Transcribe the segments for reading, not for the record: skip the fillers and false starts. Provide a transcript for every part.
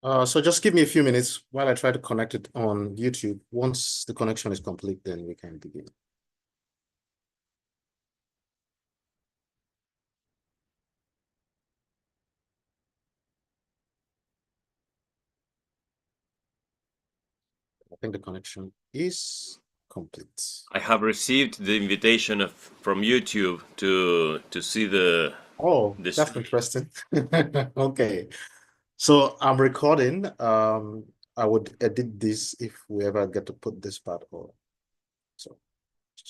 So just give me a few minutes while I try to connect it on YouTube. Once the connection is complete, then we can begin. I think the connection is complete. I have received the invitation from YouTube to see Oh, the that's stream. interesting. Okay. So I'm recording. I would edit this if we ever get to put this part on. So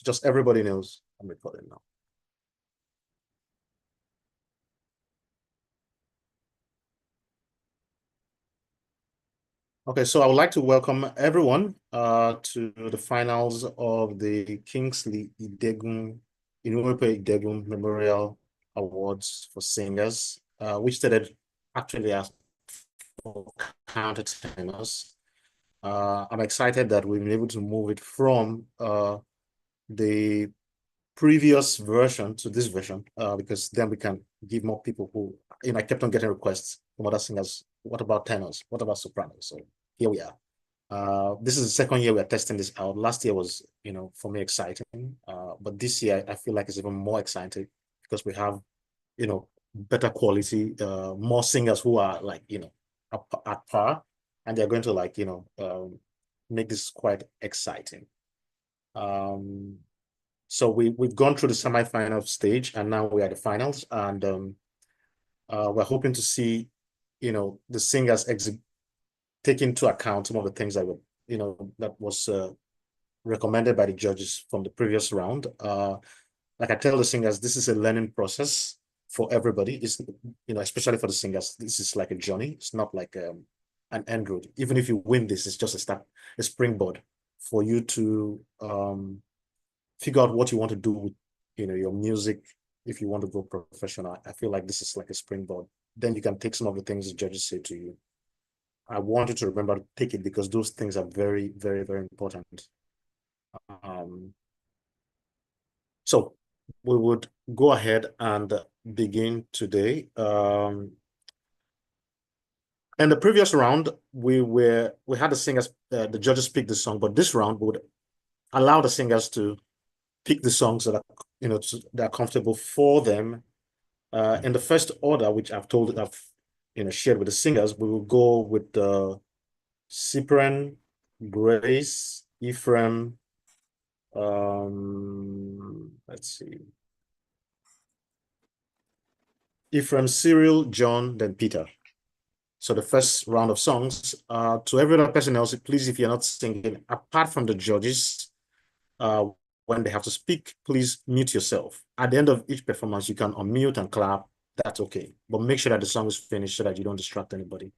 just everybody knows I'm recording now. Okay, so I would like to welcome everyone to the finals of the Kingsley Inuope Idegun Memorial Awards for Singers, which started actually as for countertenors. I'm excited that we've been able to move it from the previous version to this version because then we can give more people who, I kept on getting requests from other singers. What about tenors? What about sopranos? So here we are. This is the second year we're testing this out. Last year was, for me exciting. But this year I feel like it's even more exciting because we have, better quality, more singers who are like, at par, and they're going to like, make this quite exciting. Um, so we've gone through the semifinal stage and now we are the finals, and we're hoping to see, the singers take into account some of the things that were, that was recommended by the judges from the previous round. Like I tell the singers, this is a learning process for everybody. It's, especially for the singers, this is like a journey. It's not like an end road. Even if you win this, it's just a springboard for you to figure out what you want to do with, your music. If you want to go professional, I feel like this is like a springboard. Then you can take some of the things the judges say to you. I want you to remember to take it because those things are very, very, very important. Um, so we would go ahead and begin today. In the previous round, we had the singers, the judges pick the song, but this round would allow the singers to pick the songs that are, that are comfortable for them. In the first order, which I've shared with the singers, we will go with the Cyprian, Grace, Ephraim. Let's see. Ephraim, Cyril, John, then Peter. So the first round of songs. To every other person else, please, if you're not singing, apart from the judges, when they have to speak, please mute yourself. At the end of each performance, you can unmute and clap. That's okay. But make sure that the song is finished so that you don't distract anybody.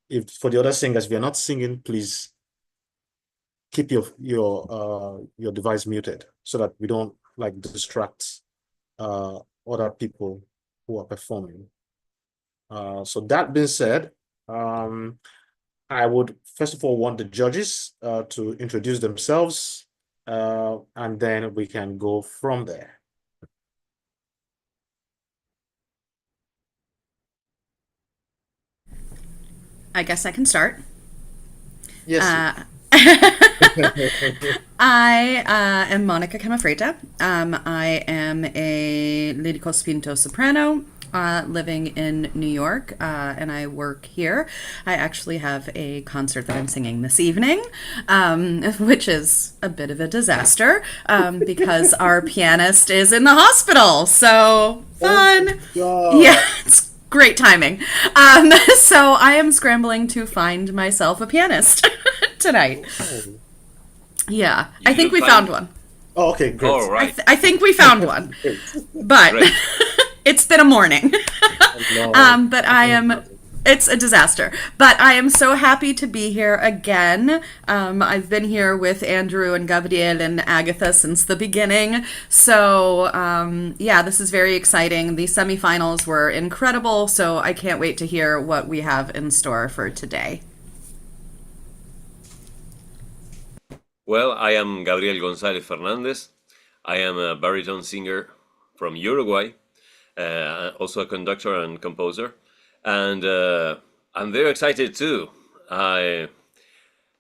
If for the other singers, if you're not singing, please keep your device muted so that we don't like distract other people who are performing. So that being said, I would first of all want the judges to introduce themselves, and then we can go from there. I guess I can start. Yes. I am Monica Camafreta. I am a lirico spinto soprano living in New York, and I work here. I actually have a concert that I'm singing this evening, which is a bit of a disaster because our pianist is in the hospital. So fun. Oh, Yeah, it's great timing. So I am scrambling to find myself a pianist tonight. oh. Yeah, I You think do we find. found one. Oh, okay, All great. right, I think we found one, Great. but great. it's been a morning. Oh, no, But I I can am. imagine. It's a disaster. But I am so happy to be here again. I've been here with Andrew and Gabriel and Agatha since the beginning. So, yeah, this is very exciting. The semifinals were incredible. So I can't wait to hear what we have in store for today. Well, I am Gabriel González Fernandez. I am a baritone singer from Uruguay, also a conductor and composer. And I'm very excited too. I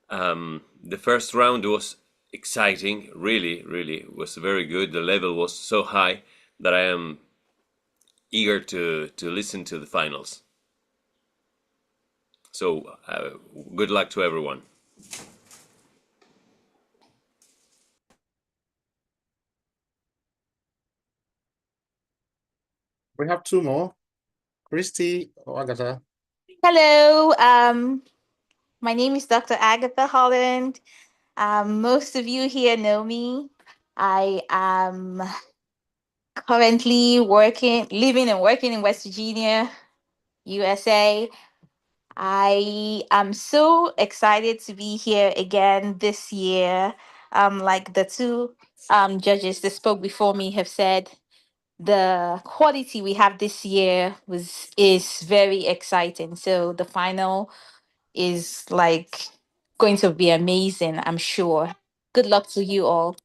The first round was exciting, really, really was very good. The level was so high that I am eager to listen to the finals. So good luck to everyone. We have two more. Christy or Agatha? Hello, my name is Dr. Agatha Holland. Most of you here know me. I am currently living and working in West Virginia, USA. I am so excited to be here again this year. Like the two judges that spoke before me have said, the quality we have this year is very exciting. So the final is like going to be amazing, I'm sure. Good luck to you all.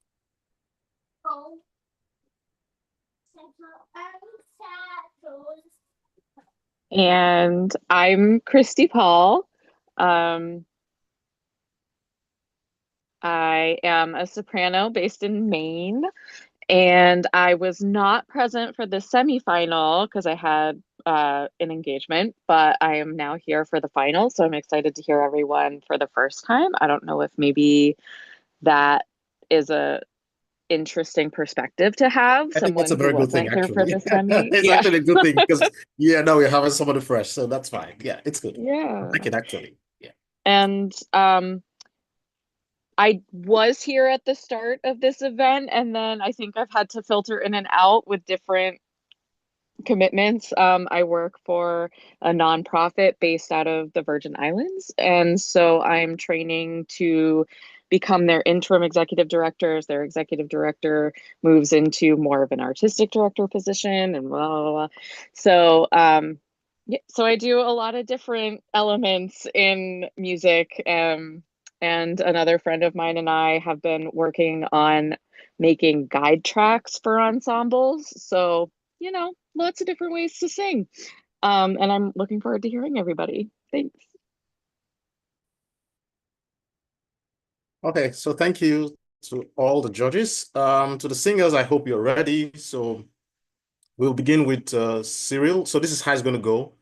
And I'm Christy Paul. I am a soprano based in Maine, and I was not present for the semifinal because I had an engagement, but I am now here for the final. So I'm excited to hear everyone for the first time. I don't know if maybe that is a interesting perspective to have, I think that's someone a who very good thing, wasn't here for actually. the semi. It's Yeah. actually a good thing because, yeah, no, we're having somebody fresh, so that's fine. Yeah, it's good. I Yeah. like it, actually. Yeah. And I was here at the start of this event, and then I think I've had to filter in and out with different commitments. I work for a nonprofit based out of the Virgin Islands, and so I'm training to become their interim executive director as their executive director moves into more of an artistic director position and blah blah blah. So yeah, so I do a lot of different elements in music. And another friend of mine and I have been working on making guide tracks for ensembles. So, lots of different ways to sing. And I'm looking forward to hearing everybody. Thanks. Okay, so thank you to all the judges. To the singers, I hope you're ready. So we'll begin with Cyril. So this is how it's going to go.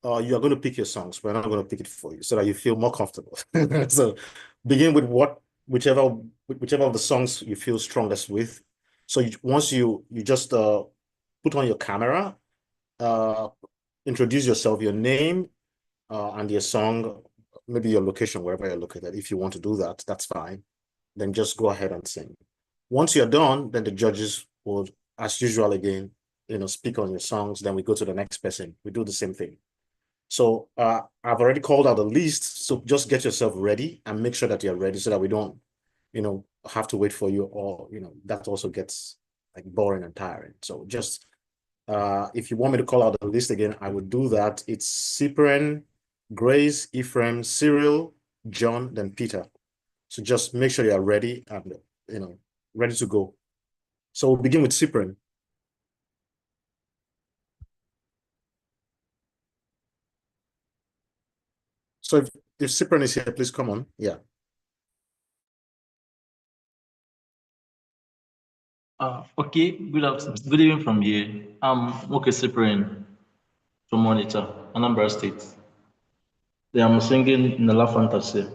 You are going to pick your songs. We're not going to pick it for you so that you feel more comfortable. So begin with whichever of the songs you feel strongest with. So once you just put on your camera, uh, introduce yourself, your name, and your song, maybe your location, wherever you're located. If you want to do that, that's fine. Then just go ahead and sing. Once you're done, then the judges will, as usual, again, speak on your songs. Then we go to the next person. We do the same thing. So I've already called out a list. So just get yourself ready and make sure that you're ready so that we don't, have to wait for you, or, that also gets like boring and tiring. So just if you want me to call out the list again, I would do that. It's Cyprian, Grace, Ephraim, Cyril, John, then Peter. So just make sure you are ready and, ready to go. So we'll begin with Cyprian. So if Cyprian is here, please come on. Yeah. Okay, good afternoon. Good evening from here. I'm okay Cyprian from Monitor, Anambra State. I'm singing in the La Fantasy.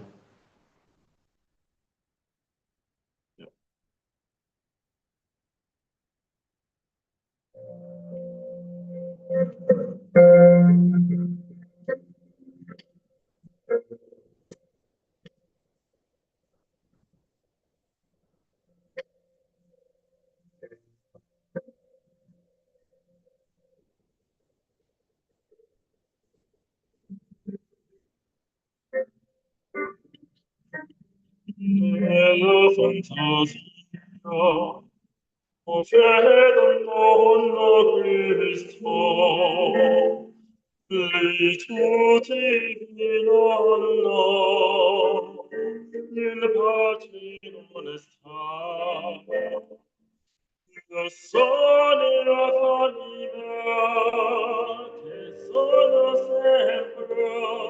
Nella fantasia donna Cristo, lei tutti in anno, in pace non sta. Il sole la famiglia, che sono sempre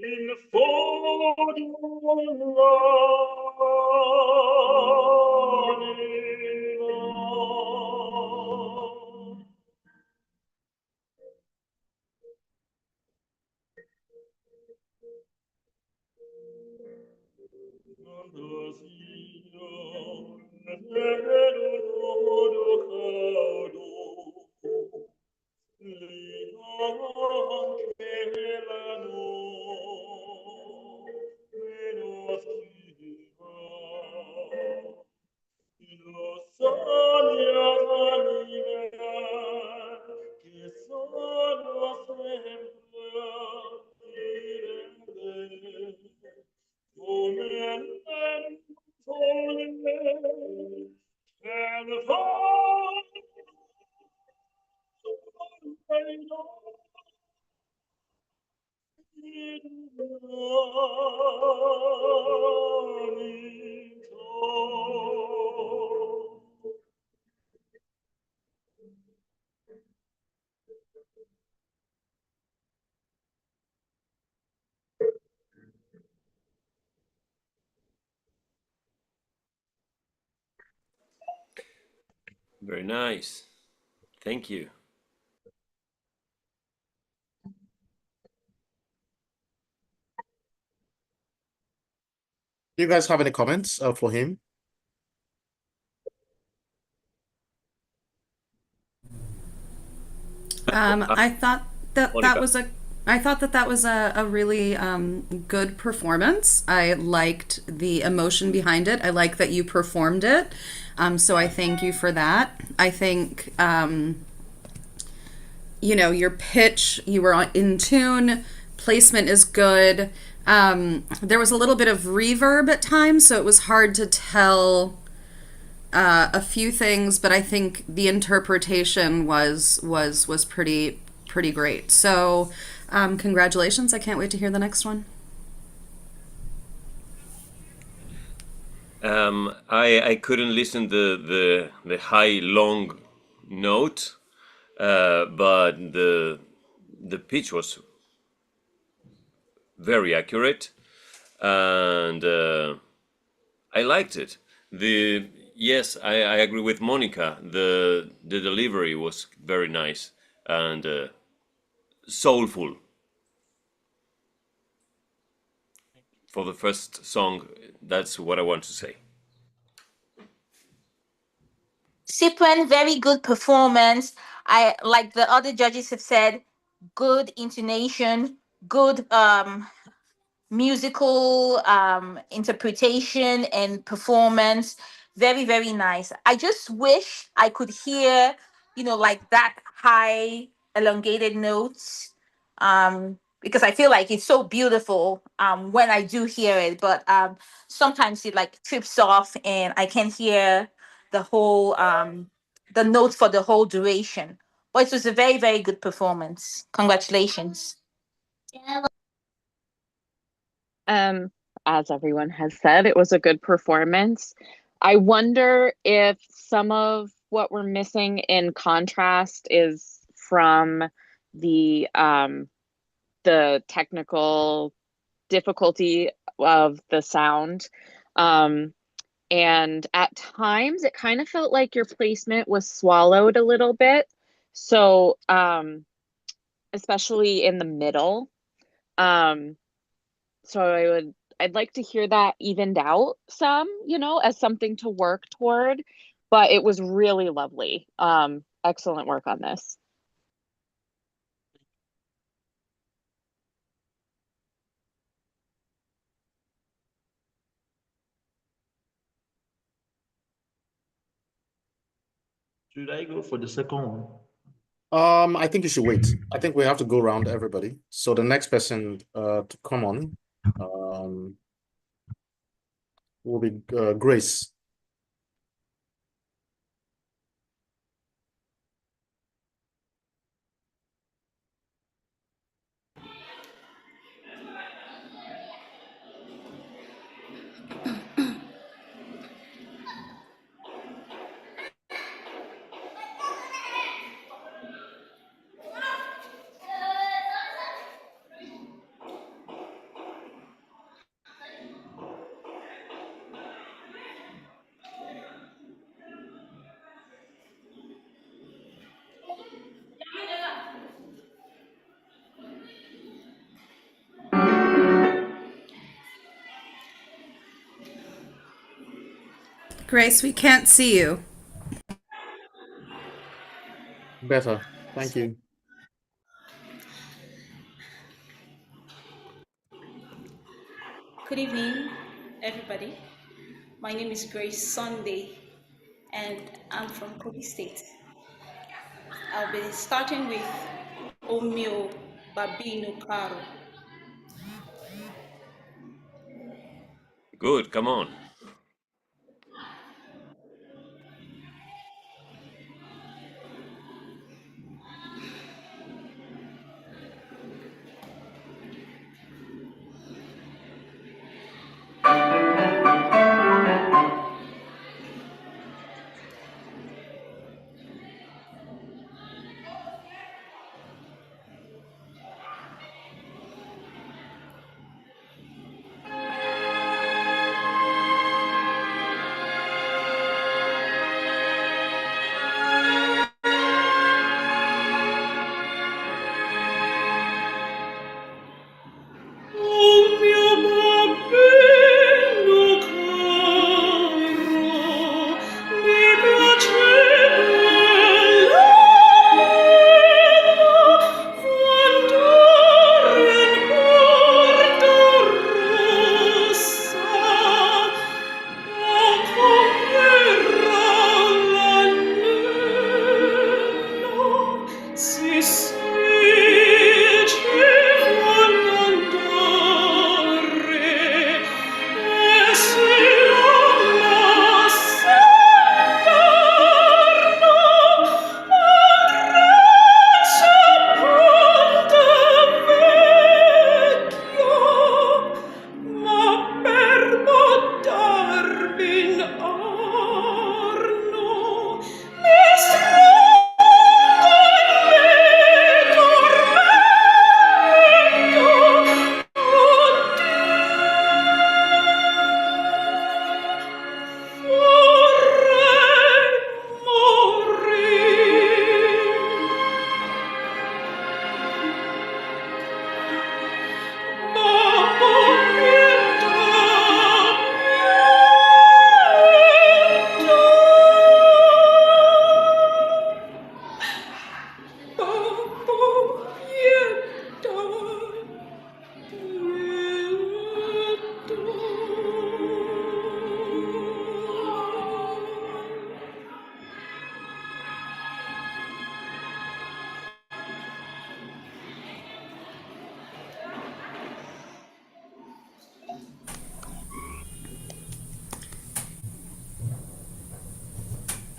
in fodium l'anima. Che sono sempre Very nice. Thank you. Do you guys have any comments for him? I thought that Monica. that was a really good performance. I liked the emotion behind it. I like that you performed it. So I thank you for that. I think your pitch, you were in tune, placement is good. There was a little bit of reverb at times, so it was hard to tell a few things, but I think the interpretation was pretty great. So, congratulations! I can't wait to hear the next one. I couldn't listen the high long note, but the pitch was very accurate, and I liked it. The Yes, I agree with Monica. The delivery was very nice and soulful for the first song. That's what I want to say. Cyprian, very good performance. I like the other judges have said, good intonation, good musical interpretation and performance. Very, very nice. I just wish I could hear, like that high elongated notes. Because I feel like it's so beautiful when I do hear it, but sometimes it like trips off and I can't hear the whole the notes for the whole duration. But it was a very, very good performance. Congratulations. Um, as everyone has said, it was a good performance. I wonder if some of what we're missing in contrast is from the technical difficulty of the sound. Um, and at times it kind of felt like your placement was swallowed a little bit. So, especially in the middle. Um, so I'd like to hear that evened out some, as something to work toward. But it was really lovely. Excellent work on this. Should I go for the second one? I think you should wait. I think we have to go around everybody. So the next person to come on will be Grace. Grace, we can't see you. Better. Thank you. Good evening, everybody. My name is Grace Sunday, and I'm from Kogi State. I'll be starting with Omio Babino Caro. Good, come on.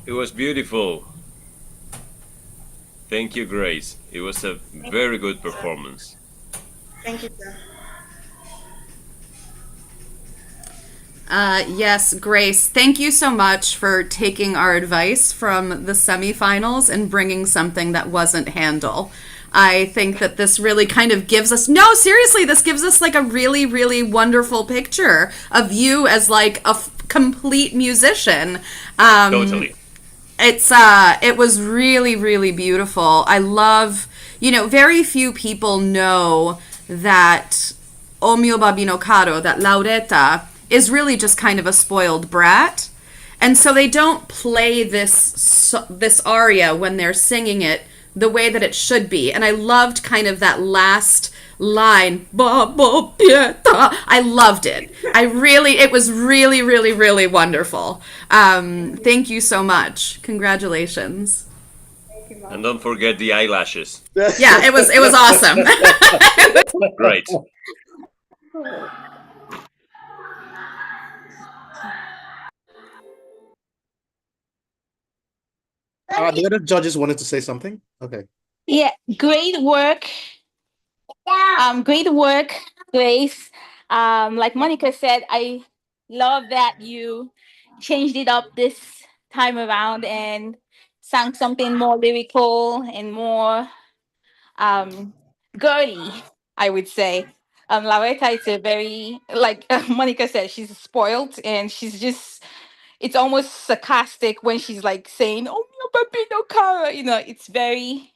It was beautiful. Thank you, Grace. It was a very good performance. Thank you, sir. Yes, Grace, thank you so much for taking our advice from the semifinals and bringing something that wasn't Handel. I think that this really kind of gives us, no, seriously, this gives us like a really, really wonderful picture of you as like a complete musician. Totally. It was really, really beautiful. I love, very few people know that O mio babino caro, that Lauretta is really just kind of a spoiled brat. And so they don't play this aria when they're singing it the way that it should be. And I loved kind of that last line, Babo Pieta. I loved it. It was really, really, really wonderful. Thank you so much. Congratulations. And don't forget the eyelashes. Yeah, it was awesome. Great. The other judges wanted to say something. Okay. Yeah, great work. Great work, Grace. Like Monica said, I love that you changed it up this time around and sang something more lyrical and more girly, I would say. Loretta is a very, like Monica said, she's spoiled and she's just, it's almost sarcastic when she's like saying, "Oh, no, baby, no Cara." It's very,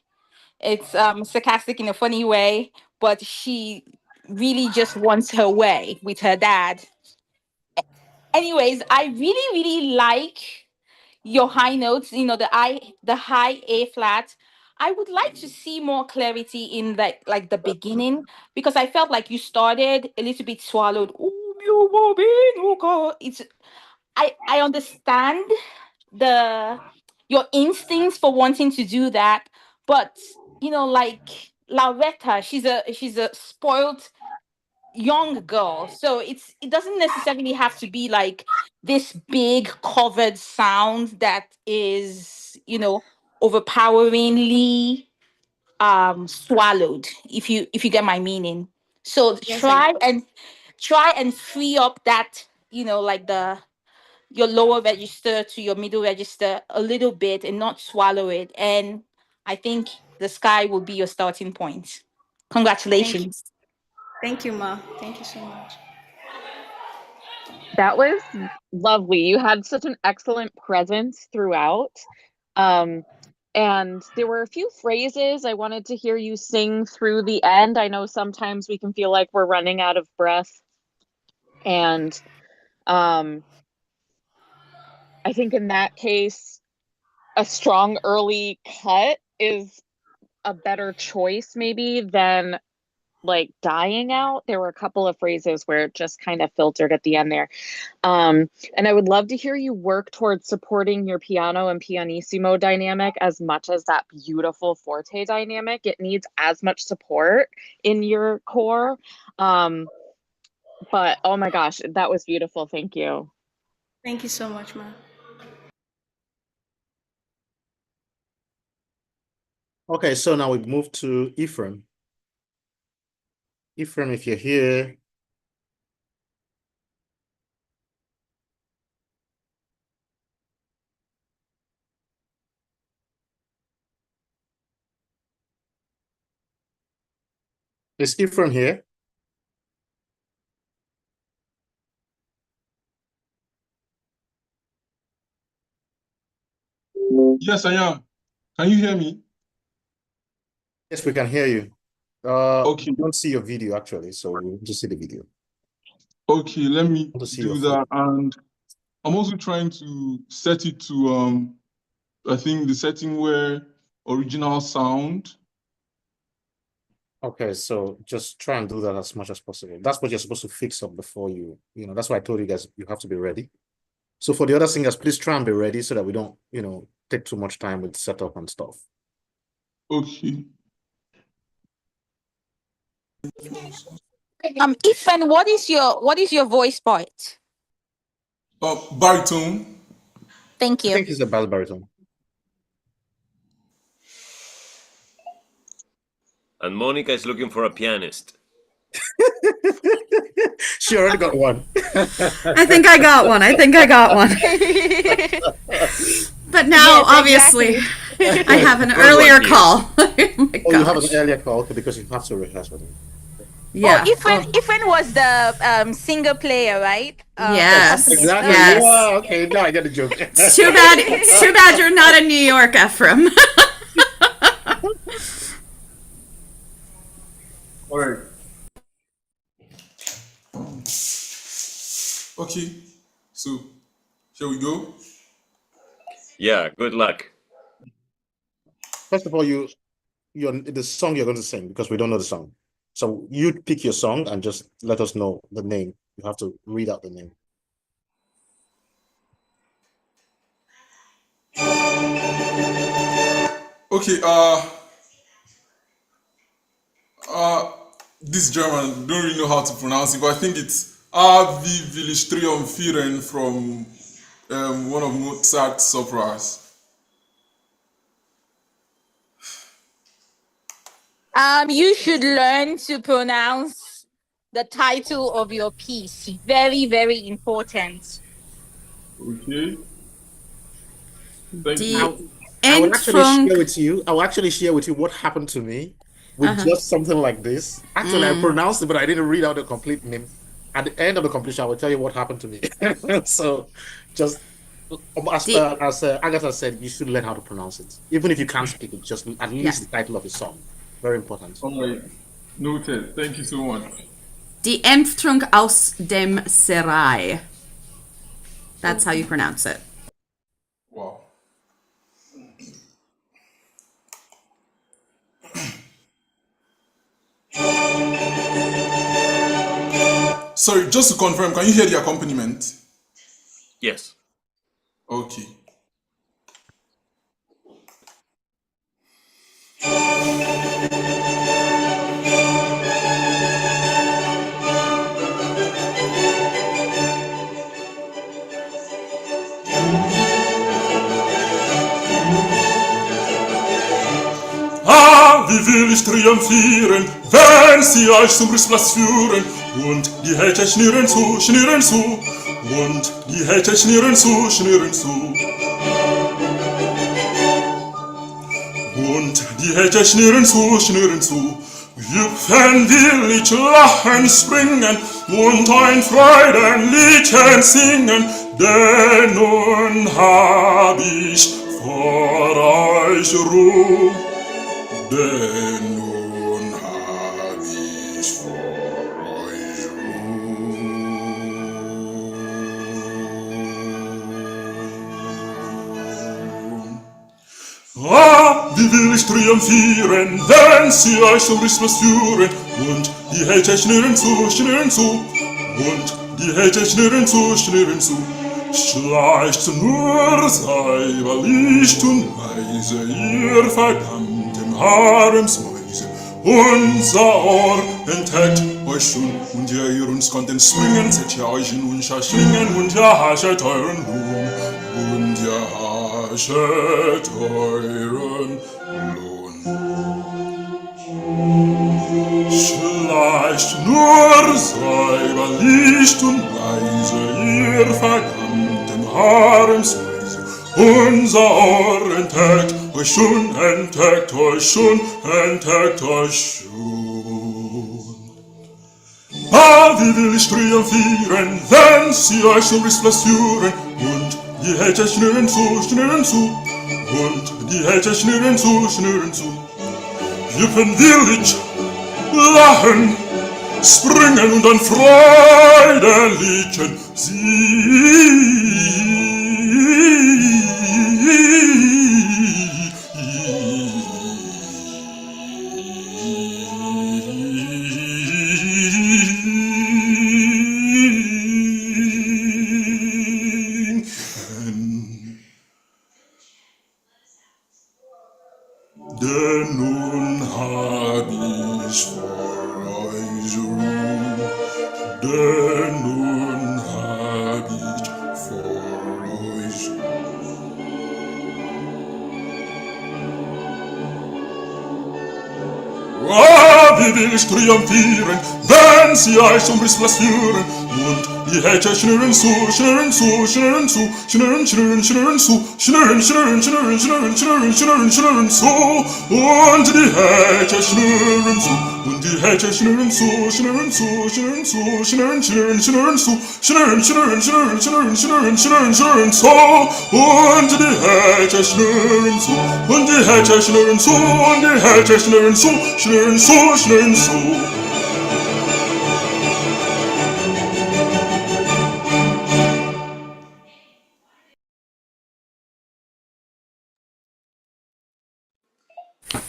it's sarcastic in a funny way, but she really just wants her way with her dad. Anyways, I really, really like your high notes, the high A flat. I would like to see more clarity in like the beginning, because I felt like you started a little bit swallowed. It's I understand the your instincts for wanting to do that, but like Lauretta, she's a spoiled young girl, so it doesn't necessarily have to be like this big covered sound that is overpoweringly swallowed, if you get my meaning. So Yes, I try and free up that, like the your lower register to your middle register a little bit, and not swallow it, and I think the sky will be your starting point. thank you. Congratulations. Thank you, Ma. Thank you so much. That was lovely. You had such an excellent presence throughout. Um, and there were a few phrases I wanted to hear you sing through the end. I know sometimes we can feel like we're running out of breath. And um, I think in that case, a strong early cut is a better choice, maybe, than like dying out. There were a couple of phrases where it just kind of filtered at the end there. And I would love to hear you work towards supporting your piano and pianissimo dynamic as much as that beautiful forte dynamic. It needs as much support in your core. But oh my gosh, that was beautiful. Thank you. Thank you so much, Ma. Okay, so now we move to Ephraim. Ephraim, if you're here. Is Ephraim here? Yes, I am. Can you hear me? Yes, we can hear you. Okay, We don't see your video actually, so we want to see the video. okay, let me Want to see your do face. that. And I'm also trying to set it to I think the setting where original sound. Okay, so just try and do that as much as possible. That's what you're supposed to fix up before that's why I told you guys you have to be ready. So for the other singers, please try and be ready so that we don't, take too much time with setup and stuff. Okay. Ifan, what is your voice part? Baritone. Thank I you. think it's a bass baritone. And Monica is looking for a pianist. She already got one. I think I got one. But now, Yes, obviously, exactly. I have an Good earlier one, dear. call. Oh my Oh, you have an gosh. earlier call because you have to rehearse with him. Yeah. Ifan was the singer player, right? Yes. Accompanist. Exactly. Yes. Yeah, okay, now I get the joke. It's too bad. It's too bad you're not in New York, Ephraim. All right. Okay. So, shall we go? Yeah, good luck. First of all, the song you're going to sing, because we don't know the song. So you pick your song and just let us know the name. You have to read out the name. Okay. This German don't really know how to pronounce it, but I think it's A.V. Triumviren from one of Mozart's operas. You should learn to pronounce the title of your piece. Very, very important. Okay. Thank Die you. I will actually share Endtrunk. with you. I will actually share with you what happened to me with just something like this. Actually, I pronounced it, but I didn't read out the complete name. At the end of the completion, I will tell you what happened to me. So, just Die, as Agatha said, you should learn how to pronounce it, even if you can't speak it. Just at yeah. least the title of the song. Very important. All right. Noted. Thank you so much. Die Enttrunk aus dem Serai. That's how you pronounce it. Wow. Sorry, just to confirm, can you hear the accompaniment? Yes. Okay. Ah, wie will ich triumphieren, wenn sie euch zum Rissplatz führen und die Hater schnieren zu, und die Hater schnieren zu, und die Hater schnieren zu, Hüpfen will ich lachen, springen und ein Freudenliedchen singen, denn nun hab ich vor euch Ruhe. Denn nun hab ich vor euch Ruhm. Ah, wie will ich triumphieren, wenn sie euch zum Christmas führen und die Hater schnüren zu, und die Hater schnüren zu, Schleicht nur, sei licht und leise, ihr verdammten Haremsmäuse. Unser Ohr entdeckt euch schon, und ihr uns konnten springen, seht ihr euch in unser Schwingen, und ihr haschet euren Ruhm, und ihr haschet euren Lohn. Schleicht nur, sei licht und leise, ihr verdammten Haremsmäuse. Unser Ohr entdeckt euch schon, entdeckt euch schon, entdeckt euch schon. Ah, wie will ich triumphieren, wenn sie euch zum Rissplatz führen und die Hater schnüren zu, und die Hater schnüren zu, Juppen will ich lachen, springen und ein Freudenliedchen singen. Denn nun hab ich vor euch Ruhe, denn nun hab ich vor euch Ah, wie will ich triumphieren, wenn sie euch zum Rissplatz führen und die Hater schnüren zu, schnüren zu, schnüren zu, schnüren, schnüren, schnüren zu, schnüren, schnüren, schnüren, schnüren, schnüren, schnüren, schnüren zu, und die Hater schnüren zu, und die Hater schnüren zu, schnüren zu, schnüren zu, schnüren, schnüren, schnüren zu, schnüren, schnüren, schnüren, schnüren, schnüren, schnüren, schnüren zu, und die Hater schnüren zu, und die Hater schnüren zu, und die Hater schnüren zu, schnüren zu, schnüren zu.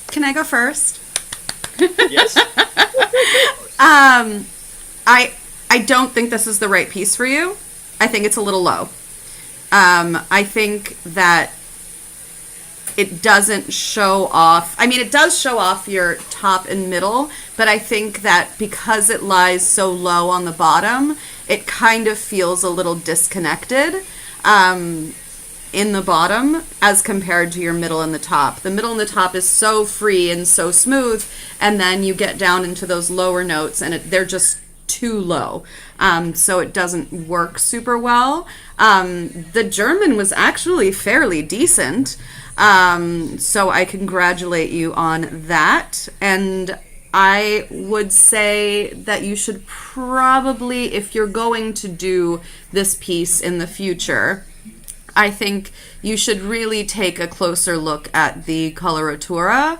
Can I go first? Yes. I don't think this is the right piece for you. I think it's a little low. I think that it doesn't show off. I mean, it does show off your top and middle, but I think that because it lies so low on the bottom, it kind of feels a little disconnected in the bottom as compared to your middle and the top. The middle and the top is so free and so smooth, and then you get down into those lower notes and they're just too low. So it doesn't work super well. The German was actually fairly decent. So I congratulate you on that. And I would say that you should probably, if you're going to do this piece in the future, I think you should really take a closer look at the coloratura.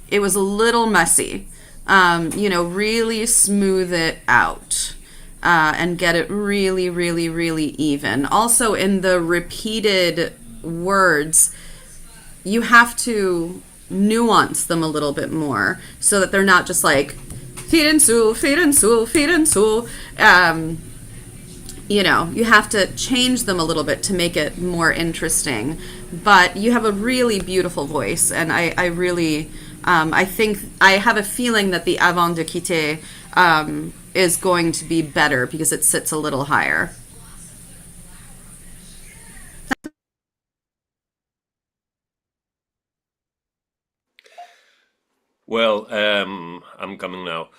It was a little messy. Really smooth it out. and get it really, really, really even. Also, in the repeated words, you have to nuance them a little bit more so that they're not just like feed and sue, feed and sue, feed and sue. You have to change them a little bit to make it more interesting. But you have a really beautiful voice, and I really, I think, I have a feeling that the Avant de Quitter is going to be better because it sits a little higher. Well, I'm coming now.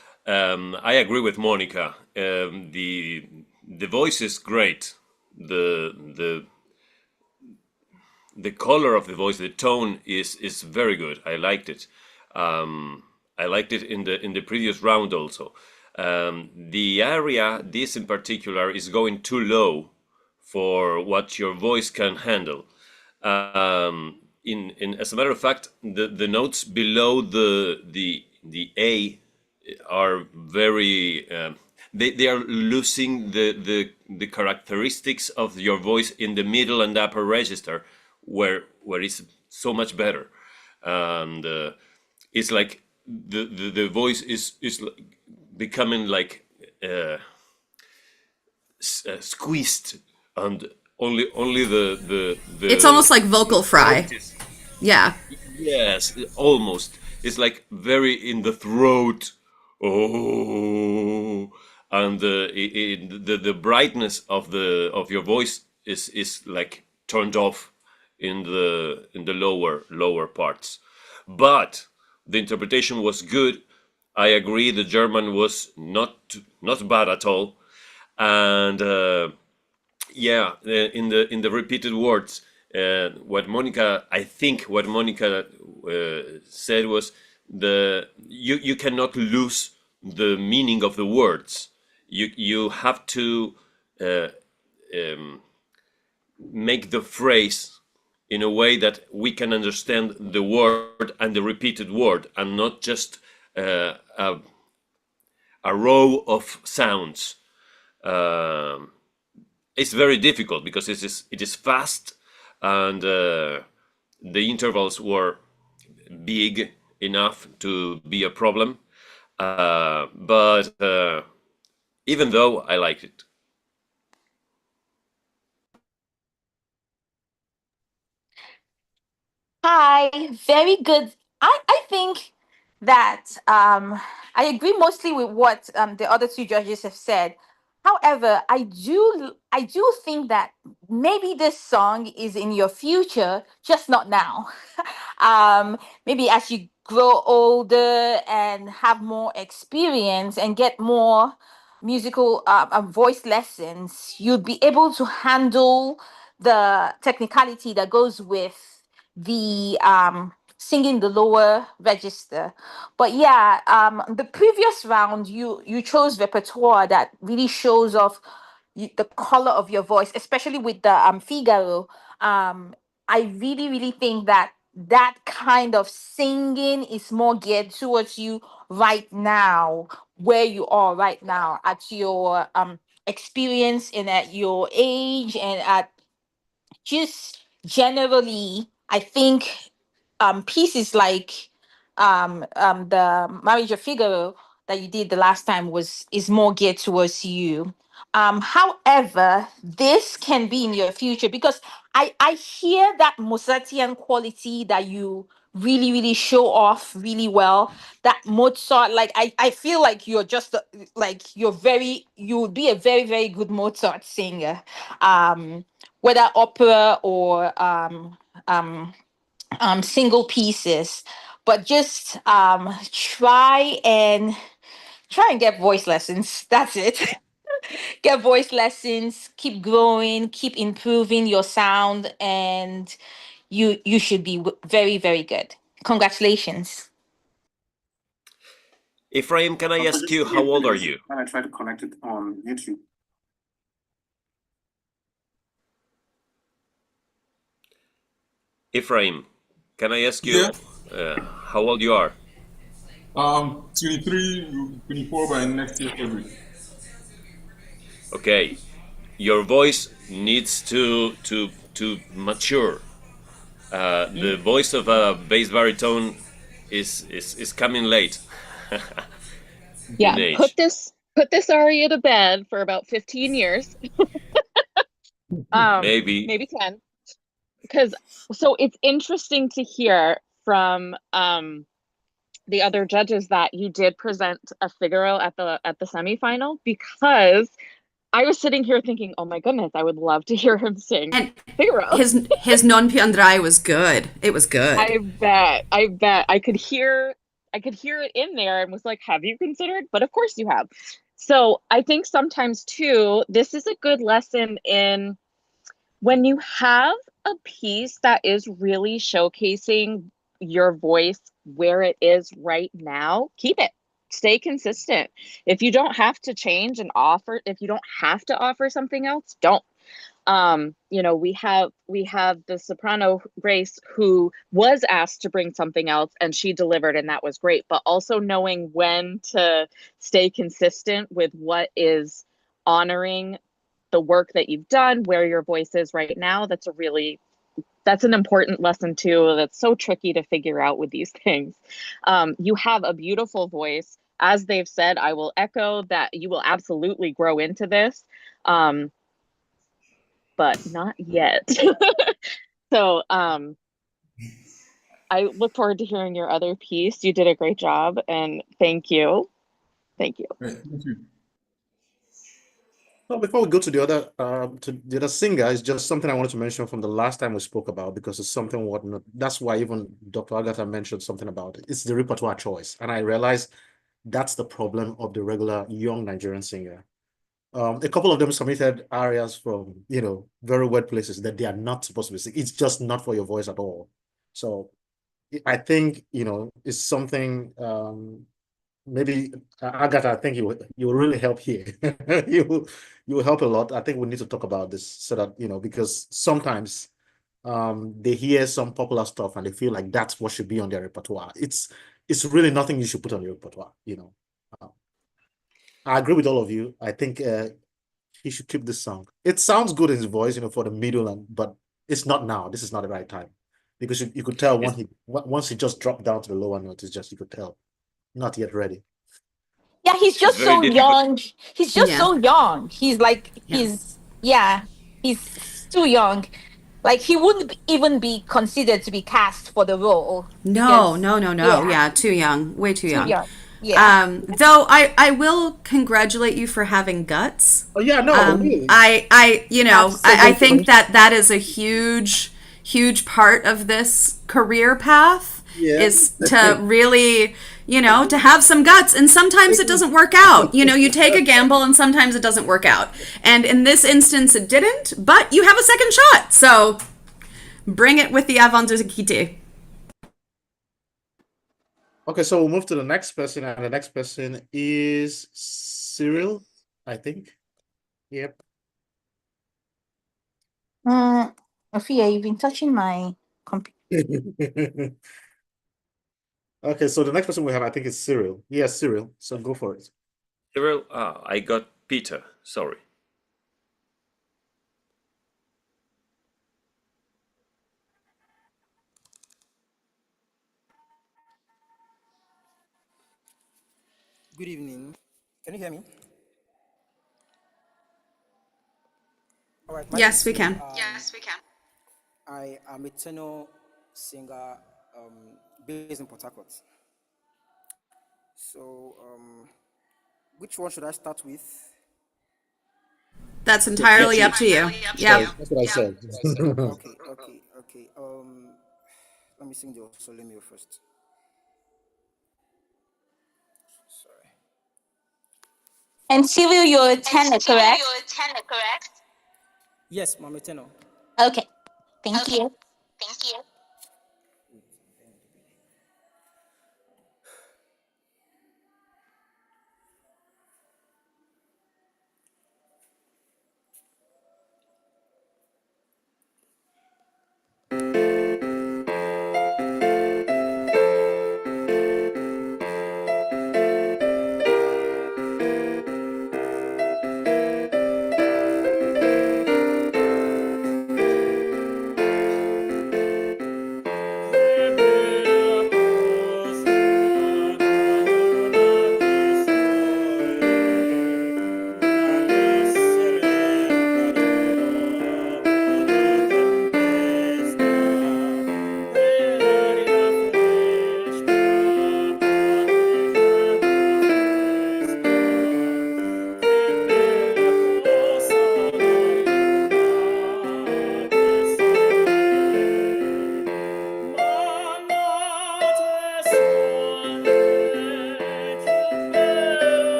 I agree with Monica. The voice is great. The the color of the voice, the tone is very good. I liked it. I liked it in the previous round also. The area, this in particular, is going too low for what your voice can handle. In as a matter of fact, the notes below the A are very they are losing the characteristics of your voice in the middle and upper register, where it's so much better, and it's like the voice is becoming like squeezed, and only It's almost like the vocal fry. throat is. Yeah. Yes, almost. It's like very in the throat. Oh, and the brightness of your voice is like turned off in the lower parts. But the interpretation was good. I agree. The German was not bad at all, and yeah, in the repeated words, I think what Monica said was you cannot lose the meaning of the words. You have to uh, um, make the phrase in a way that we can understand the word and the repeated word, and not just a row of sounds. Um, it's very difficult because it is fast, and the intervals were big enough to be a problem. But even though I liked it. Hi, very good. I think that I agree mostly with what the other two judges have said. However, I do think that maybe this song is in your future, just not now. Maybe as you grow older and have more experience and get more musical voice lessons, you'll be able to handle the technicality that goes with the singing the lower register. But yeah, the previous round you chose repertoire that really shows off the color of your voice, especially with the Figaro. I really really think that that kind of singing is more geared towards you right now, where you are right now at your experience and at your age and at just generally, I think pieces like the Marriage of Figaro that you did the last time was is more geared towards you. However, this can be in your future because I hear that Mozartian quality that you really really show off really well. That Mozart, like I feel like you're just like you would be a very very good Mozart singer. Whether opera or single pieces, but just try and get voice lessons. That's it. Get voice lessons, keep growing, keep improving your sound, and you should be very very good. Congratulations. Ephraim, can I Also, ask just you give me how a old are minute you? when I try to connect it on YouTube. Ephraim, can I ask Yeah. you how old you are? 23, 24 by next year, February. okay, your voice needs to mature. The voice of a bass baritone is coming late Yeah, in age. put this aria to bed for about 15 years, Maybe. maybe 10. Because so it's interesting to hear from the other judges that you did present a Figaro at the semifinal, because I was sitting here thinking, oh my goodness, I would love to hear him sing And Figaro. his non più andrai was good. It was good. I bet I could hear it in there and was like, have you considered? But of course you have. So I think sometimes too, this is a good lesson in when you have a piece that is really showcasing your voice where it is right now, keep it. Stay consistent. If you don't have to change and offer, if you don't have to offer something else, don't. You know, we have the soprano Grace, who was asked to bring something else and she delivered, and that was great. But also knowing when to stay consistent with what is honoring the work that you've done, where your voice is right now. That's an important lesson too. That's so tricky to figure out with these things. You have a beautiful voice. As they've said, I will echo that you will absolutely grow into this, but not yet. So I look forward to hearing your other piece. You did a great job, and thank you. Thank you. Right, thank you. Well, before we go to the other singer, it's just something I wanted to mention from the last time we spoke about, because it's something what not, that's why even Dr. Agatha mentioned something about it. It's the repertoire choice, and I realized that's the problem of the regular young Nigerian singer. A couple of them submitted arias from, very weird places that they are not supposed to be singing. It's just not for your voice at all. So I think, it's something, maybe Agatha, I think you will really help here. You you will help a lot. I think we need to talk about this so that, because sometimes they hear some popular stuff and they feel like that's what should be on their repertoire. It's really nothing you should put on your repertoire. Uh, I agree with all of you. I think he should keep this song. It sounds good in his voice, for the middle, but it's not now. This is not the right time, because you could tell when It's, once he just dropped down to the lower note, it's just you could tell not yet ready. Yeah, he's it's just very so difficult. young. He's just Yeah. so young. He's like Yeah. he's too young. Like he wouldn't even be considered to be cast for the role No, because no, no, no. yeah, Yeah, too young. Way too too young. young. Yeah. Though I will congratulate you for having guts. Oh yeah, no, really. I think Absolutely. that is a huge part of this career path, Yeah. is to really, to have some guts. And sometimes it doesn't work out. You take a gamble and sometimes it doesn't work out. And in this instance, it didn't, but you have a second shot. So bring it with the avant de quitter. Okay, so we'll move to the next person, and the next person is Cyril, I think. Yep. Sophia, you've been touching my computer. Okay, so the next person we have, I think, is Cyril. Yes, Cyril. So go for it. Cyril, I got Peter. Sorry. Good evening. Can you hear me? All right, my name is Yes, we Cyril. can. I am a tenor singer based in Port Harcourt. So, which one should I start with? That's It's up entirely to up you. to you. Sorry, Yep. that's what I said. Okay. Let me sing the Sole Mio first. Sorry. And Cyril, you're a tenor, correct? Yes, I'm a tenor. Okay. Thank you.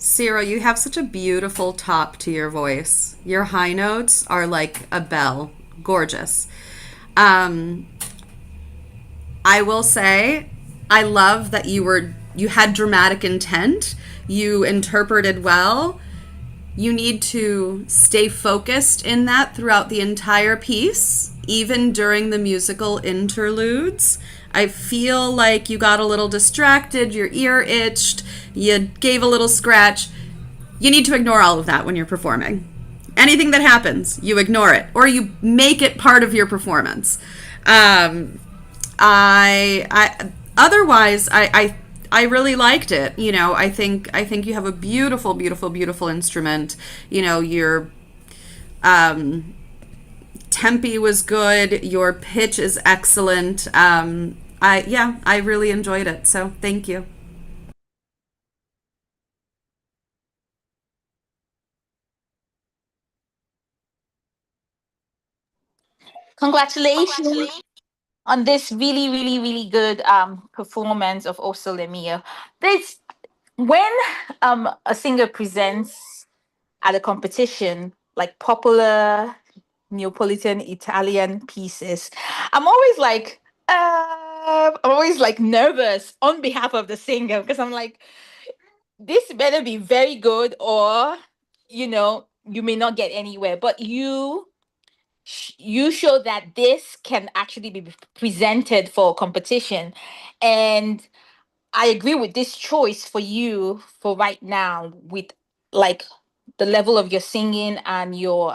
Cyril, you have such a beautiful top to your voice. Your high notes are like a bell. Gorgeous. Um, I will say, I love that you had dramatic intent. You interpreted well. You need to stay focused in that throughout the entire piece, even during the musical interludes. I feel like you got a little distracted, your ear itched, you gave a little scratch. You need to ignore all of that when you're performing. Anything that happens, you ignore it or you make it part of your performance. Um, I really liked it. You know, I think you have a beautiful, beautiful, beautiful instrument. You know, your tempi was good. Your pitch is excellent. I really enjoyed it. So thank you. Congratulations on this really, really, really good performance of Also Lemia. This when a singer presents at a competition like popular Neapolitan Italian pieces, I'm always like nervous on behalf of the singer because I'm like, this better be very good or you may not get anywhere. But you show that this can actually be presented for competition, and I agree with this choice for you for right now with like the level of your singing and your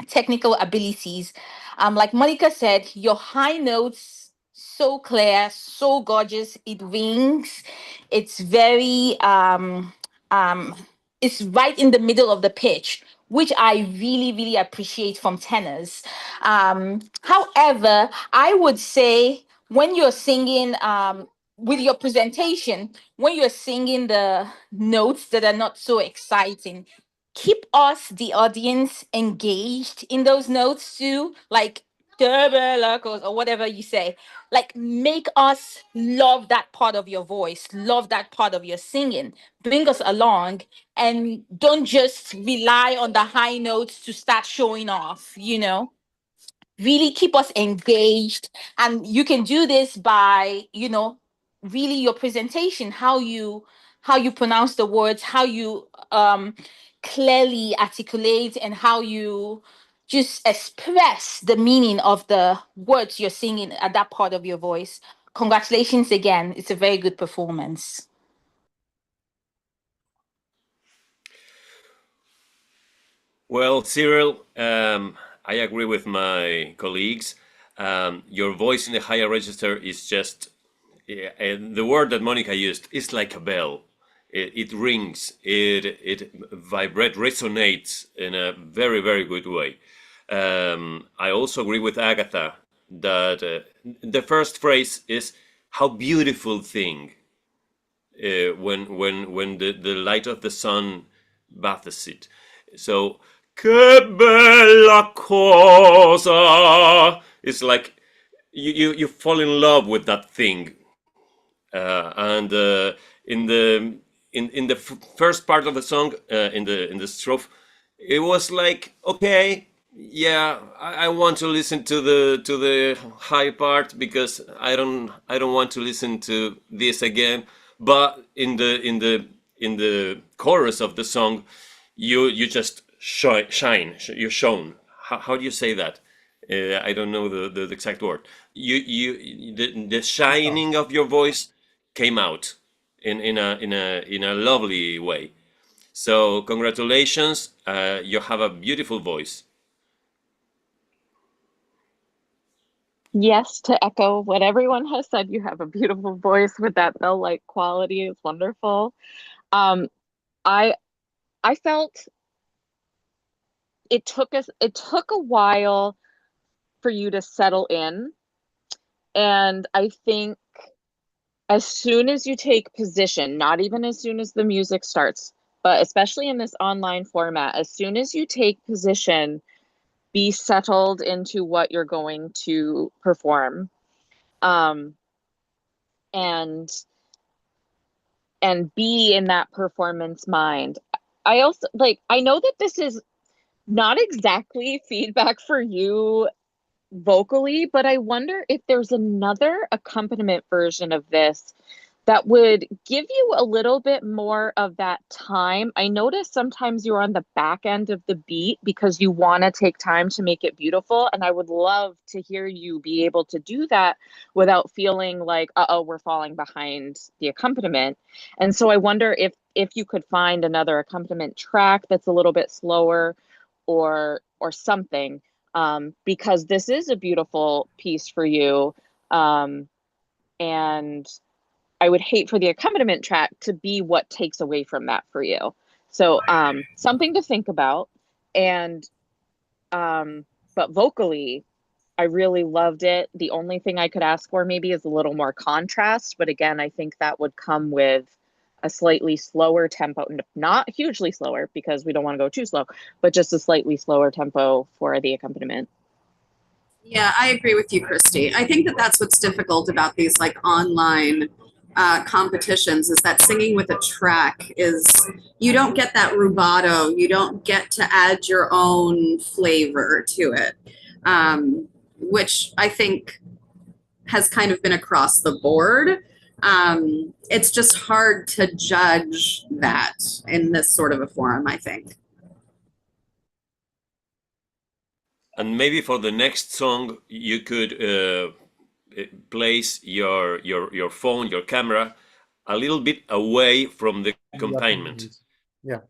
technical abilities. Like Monica said, your high notes so clear, so gorgeous. It rings. It's very um it's right in the middle of the pitch, which I really, really appreciate from tenors. However, I would say when you're singing with your presentation, when you're singing the notes that are not so exciting, keep us, the audience, engaged in those notes too, like tubercles or whatever you say. Like, make us love that part of your voice, love that part of your singing. Bring us along and don't just rely on the high notes to start showing off, really keep us engaged. And you can do this by really your presentation, how you pronounce the words, how you clearly articulate, and how you just express the meaning of the words you're singing at that part of your voice. Congratulations again, it's a very good performance. Well, Cyril, I agree with my colleagues. Your voice in the higher register is just, yeah, and the word that Monica used is like a bell. It rings, it vibrates, resonates in a very, very good way. I also agree with Agatha that the first phrase is how beautiful thing when the light of the sun bathes it. So che bella cosa! It's like you fall in love with that thing, and in the first part of the song, in the strophe, it was like, okay, yeah, I want to listen to the high part because I don't want to listen to this again. But in the chorus of the song, you just shine, you shone. How do you say that? I don't know the exact word. The shining of your voice came out in a lovely way. So congratulations, you have a beautiful voice. Yes, to echo what everyone has said, you have a beautiful voice with that bell-like quality. It's wonderful. Um, I I felt it took a while for you to settle in, and I think as soon as you take position, not even as soon as the music starts, but especially in this online format, as soon as you take position, be settled into what you're going to perform. Um, and and be in that performance mind. I also like, I know that this is not exactly feedback for you vocally, but I wonder if there's another accompaniment version of this that would give you a little bit more of that time. I notice sometimes you're on the back end of the beat because you want to take time to make it beautiful. And I would love to hear you be able to do that without feeling like, uh-oh, we're falling behind the accompaniment. And so I wonder if you could find another accompaniment track that's a little bit slower or something, because this is a beautiful piece for you. And I would hate for the accompaniment track to be what takes away from that for you. So something to think about. And but vocally, I really loved it. The only thing I could ask for maybe is a little more contrast. But again, I think that would come with a slightly slower tempo, not hugely slower because we don't want to go too slow, but just a slightly slower tempo for the accompaniment. Yeah, I agree with you, Christy. I think that that's what's difficult about these like online competitions is that singing with a track is you don't get that rubato, you don't get to add your own flavor to it, which I think has kind of been across the board. It's just hard to judge that in this sort of a forum, I think. And maybe for the next song, you could place your phone, your camera, a little bit away from the accompaniment, Yeah.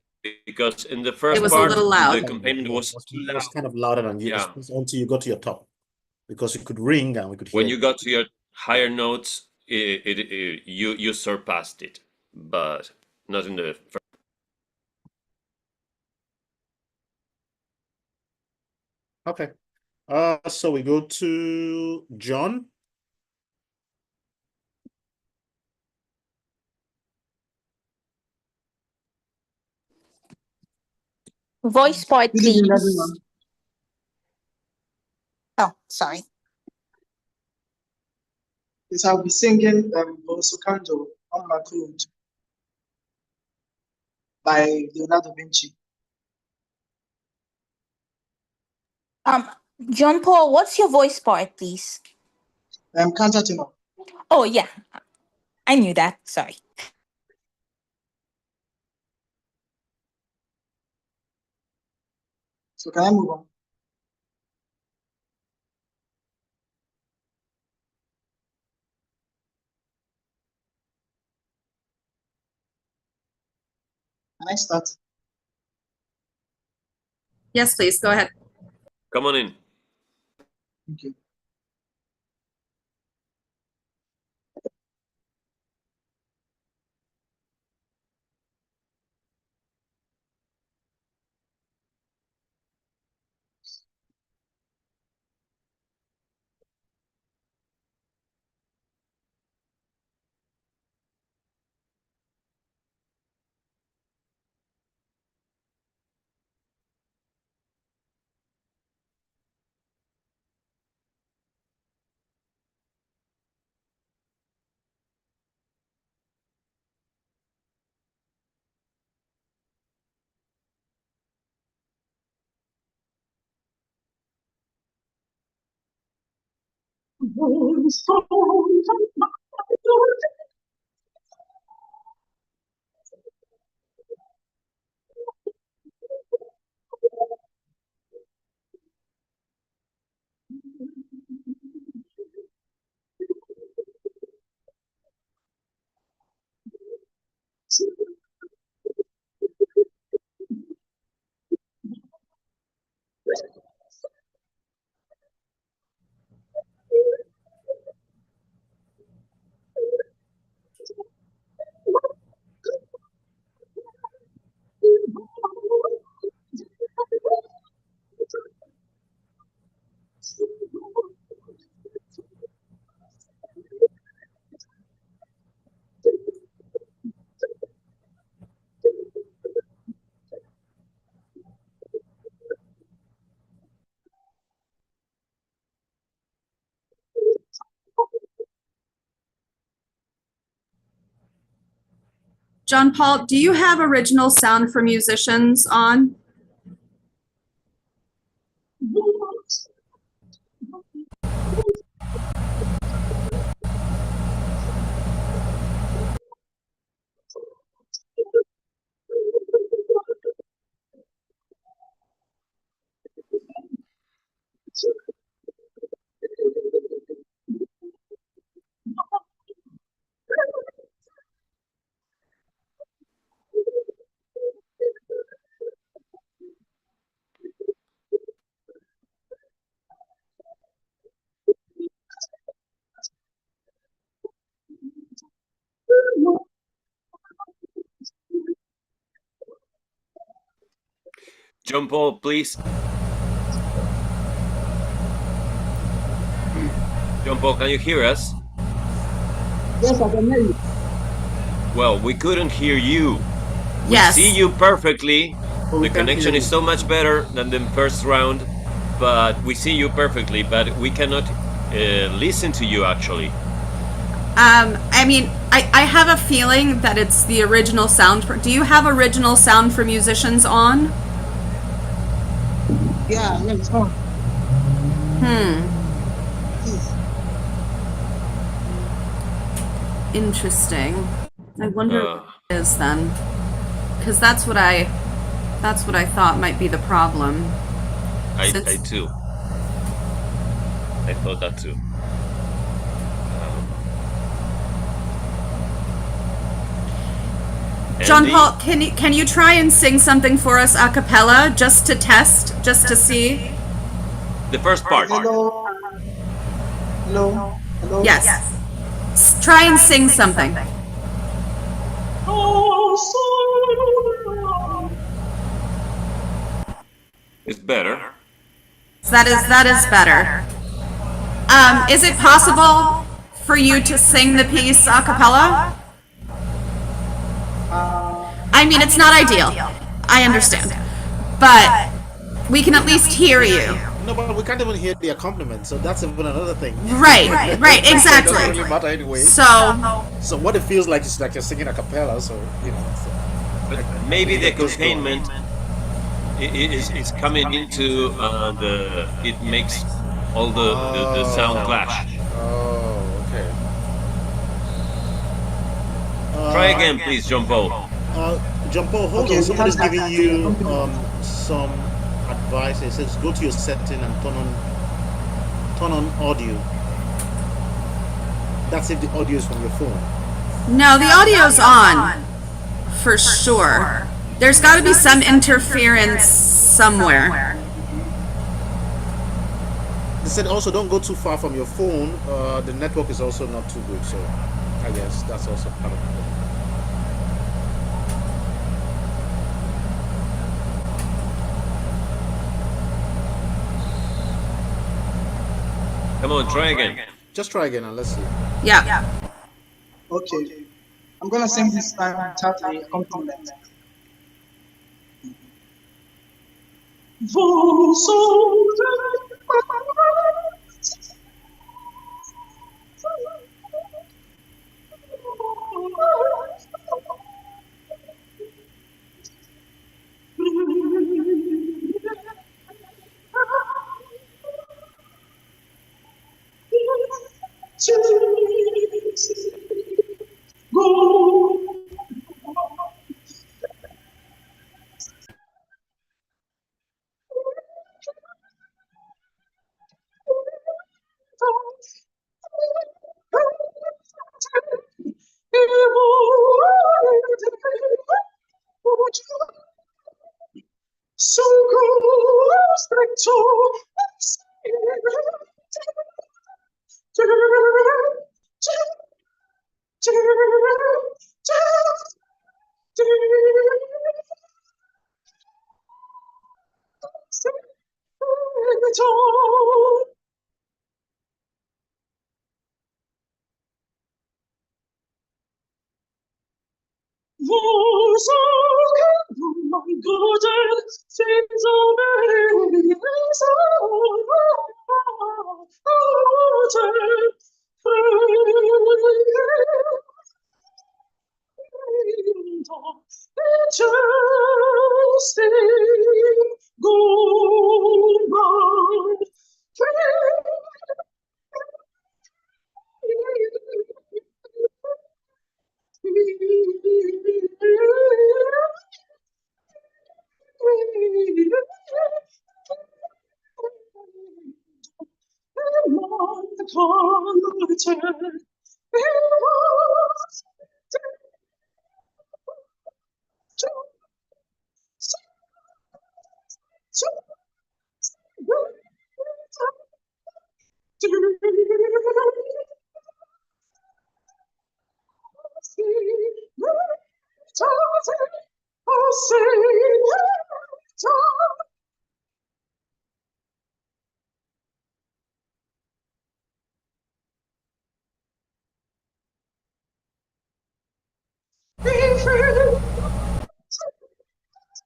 because in the It first was a part little the loud. accompaniment Yeah, was too it was loud. kind of louder than you Yeah, until you got to your top, because it could ring and we could when hear you it. got to your higher notes, you surpassed it, but not in the first. Okay. So we go to John. Voice part, Good evening, please. everyone. Oh, sorry. Yes, I'll be singing Bosokando on my code by Leonardo da Vinci. Um, John Paul, what's your voice part, please? Cancer tenor. Oh, yeah, I knew that. Sorry. So can I move on? Can I start? Yes, please go ahead. Come on in. Okay. John Paul, do you have original sound for musicians on? John Paul, please. John Paul, can you hear us? Yes, I can hear you. Well, we couldn't hear you. We Yes. see you perfectly. we The can't connection hear is you. so much better than the first round, but we see you perfectly, but we cannot listen to you actually. I mean, I have a feeling that it's the original sound. Do you have original sound for musicians on? Yeah, it's on. Interesting. I wonder Uh, what it is then, because that's what I thought might be the problem. I Since too. I thought that too. John Andy? Paul, can you try and sing something for us a cappella just to test, just to see? The first part. Hello. Hello. Hello. Yes. Try and sing something. It's better. That is better. Is it possible for you to sing the piece a cappella? I mean, it's not ideal. I understand. But we can at least hear you. No, but we can't even hear the accompaniment, so that's even another thing. Right, right, So it exactly. doesn't really matter anyway. So what it feels like is like you're singing a cappella, so you know. So But maybe the it goes going. containment is coming into it makes all the sound clash. Oh, okay. Try again, please, John Paul. John Paul, hold Okay, on. we Somebody's can't giving act you the accompaniment. some advice. It says go to your setting and turn on audio. That's if the audio is from your phone. No, the audio's on. For sure. There's got to be some interference somewhere. They said also don't go too far from your phone. The network is also not too good, so I guess that's also part of it. Come on, try again. Just try again and let's see. Yeah. Okay. I'm gonna sing this time without the accompaniment.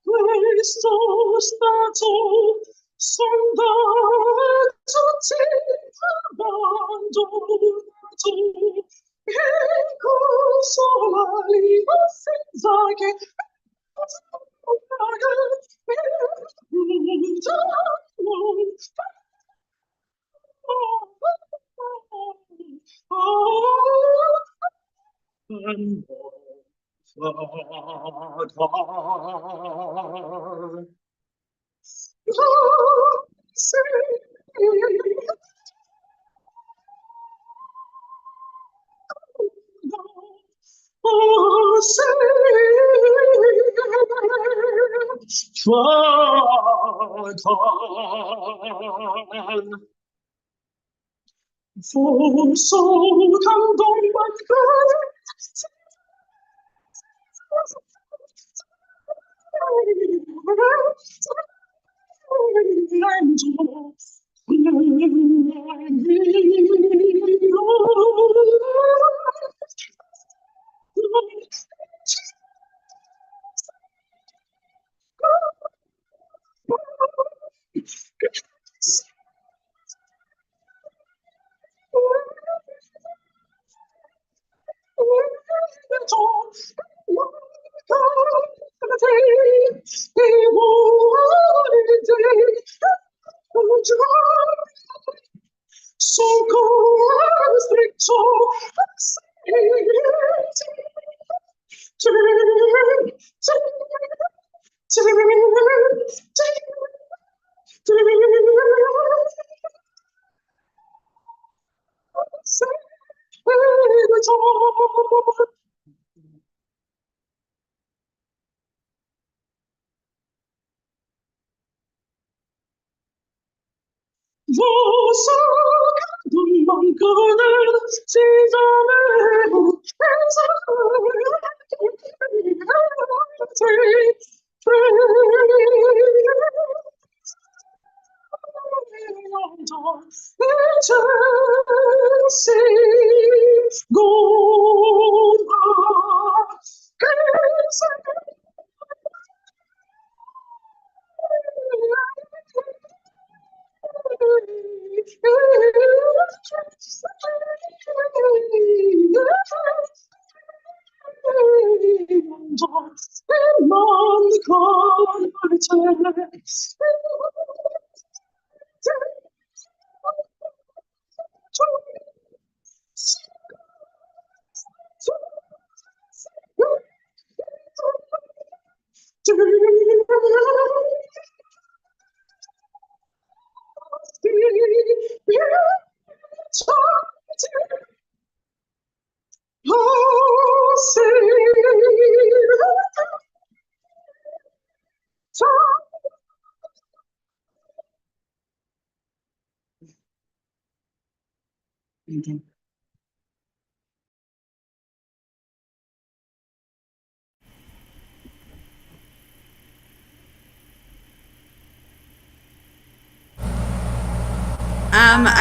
Questo stato sondato ti abbandonato e consolari senza che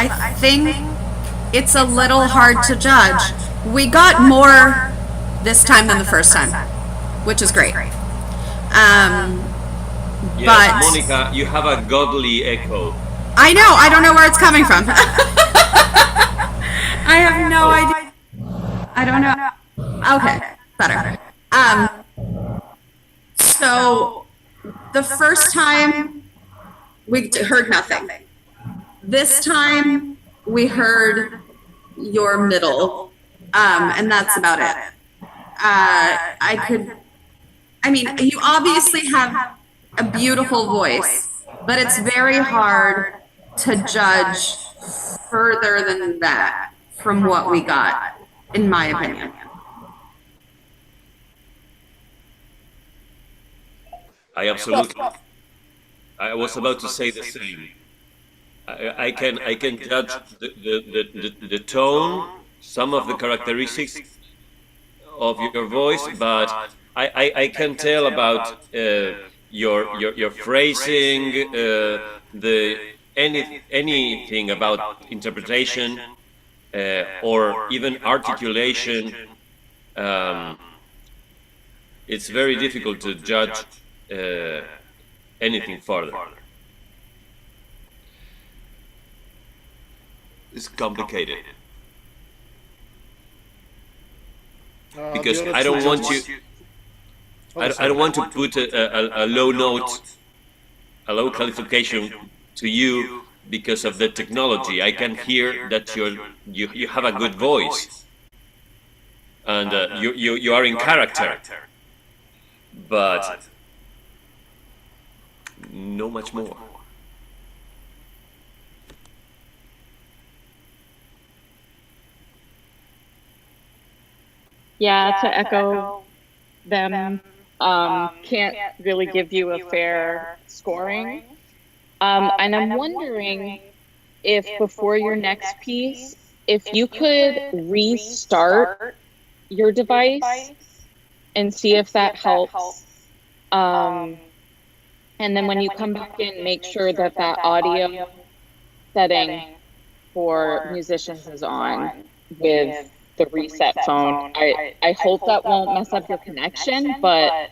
I think it's a little hard to judge. We got more this time than the first time, which is great. Yes, But Monica, you have a godly echo. I know, I don't know where it's coming from. I have no idea. I don't know. Okay, better. So the first time we heard nothing. This time we heard your middle, and that's about it. I mean, you obviously have a beautiful voice, but it's very hard to judge further than that from what we got, in my opinion. I absolutely. I was about to say the same. I can judge the tone, some of the characteristics of your voice, but I can tell about your phrasing, the anything about interpretation, or even articulation. Um, it's very difficult to judge anything further. It's complicated because The I other two don't want you. judges. I don't want to put a low note, a low qualification to you because of the technology. I can hear that you have a good voice and you are in character, but no much more. Yeah, to echo them, can't really give you a fair scoring. And I'm wondering if before your next piece, if you could restart your device and see if that helps. And then when you come back in, make sure that that audio setting for musicians is on with the reset phone. I hope that won't mess up your connection, but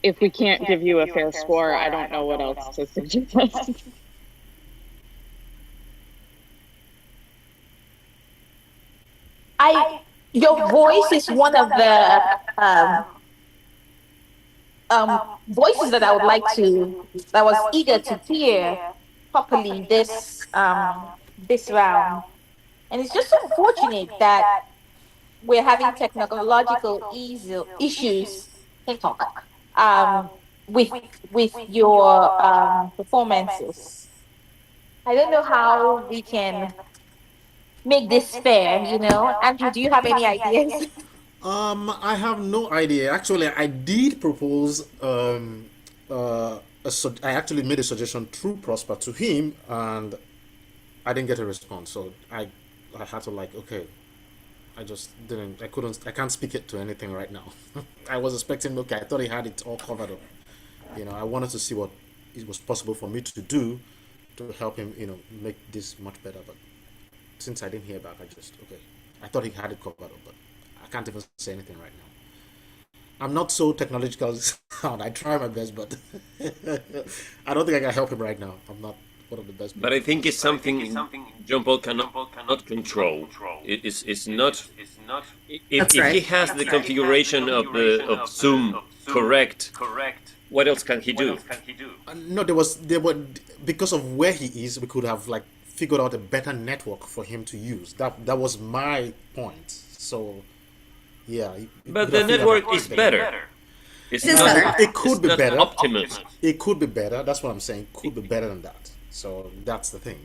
if we can't give you a fair score, I don't know what else to suggest. Your voice is one of the voices that I would like to, that was eager to hear properly this round. And it's just unfortunate that we're having technological issues, TikTok, with your performances. I don't know how we can make this fair, you know. Andrew, do you have any ideas? I have no idea. Actually, I did propose I actually made a suggestion through Prosper to him, and I didn't get a response. So I had to like, okay, I just didn't. I can't speak it to anything right now. I was expecting. Okay, I thought he had it all covered up. I wanted to see what it was possible for me to do to help him. Make this much better. But since I didn't hear back, I just okay. I thought he had it covered up, but I can't even say anything right now. I'm not so technological sound. I try my best, but I don't think I can help him right now. I'm not one of the best But people. I think it's something John Paul cannot control. It's not. That's If he right. has the configuration of Zoom correct, what else can he do? No, there were because of where he is, we could have like figured out a better network for him to use. That was my point. So yeah, we But could the have figured network out is better. better. It's It is not. better. It could It's be not better. optimal. It could be better. That's what I'm saying. Could be better than that. So that's the thing.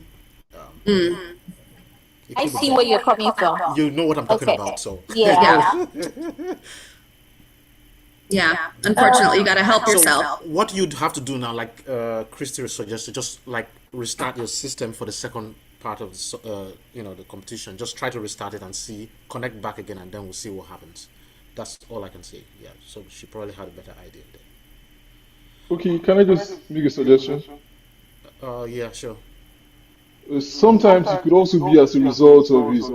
It I could be see where better. you're coming from. You know what I'm talking Okay. about. So Yeah. Yeah. Unfortunately, you got to help So yourself. what you'd have to do now, like Christy suggested, just like restart your system for the second part of the competition. Just try to restart it and see, connect back again, and then we'll see what happens. That's all I can say. Yeah. So she probably had a better idea Okay, can I just make a suggestion? there. Yeah, sure. Sometimes it could also be as a result of his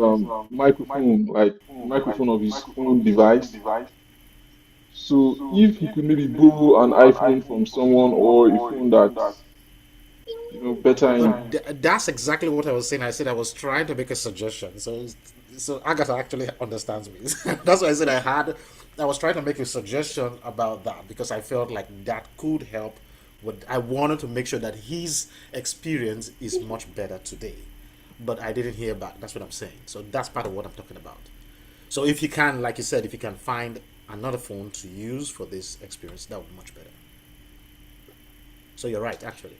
microphone, like microphone of his own device. So if he could maybe borrow an iPhone from someone or a phone that Better in. But that's exactly what I was saying. I said I was trying to make a suggestion. So Agatha actually understands me. That's why I said I was trying to make a suggestion about that because I felt like that could help. With I wanted to make sure that his experience is much better today, but I didn't hear back. That's what I'm saying. So that's part of what I'm talking about. So if you can, like you said, if you can find another phone to use for this experience, that would be much better. So you're right, actually.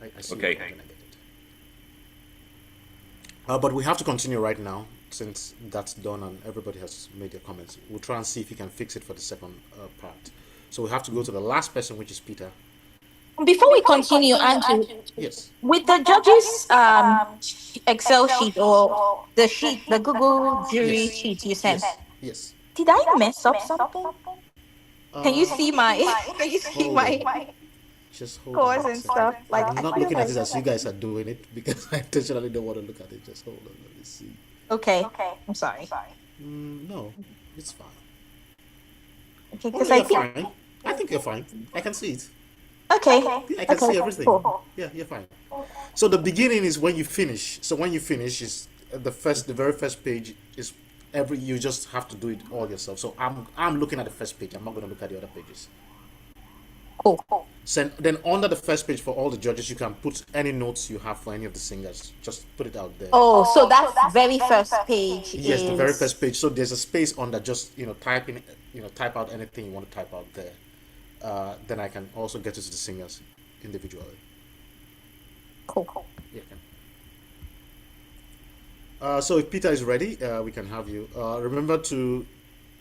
I see your Okay. point and I get it. But we have to continue right now since that's done and everybody has made their comments. We'll try and see if you can fix it for the second part. So we have to go to the last person, which is Peter. Before we continue, Andrew, Yes. with the judges Excel sheet or the sheet, the Google jury Yes. sheet you sent, Yes. Yes. did I mess up something? Can you see my can you see Hold my on. Just hold on scores one and second. stuff? Like I'm I not feel looking at like it as you guys are doing it because I intentionally don't want to look at it. Just hold on. Let me see. okay. I'm sorry. No, it's fine. Okay, Oh, no, because I you're think fine. I think you're fine. I can see it. okay. Yeah, I can Okay, see everything. cool. Yeah, you're fine. So the beginning is when you finish. So when you finish is the very first page is you just have to do it all yourself. So I'm looking at the first page. I'm not going to look at the other pages. Cool. So then under the first page for all the judges, you can put any notes you have for any of the singers. Just put it out there. Oh, so that very first page Yes, the very is first page. So there's a space under just type in type out anything you want to type out there. Then I can also get it to the singers individually. cool. Yeah. So if Peter is ready, we can have you. Remember to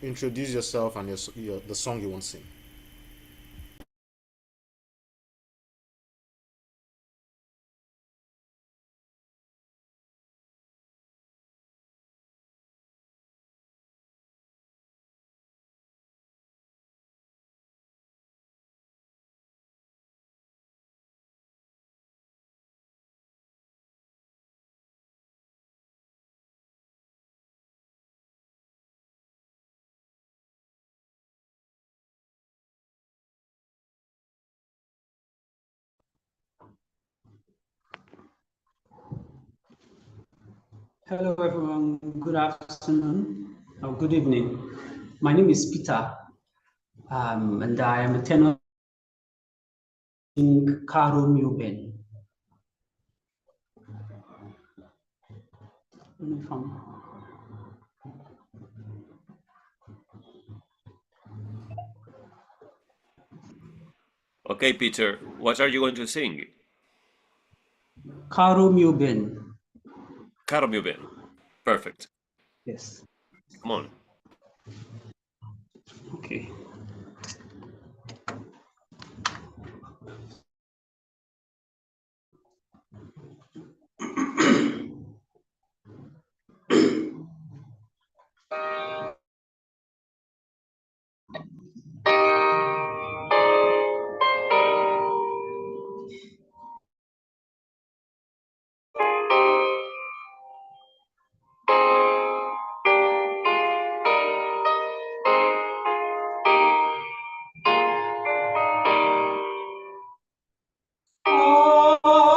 introduce yourself and the song you want to sing. Hello, everyone. Good afternoon or good evening. My name is Peter, and I am a tenor in Karo Muben. Okay, Peter, what are you going to sing? Karo Muben. Caro mio bene. Perfect. Yes. Come on. Okay. Caro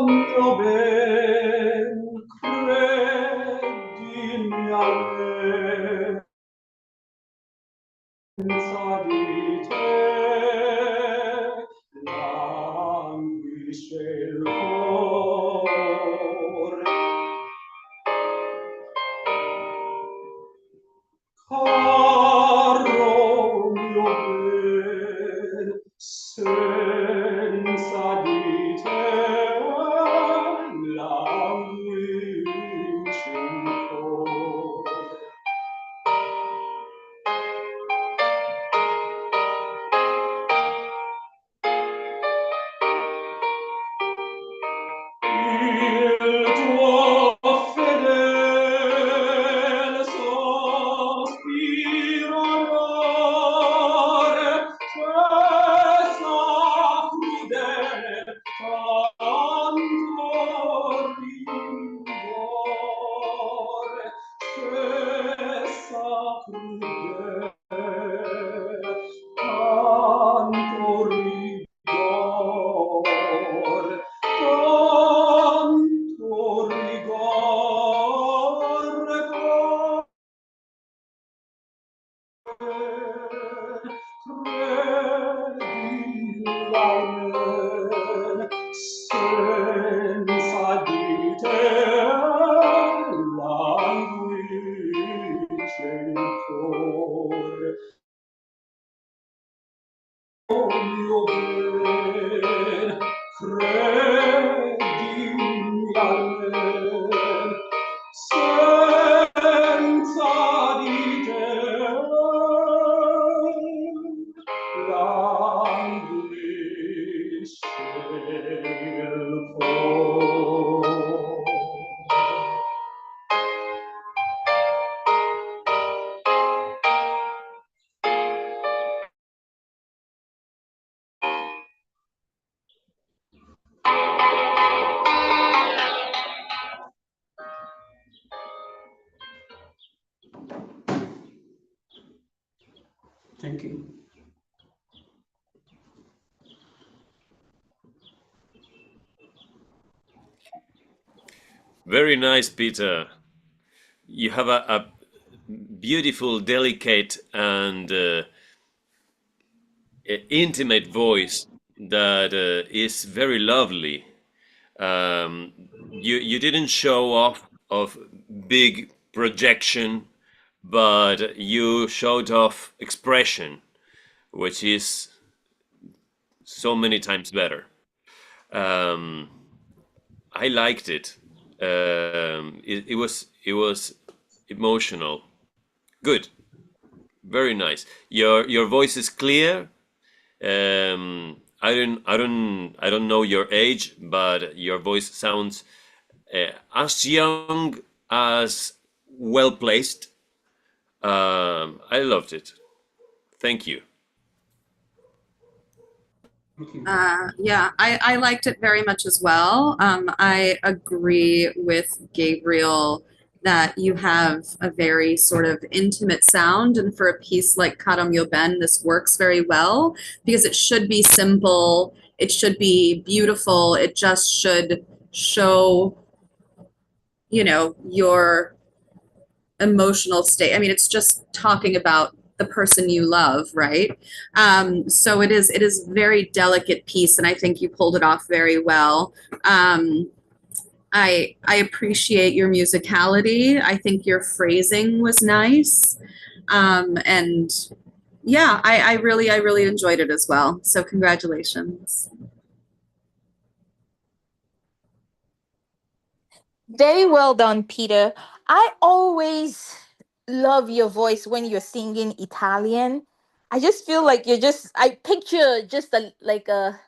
mio ben, credi senza di te languisce il cor. Caro mio ben, senza di te languisce il cor. Thank you. Very nice, Peter. You have a beautiful, delicate, and intimate voice that is very lovely. You didn't show off of big projection, but you showed off expression, which is so many times better. Um, I liked it. It was emotional. Good, very nice. Your voice is clear. I don't know your age, but your voice sounds as young as well placed. I loved it. Thank you. Yeah, I liked it very much as well. I agree with Gabriel that you have a very sort of intimate sound, and for a piece like Karam Ben, this works very well because it should be simple, it should be beautiful, it just should show, your emotional state. I mean, it's just talking about the person you love, right? So it is very delicate piece, and I think you pulled it off very well. I appreciate your musicality. I think your phrasing was nice, and yeah, I really enjoyed it as well. So congratulations. Very well done, Peter. I always love your voice when you're singing Italian. I just feel like I picture just like an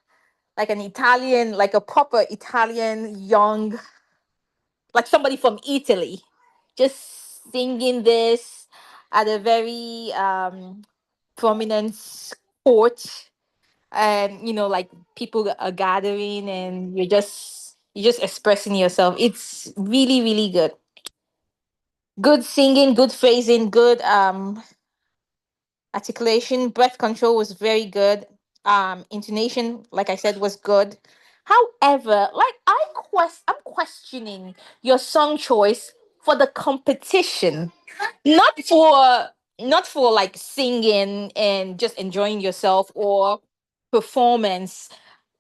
Italian, like a proper Italian young, like somebody from Italy, just singing this at a very prominent court, and like people are gathering, and you're just expressing yourself. It's really, really good. Good singing, good phrasing, good articulation. Breath control was very good. Intonation, like I said, was good. However, like I'm questioning your song choice for the competition, not for not for like singing and just enjoying yourself, or performance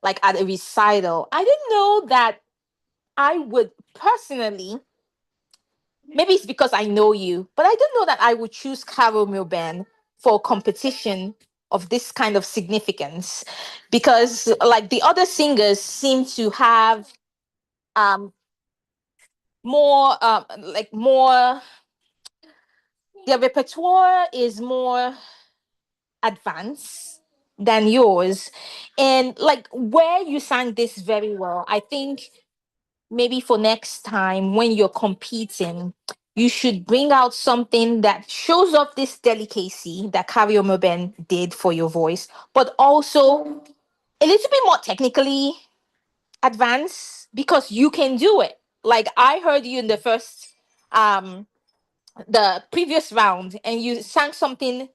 like at a recital. I didn't know that I would personally, maybe it's because I know you, but I didn't know that I would choose Carol Milban for competition of this kind of significance, because like the other singers seem to have um more, their repertoire is more advanced than yours. And like where you sang this very well, I think maybe for next time when you're competing, you should bring out something that shows off this delicacy that Kario Moben did for your voice, but also a little bit more technically advanced, because you can do it. Like I heard you in um the previous round, and you sang something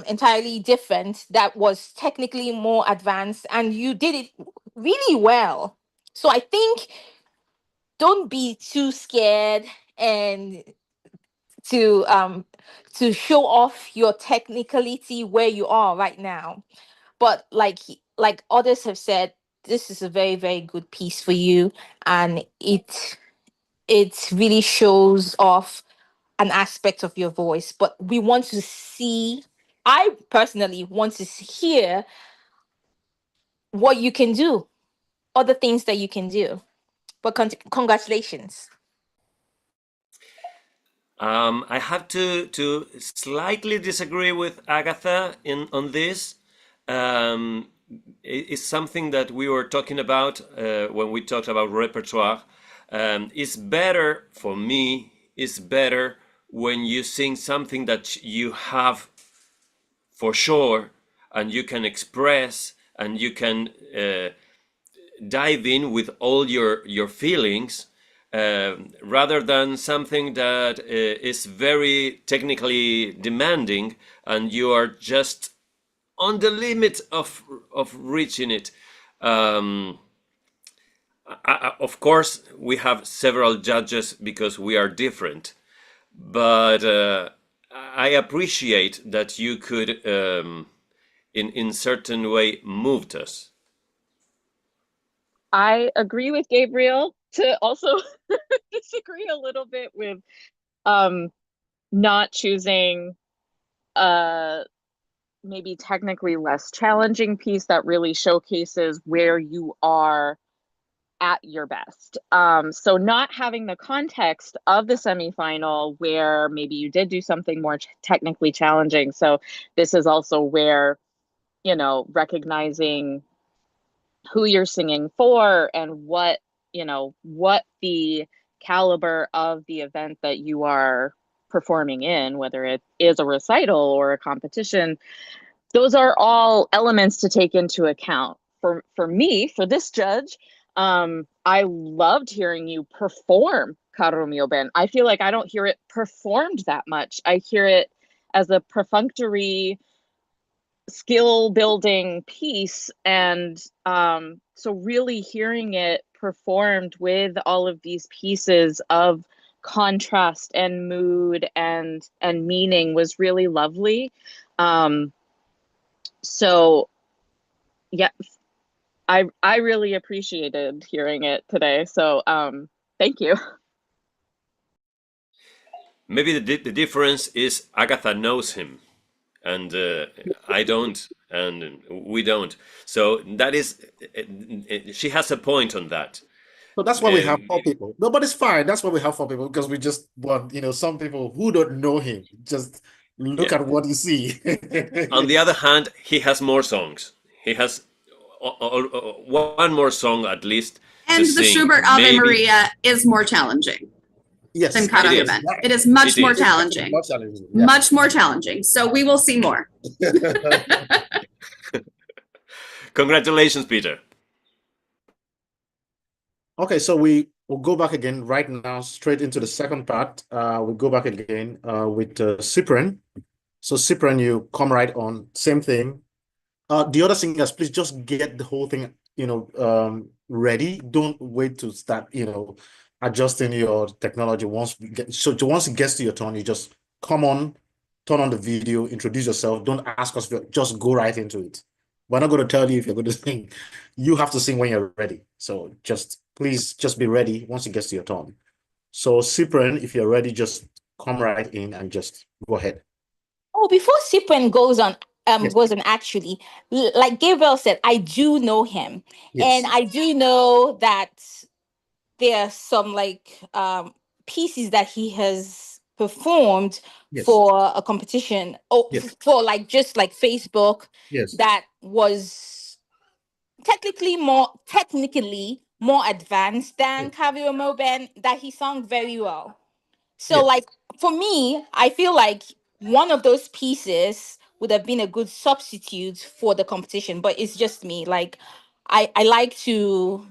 entirely different that was technically more advanced, and you did it really well. So I think don't be too scared and to um to show off your technicality where you are right now. But like others have said, this is a very, very good piece for you, and it really shows off an aspect of your voice. But we want to see, I personally want to hear what you can do, other things that you can do. But congratulations. I have to slightly disagree with Agatha in on this. Um, it's something that we were talking about when we talked about repertoire. It's better for me. It's better when you sing something that you have for sure, and you can express, and you can dive in with all your feelings, rather than something that is very technically demanding and you are just on the limit of reaching it. Um, of course, we have several judges because we are different, but I appreciate that you could, in certain way, moved us. I agree with Gabriel to also disagree a little bit with not choosing maybe technically less challenging piece that really showcases where you are at your best. So not having the context of the semifinal where maybe you did do something more technically challenging. So this is also where, you know, recognizing who you're singing for and what, you know, what the caliber of the event that you are performing in, whether it is a recital or a competition, those are all elements to take into account. For me, for this judge, I loved hearing you perform Caro Mio Ben. I feel like I don't hear it performed that much. I hear it as a perfunctory skill building piece, and so really hearing it performed with all of these pieces of contrast and mood and meaning was really lovely. So yeah, I really appreciated hearing it today. So thank you. Maybe the difference is Agatha knows him, and I don't, and we don't. So that is, she has a point on that. So that's why we have four people. No, but it's fine. That's why we have four people because we just want, some people who don't know him, just look Yeah. at what you see. On the other hand, he has more songs. He has one more song at least to And the sing. Schubert Ave Maybe Maria is more challenging Yes, than it Caro Mio is. Ben. It is much It more is. It's actually challenging. more challenging. Yeah. Much more challenging. So we will see more. Congratulations, Peter. Okay, so we will go back again right now, straight into the second part. We'll go back again with Cyprian. So Cyprian, you come right on. Same thing. The other singers, please just get the whole thing, ready. Don't wait to start, adjusting your technology. Once it gets to your turn, you just come on, turn on the video, introduce yourself. Don't ask us, just go right into it. We're not going to tell you if you're going to sing. You have to sing when you're ready. So please just be ready once it gets to your turn. So Cyprian, if you're ready, just come right in and just go ahead. Oh, before Cyprian goes on, Yes. goes on actually, like Gabriel said, I do know him. Yes. And I do know that there are some pieces that he has performed Yes. for a competition or Yes. for just like Facebook Yes. that was technically more advanced than Kavio Moben, that he sung very well. So Yes. for me, I feel like one of those pieces would have been a good substitute for the competition, but it's just me. Like I like to,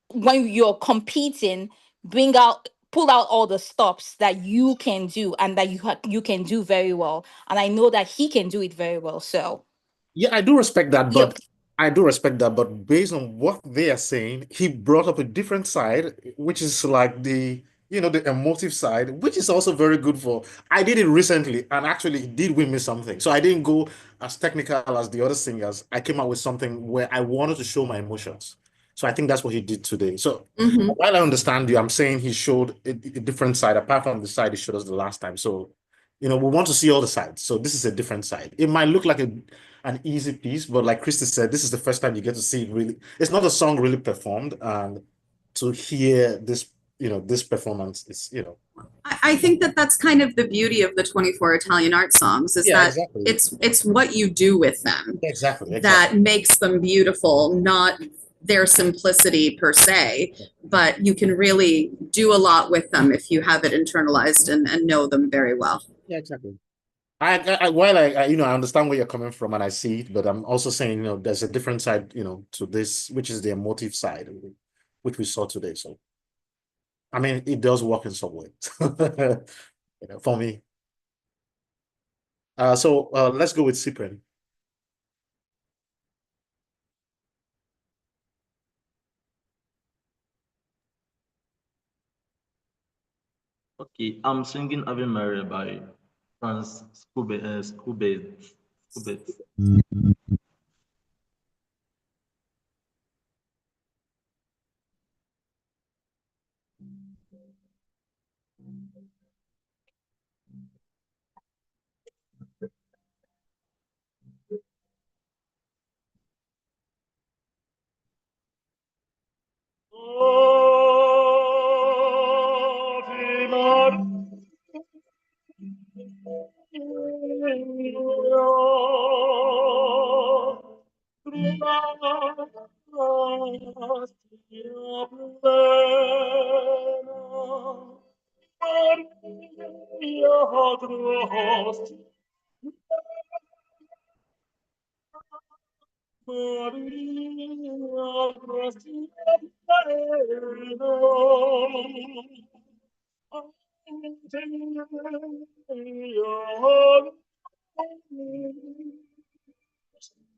when you're competing, pull out all the stops that you can do and that you can do very well. And I know that he can do it very well. So Yeah, I do respect that, yep. but based on what they are saying, he brought up a different side, which is like the emotive side, which is also very good for. I did it recently, and actually it did win me something. So I didn't go as technical as the other singers. I came out with something where I wanted to show my emotions. So I think that's what he did today. So while I understand you, I'm saying he showed a different side, apart from the side he showed us the last time. So, we want to see all the sides. So this is a different side. It might look like an easy piece, but like Christy said, this is the first time you get to see it really. It's not a song really performed, and to hear this performance is, I think that that's kind of the beauty of the 24 Italian art songs is Yeah, that exactly. it's what you do with them Exactly. that makes them beautiful, not their simplicity per se, but you can really do a lot with them if you have it internalized and know them very well. Yeah, exactly. While I understand where you're coming from and I see it, but I'm also saying, there's a different side, to this, which is the emotive side, which we saw today. So I mean, it does work in some way, for me. So let's go with Cyprian. Okay, I'm singing Ave Maria by Franz Schubert. Ave Maria, gratia plena,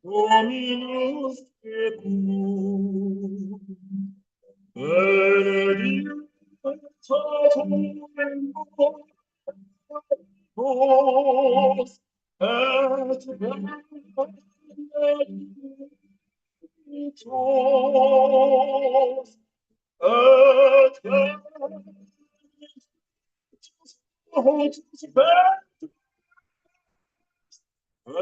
Dominus tecum, benedictatum vos, et benedictus, et benedictus, Sanctus Deus, Ave Mater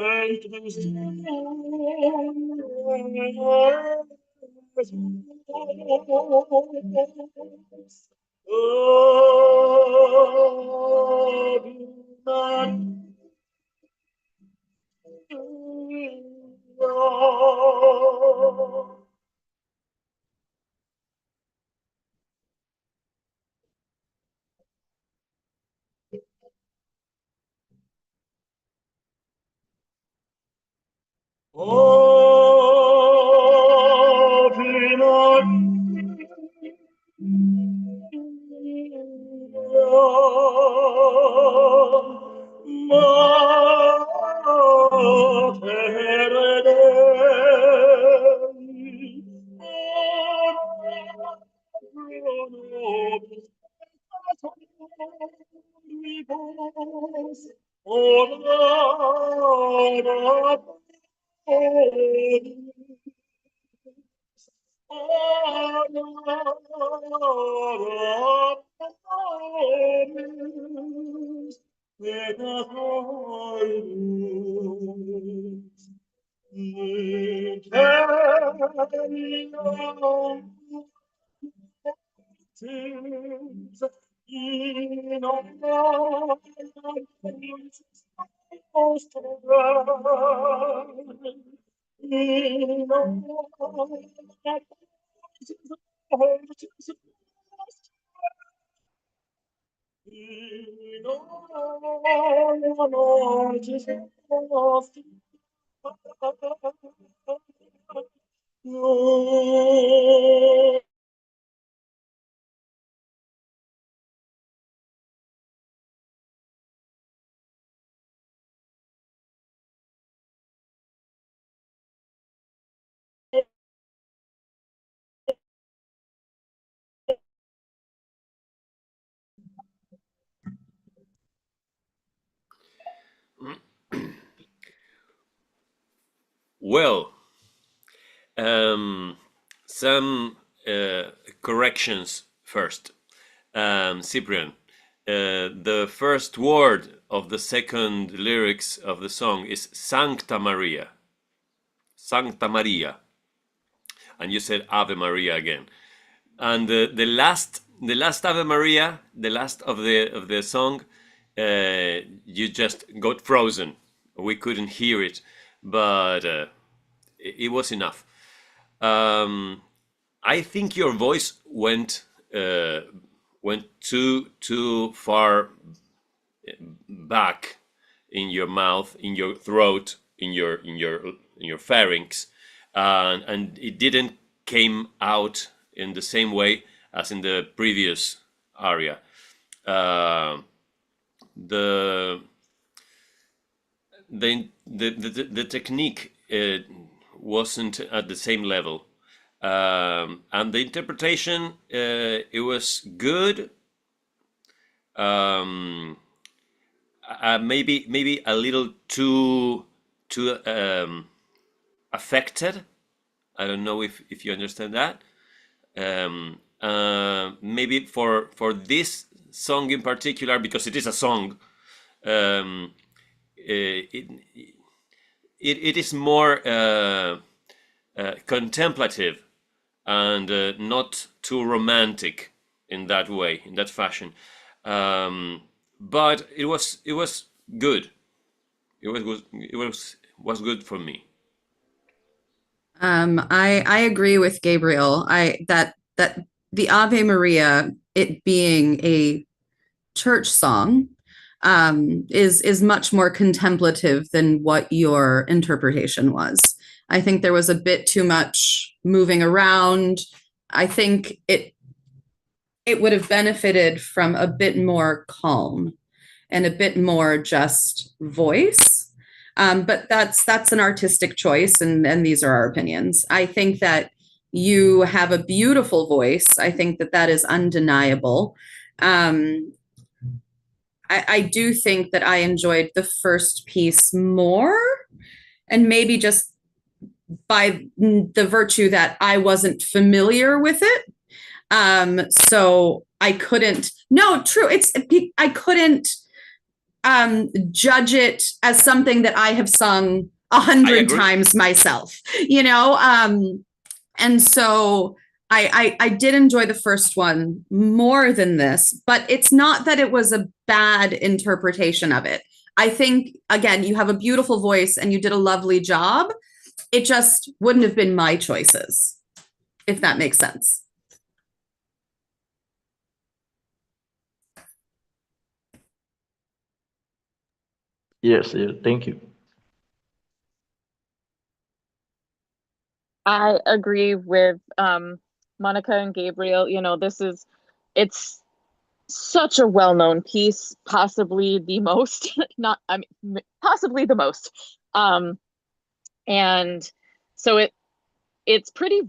Dei, Sins in honor most grand, in honor in honor Jesus no. Well, some corrections first. Cyprian, the first word of the second lyrics of the song is Sancta Maria. Sancta Maria. And you said Ave Maria again. And the last Ave Maria, the last of the song, you just got frozen. We couldn't hear it, but it was enough. I think your voice went too far back in your mouth, in your throat, in your pharynx, and it didn't came out in the same way as in the previous aria. Uh, the the technique wasn't at the same level, and the interpretation it was good. Maybe a little too affected. I don't know if you understand that. Maybe for this song in particular, because it is a song, it it is more contemplative and not too romantic in that way, in that fashion. But it was good. It was good for me. I agree with Gabriel. That the Ave Maria, it being a church song, is much more contemplative than what your interpretation was. I think there was a bit too much moving around. I think it would have benefited from a bit more calm and a bit more just voice. But that's an artistic choice, and these are our opinions. I think that you have a beautiful voice. I think that is undeniable. I do think that I enjoyed the first piece more, and maybe just by the virtue that I wasn't familiar with it. So I couldn't, no, true. I couldn't judge it as something that I have sung 100 times myself, you know? And so I did enjoy the first one more than this, but it's not that it was a bad interpretation of it. I think, again, you have a beautiful voice and you did a lovely job. It just wouldn't have been my choices, if that makes sense. Yes, thank you. I agree with Monica and Gabriel. It's such a well-known piece, possibly the most, not, I mean, possibly the most. And so it's pretty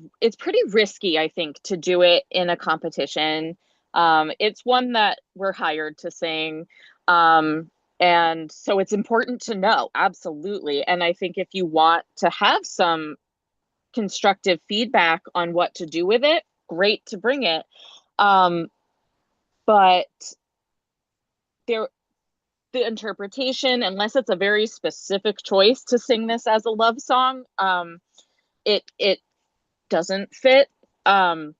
risky, I think, to do it in a competition. It's one that we're hired to sing. And so it's important to know, absolutely. And I think if you want to have some constructive feedback on what to do with it, great to bring it. But the interpretation, unless it's a very specific choice to sing this as a love song, it doesn't fit. And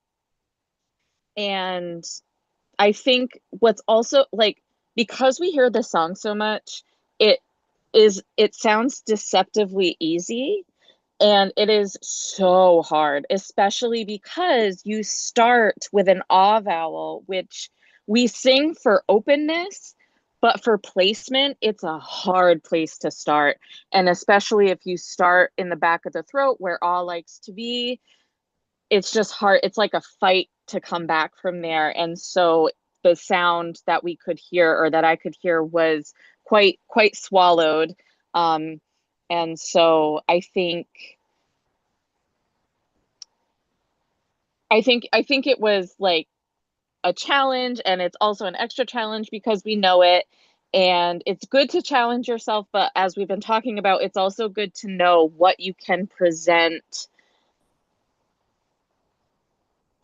I think what's also, like, because we hear the song so much, it sounds deceptively easy. And it is so hard, especially because you start with an ah vowel, which we sing for openness, but for placement, it's a hard place to start. And especially if you start in the back of the throat where ah likes to be, it's just hard. It's like a fight to come back from there. And so the sound that we could hear, or that I could hear, was quite swallowed. And so I think it was like a challenge, and it's also an extra challenge because we know it, and it's good to challenge yourself, but as we've been talking about, it's also good to know what you can present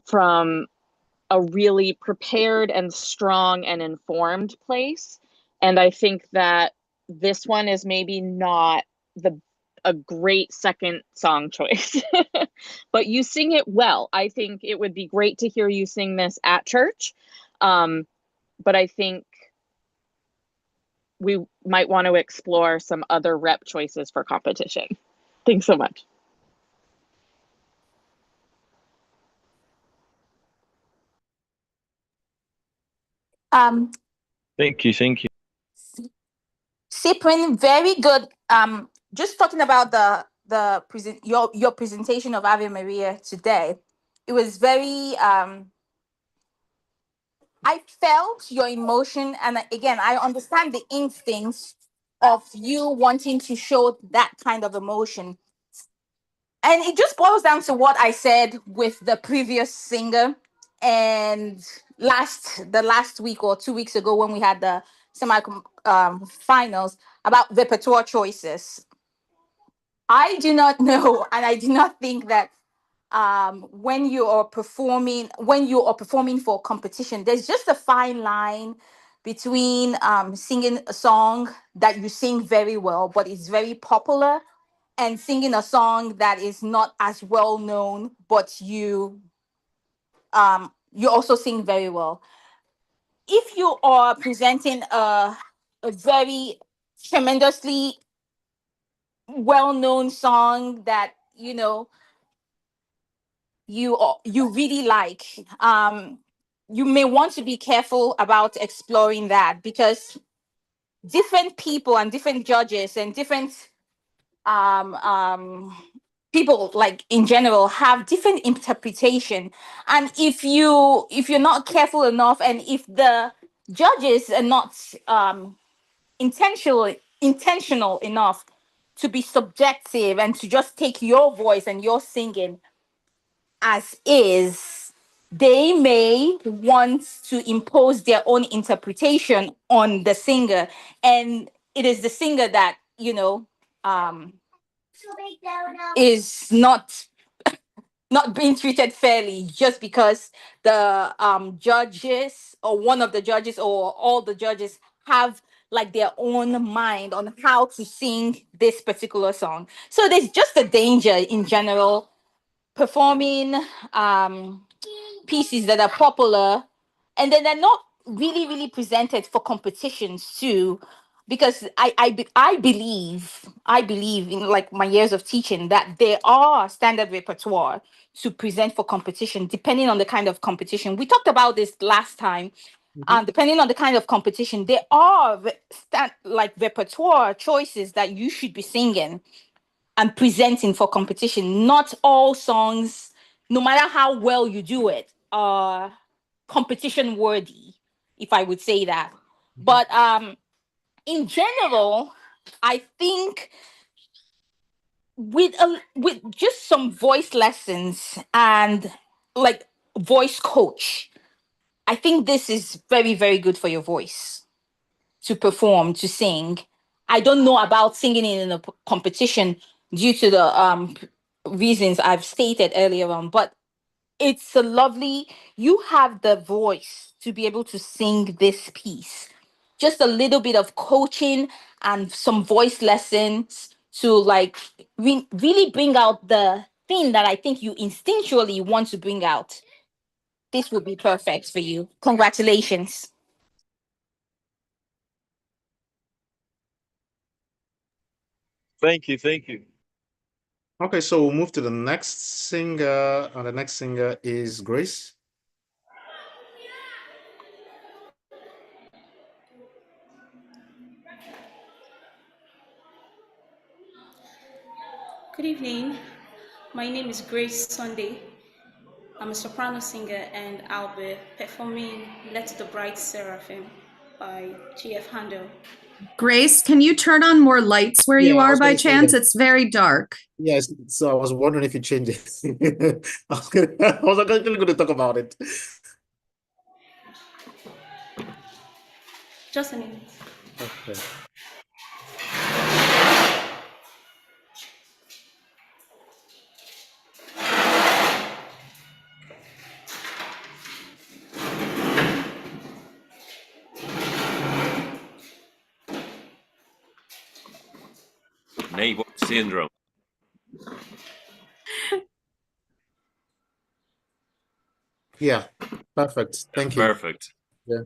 from a really prepared and strong and informed place. And I think that this one is maybe not a great second song choice, but you sing it well. I think it would be great to hear you sing this at church. But I think we might want to explore some other rep choices for competition. Thanks so much. Thank you. Cyprian, very good. Just talking about your presentation of Ave Maria today, it was very I felt your emotion, and again, I understand the instincts of you wanting to show that kind of emotion. And it just boils down to what I said with the previous singer, and the last week or 2 weeks ago when we had the semi finals about repertoire choices. I do not know, and I do not think that when you are performing for competition, there's just a fine line between singing a song that you sing very well but it's very popular, and singing a song that is not as well known but you also sing very well. If you are presenting a very tremendously well known song that you really like, you may want to be careful about exploring that, because different people and different judges and different um um people, like in general, have different interpretation. And if you're not careful enough, and if the judges are not intentional enough to be subjective and to just take your voice and your singing as is, they may want to impose their own interpretation on the singer. And it is the singer that, is not being treated fairly, just because the judges, or one of the judges, or all the judges, have like their own mind on how to sing this particular song. So there's just a danger in general performing pieces that are popular, and then they're not really presented for competitions too. Because I believe in, like, my years of teaching, that there are standard repertoire to present for competition, depending on the kind of competition. We talked about this last time. Depending on the kind of competition, there are like repertoire choices that you should be singing and presenting for competition. Not all songs, no matter how well you do it, are competition worthy, if I would say that. But in general, I think with just some voice lessons and, like, voice coach, I think this is very, very good for your voice to perform, to sing. I don't know about singing in a competition due to the reasons I've stated earlier on, but it's a lovely, you have the voice to be able to sing this piece. Just a little bit of coaching and some voice lessons to, like, really bring out the thing that I think you instinctually want to bring out. This would be perfect for you. Congratulations. Thank you, thank you. Okay, so we'll move to the next singer, and the next singer is Grace. Good evening. My name is Grace Sunday. I'm a soprano singer, and I'll be performing Let the Bright Seraphim by G.F. Handel. Grace, can you turn on more lights where you Yeah, I are was by going to say chance? that. It's very dark. Yes, so I was wondering if you changed it. I was actually going to talk about it. Just a minute. Okay. Neighbor syndrome. Yeah, perfect. Thank you. Perfect. Yeah.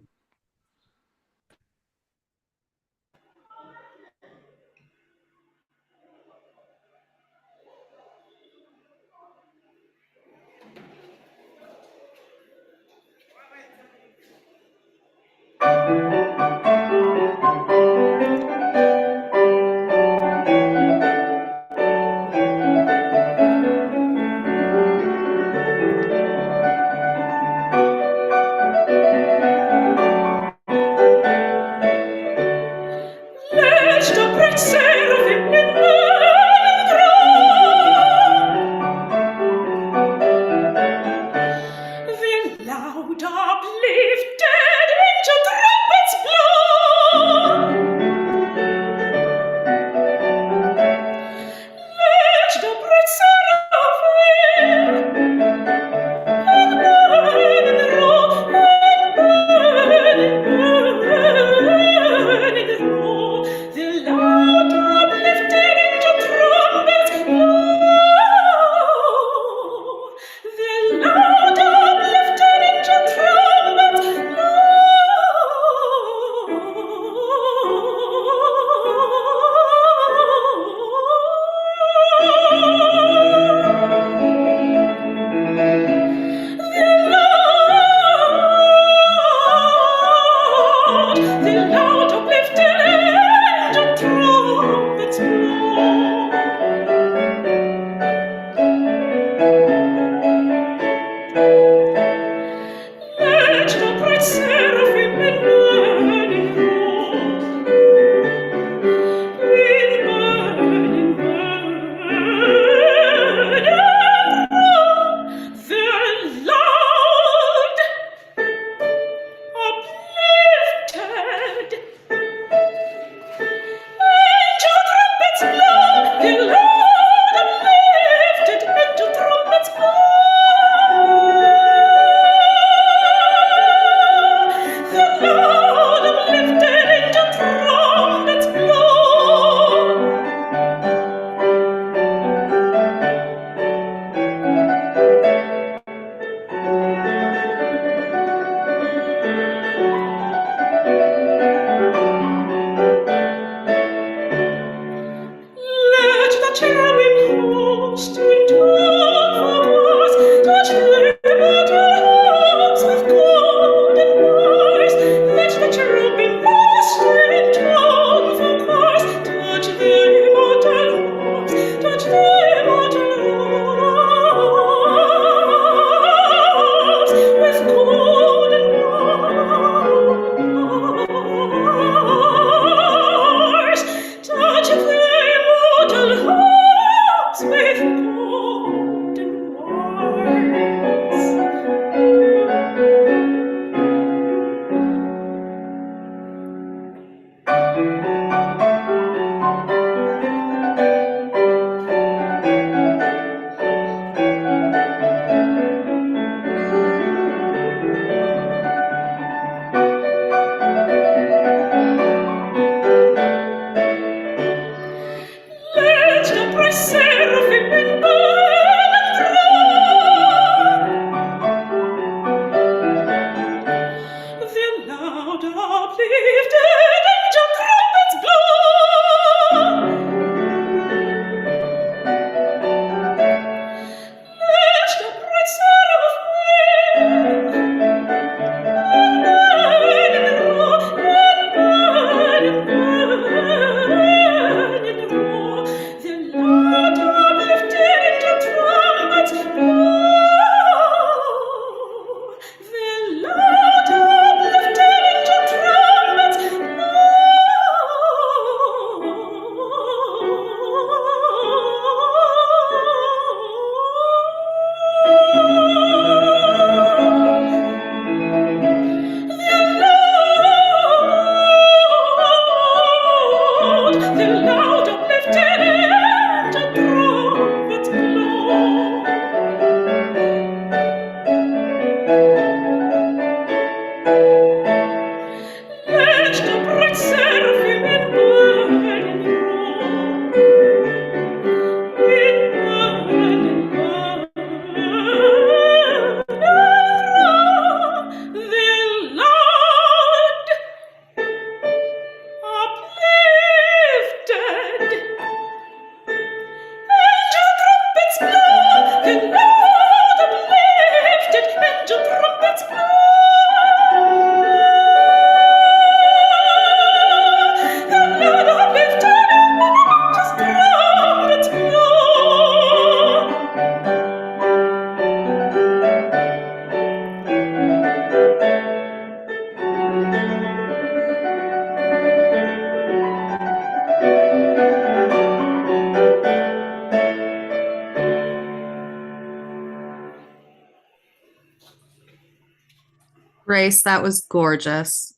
Grace, that was gorgeous.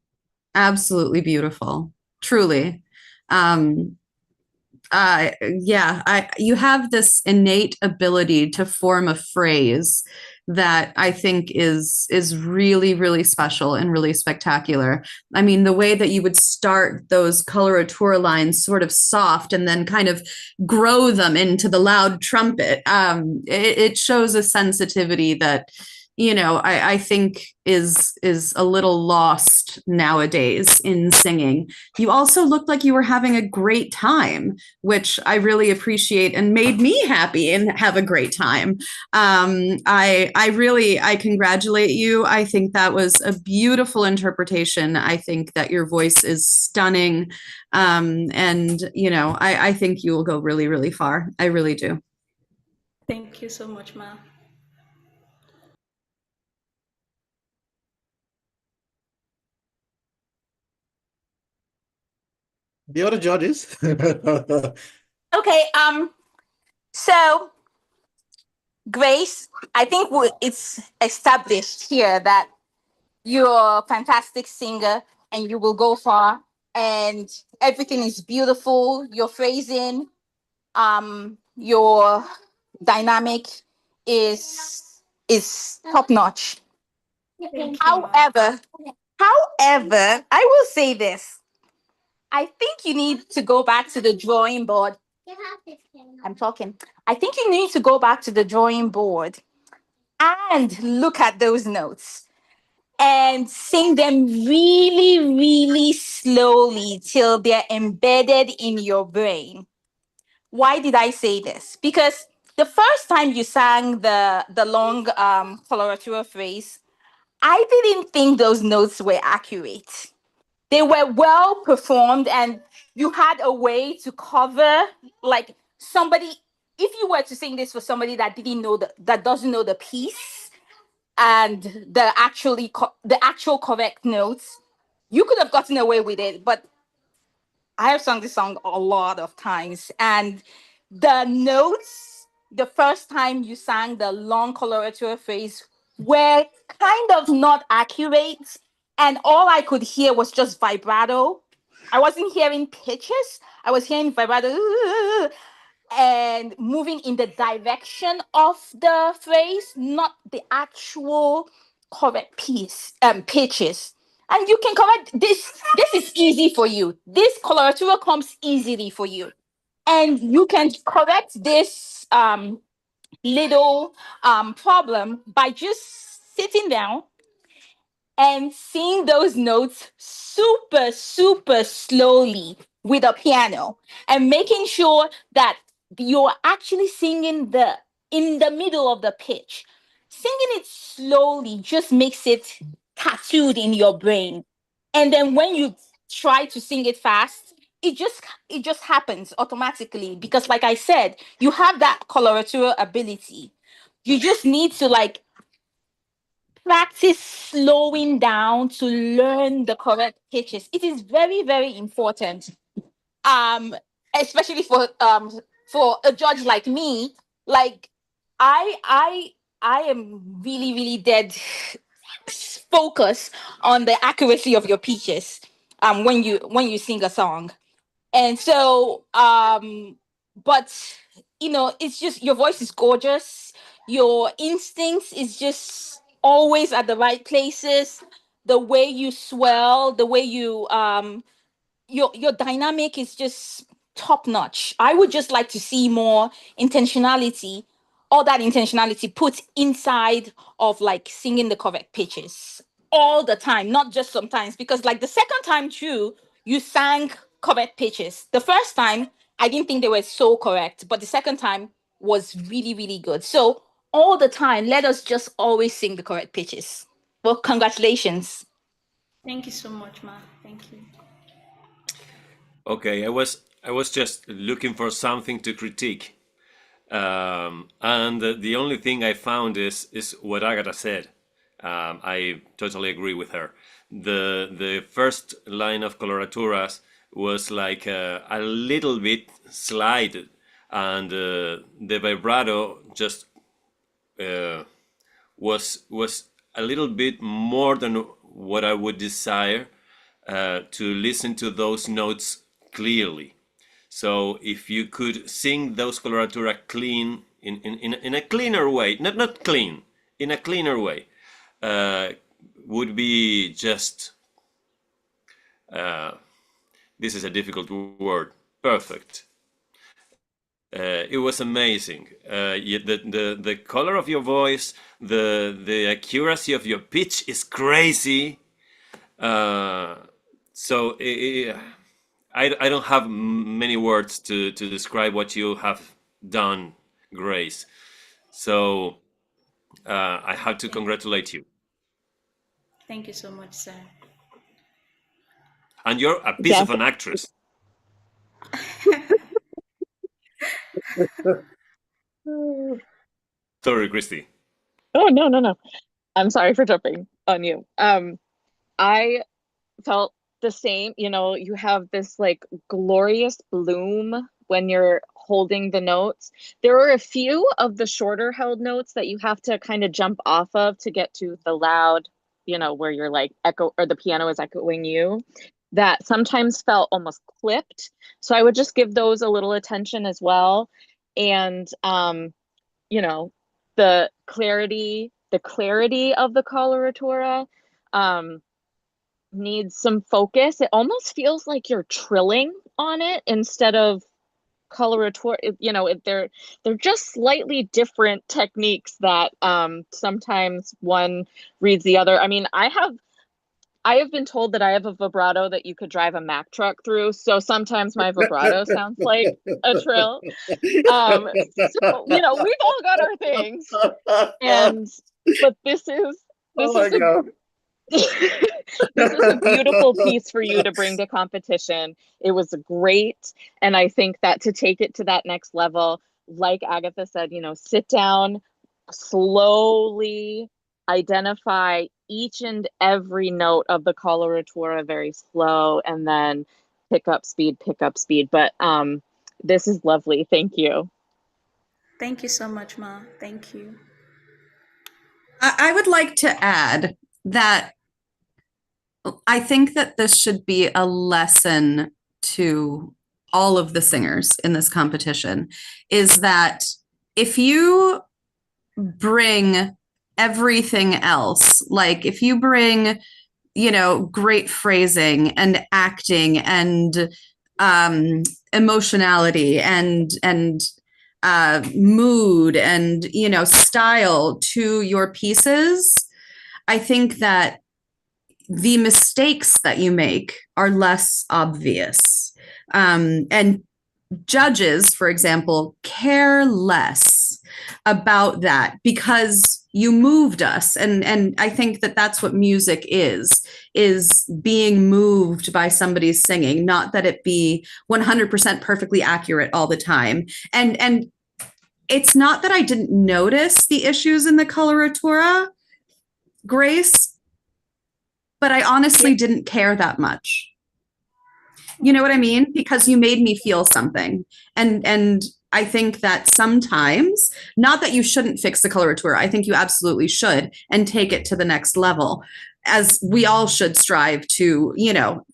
Absolutely beautiful. Truly. Um, you have this innate ability to form a phrase that I think is really, really special and really spectacular. I mean, the way that you would start those coloratura lines sort of soft and then kind of grow them into the loud trumpet, it shows a sensitivity that, you know, I think is a little lost nowadays in singing. You also looked like you were having a great time, which I really appreciate and made me happy and have a great time. I congratulate you. I think that was a beautiful interpretation. I think that your voice is stunning. And, you know, I think you will go really, really far. I really do. Thank you so much, Ma. The other judges. Okay, so Grace, I think it's established here that you're a fantastic singer and you will go far and everything is beautiful. Your phrasing, your dynamic is top notch. Thank you, Ma. However, I will say this. I think you need to go back to the drawing board. I'm talking. I think you need to go back to the drawing board and look at those notes and sing them really, really slowly till they're embedded in your brain. Why did I say this? Because the first time you sang the long coloratura phrase, I didn't think those notes were accurate. They were well performed, and you had a way to cover like somebody. If you were to sing this for somebody that didn't know that doesn't know the piece and the actual correct notes, you could have gotten away with it. But I have sung this song a lot of times, and the notes, the first time you sang the long coloratura phrase, were kind of not accurate, and all I could hear was just vibrato. I wasn't hearing pitches, I was hearing vibrato and moving in the direction of the phrase, not the actual correct pitches. And you can correct this. This is easy for you. This coloratura comes easily for you. And you can correct this little problem by just sitting down and sing those notes super, super slowly with a piano and making sure that you're actually singing the in the middle of the pitch. Singing it slowly just makes it tattooed in your brain. And then when you try to sing it fast, it just happens automatically because like I said, you have that coloratura ability. You just need to like practice slowing down to learn the correct pitches. It is very, very important. Um, Especially for a judge like me. Like I I I am really, really dead focused on the accuracy of your pitches when you sing a song. And so but it's just your voice is gorgeous, your instincts is just always at the right places, the way you swell, the way you your dynamic is just top notch. I would just like to see more intentionality, all that intentionality put inside of like singing the correct pitches all the time, not just sometimes. Because like the second time through, you sang correct pitches. The first time, I didn't think they were so correct, but the second time was really, really good. So all the time, let us just always sing the correct pitches. Well, congratulations. Thank you so much, Ma. Thank you. Okay, I was just looking for something to critique, and the only thing I found is what Agatha said. I totally agree with her. The first line of coloraturas was like a little bit slide, and the vibrato just was a little bit more than what I would desire to listen to those notes clearly. So if you could sing those coloratura clean in a cleaner way, not clean, in a cleaner way, would be just this is a difficult word, perfect. It was amazing. The color of your voice, the accuracy of your pitch is crazy. So I don't have many words to describe what you have done, Grace. So I have to congratulate you. Thank you so much, sir. And you're a piece of an actress. Sorry, Christy. Oh, no. I'm sorry for jumping on you. I felt the same. You know, you have this like glorious bloom when you're holding the notes. There are a few of the shorter held notes that you have to kind of jump off of to get to the loud, you know, where you're like echo or the piano is echoing you, that sometimes felt almost clipped. So I would just give those a little attention as well. And you know, the clarity of the coloratura needs some focus. It almost feels like you're trilling on it instead of coloratura. You know, they're just slightly different techniques that sometimes one reads the other. I mean, I have been told that I have a vibrato that you could drive a Mack truck through. So sometimes my vibrato sounds like a trill. So, you know, we've all got our things. But this is a this is a beautiful piece for you to bring to competition. It was great. And I think that to take it to that next level, like Agatha said, you know, sit down, slowly identify each and every note of the coloratura very slow, and then pick up speed. But this is lovely. Thank you. Thank you so much, Ma. Thank you. I would like to add that I think that this should be a lesson to all of the singers in this competition, is that if you bring everything else, like if you bring, you know, great phrasing and acting and emotionality and mood and, you know, style to your pieces, I think that the mistakes that you make are less obvious. And judges, for example, care less about that because you moved us. And I think that that's what music is being moved by somebody's singing, not that it be 100% perfectly accurate all the time. And it's not that I didn't notice the issues in the coloratura, Grace, but I honestly didn't care that much. You know what I mean? Because you made me feel something. And I think that sometimes, not that you shouldn't fix the coloratura, I think you absolutely should and take it to the next level, as we all should strive to, you know,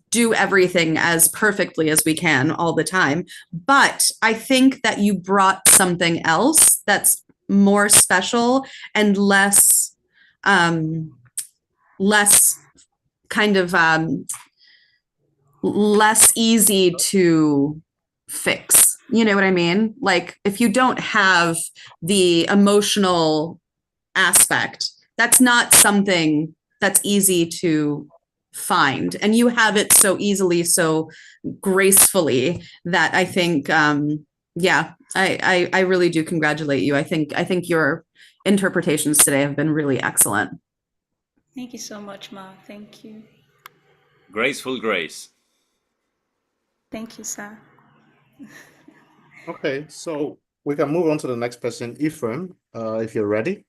do everything as perfectly as we can all the time. But I think that you brought something else that's more special and less less kind of less easy to fix. You know what I mean? Like if you don't have the emotional aspect, that's not something that's easy to find. And you have it so easily, so gracefully that I think, yeah, I really do congratulate you. I think your interpretations today have been really excellent. Thank you so much, Ma. Thank you. Graceful Grace. Thank you, sir. Okay, so we can move on to the next person, Ephraim, if you're ready.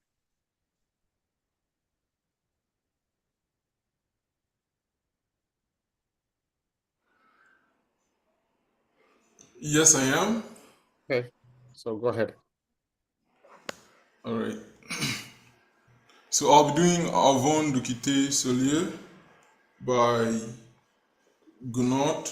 Yes, I am. Okay, so go ahead. All right. So I'll be doing Avant de quitter ce lieu by Gounod.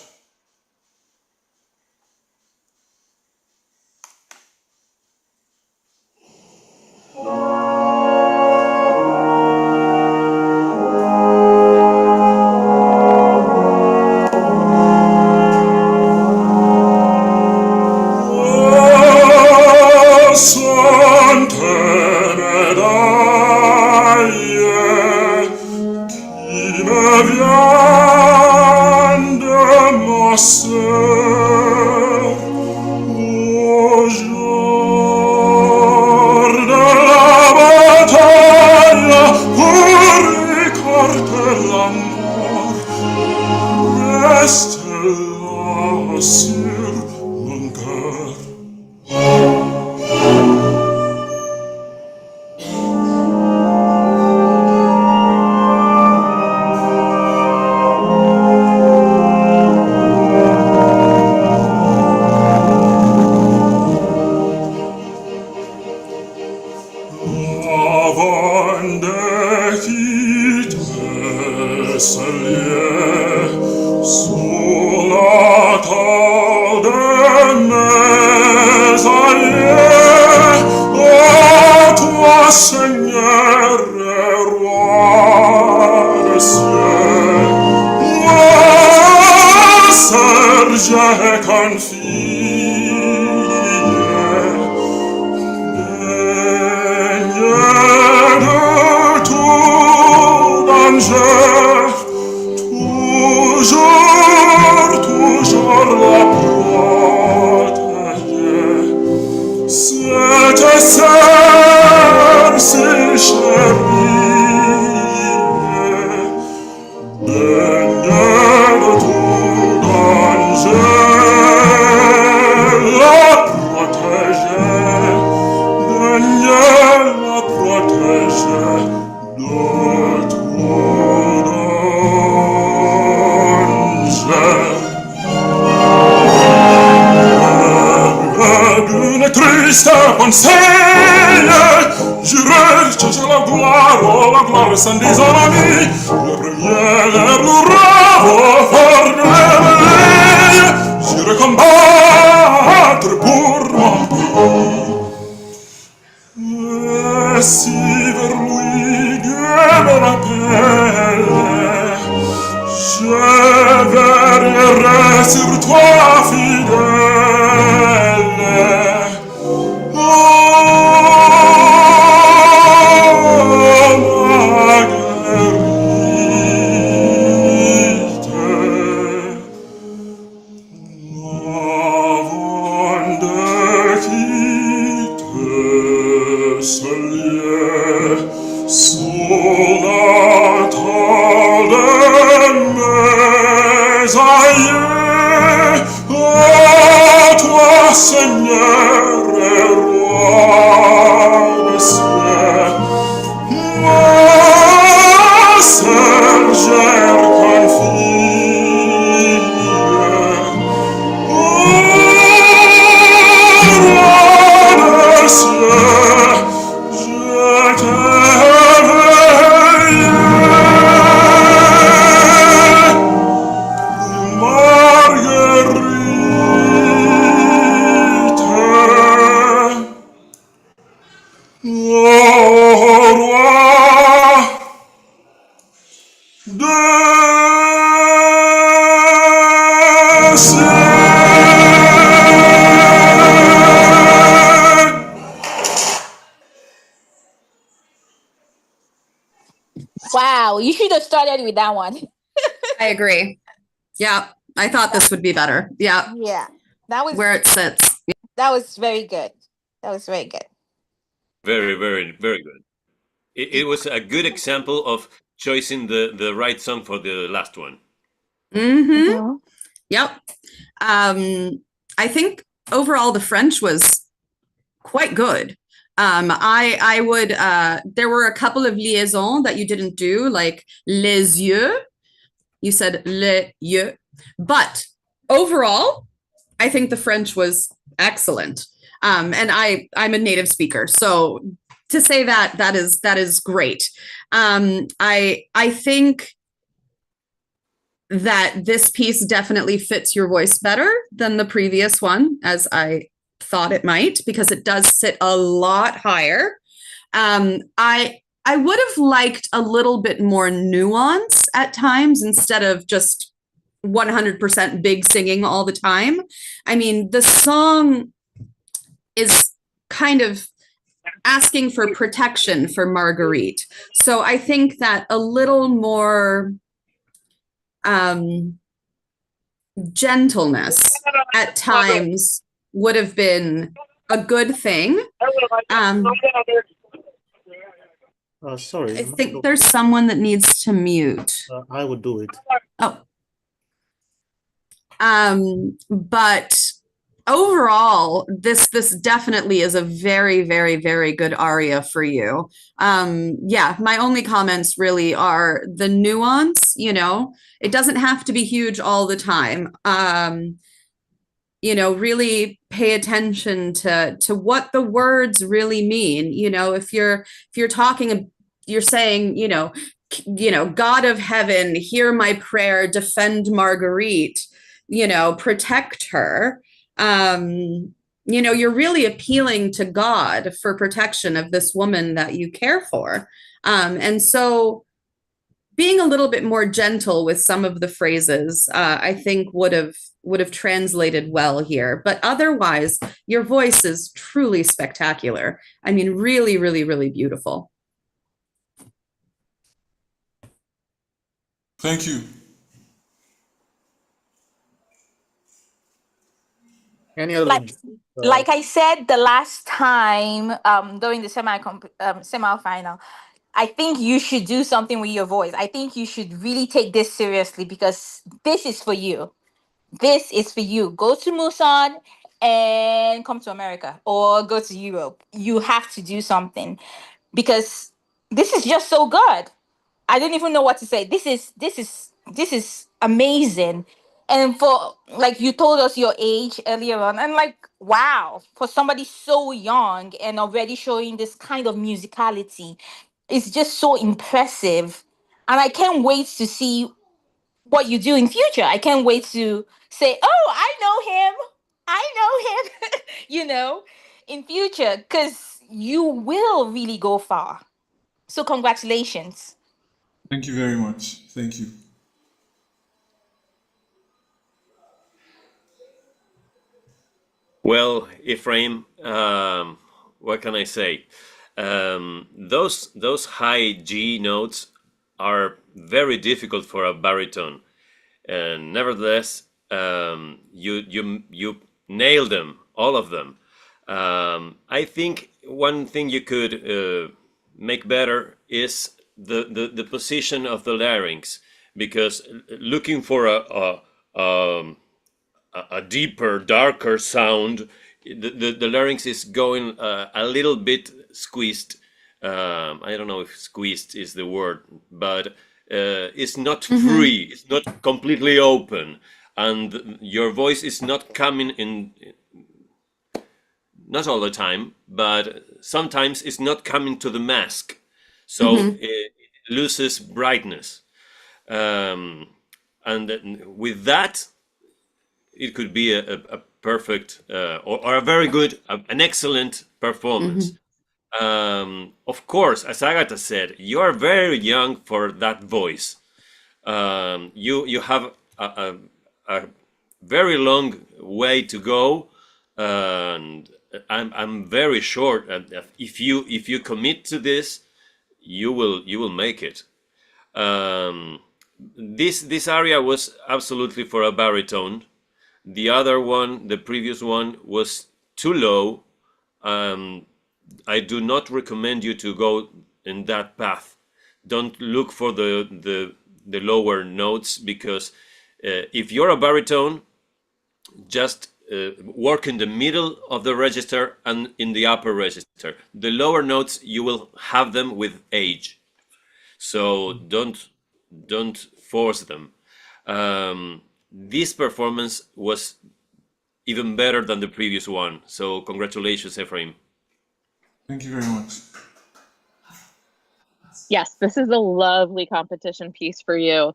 Sans des amis, le premier, le plus bravo, fort de l'éveil, j'irai combattre pour mon pays. Et si vers lui Dieu me rappelle, je veillerai sur toi fidèle. Wow, you should have started with that one. I agree. Yeah, I thought this would be better. Yeah. Yeah, that was where it sits. That was very good. That was very good. Very, very, very good. It was a good example of choosing the right song for the last one. Mm-hmm. Yep. I think overall the French was quite good. I would there were a couple of liaisons that you didn't do, like les yeux. You said les yeux. But overall, I think the French was excellent. And I'm a native speaker, so to say that is great. I think that this piece definitely fits your voice better than the previous one, as I thought it might, because it does sit a lot higher. I would have liked a little bit more nuance at times instead of just 100% big singing all the time. I mean, the song is kind of asking for protection for Marguerite. So I think that a little more gentleness at times would have been a good thing. Sorry, I think there's someone that needs to mute. I would do it. Oh. But overall, this definitely is a very, very, very good aria for you. Yeah, my only comments really are the nuance, you know, it doesn't have to be huge all the time. You know, really pay attention to what the words really mean. You know, if you're talking, you're saying, you know, God of heaven, hear my prayer, defend Marguerite, you know, protect her. You know, you're really appealing to God for protection of this woman that you care for. And so being a little bit more gentle with some of the phrases, I think would have translated well here. But otherwise, your voice is truly spectacular. I mean, really, really, really beautiful. Thank you. Any other? Like I said the last time during the semi-final, I think you should do something with your voice. I think you should really take this seriously because this is for you. This is for you. Go to Musan and come to America or go to Europe. You have to do something because this is just so good. I don't even know what to say. This is amazing. And for like you told us your age earlier on, and like wow, for somebody so young and already showing this kind of musicality, it's just so impressive. And I can't wait to see what you do in future. I can't wait to say, "Oh, I know him. I know him." you know, in future cuz you will really go far. So congratulations. Thank you very much. Thank you. Well, Ephraim, what can I say? Those high G notes are very difficult for a baritone, and nevertheless, you nailed them, all of them. I think one thing you could make better is the position of the larynx, because looking for a deeper, darker sound, the larynx is going a little bit squeezed. I don't know if squeezed is the word, but it's not free. It's not completely open, and your voice is not coming in. Not all the time, but sometimes it's not coming to the mask, so it loses brightness. And with that, it could be a perfect or a very good, an excellent performance. Of course, as Agatha said, you are very young for that voice. You have a very long way to go, and I'm very sure if you commit to this, you will make it. This area was absolutely for a baritone. The other one, the previous one, was too low. I do not recommend you to go in that path. Don't look for the lower notes, because if you're a baritone, just work in the middle of the register and in the upper register. The lower notes, you will have them with age, so don't force them. This performance was even better than the previous one, so congratulations, Ephraim. Thank you very much. Yes, this is a lovely competition piece for you.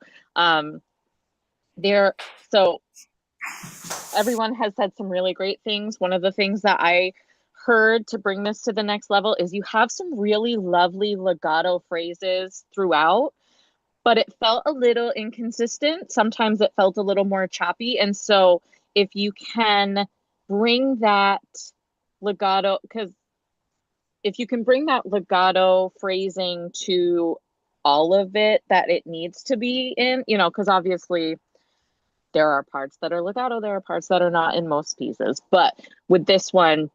There, so everyone has said some really great things. One of the things that I heard to bring this to the next level is you have some really lovely legato phrases throughout, but it felt a little inconsistent. Sometimes it felt a little more choppy. And so if you can bring that legato, because if you can bring that legato phrasing to all of it that it needs to be in, you know, because obviously there are parts that are legato, there are parts that are not in most pieces. But with this one,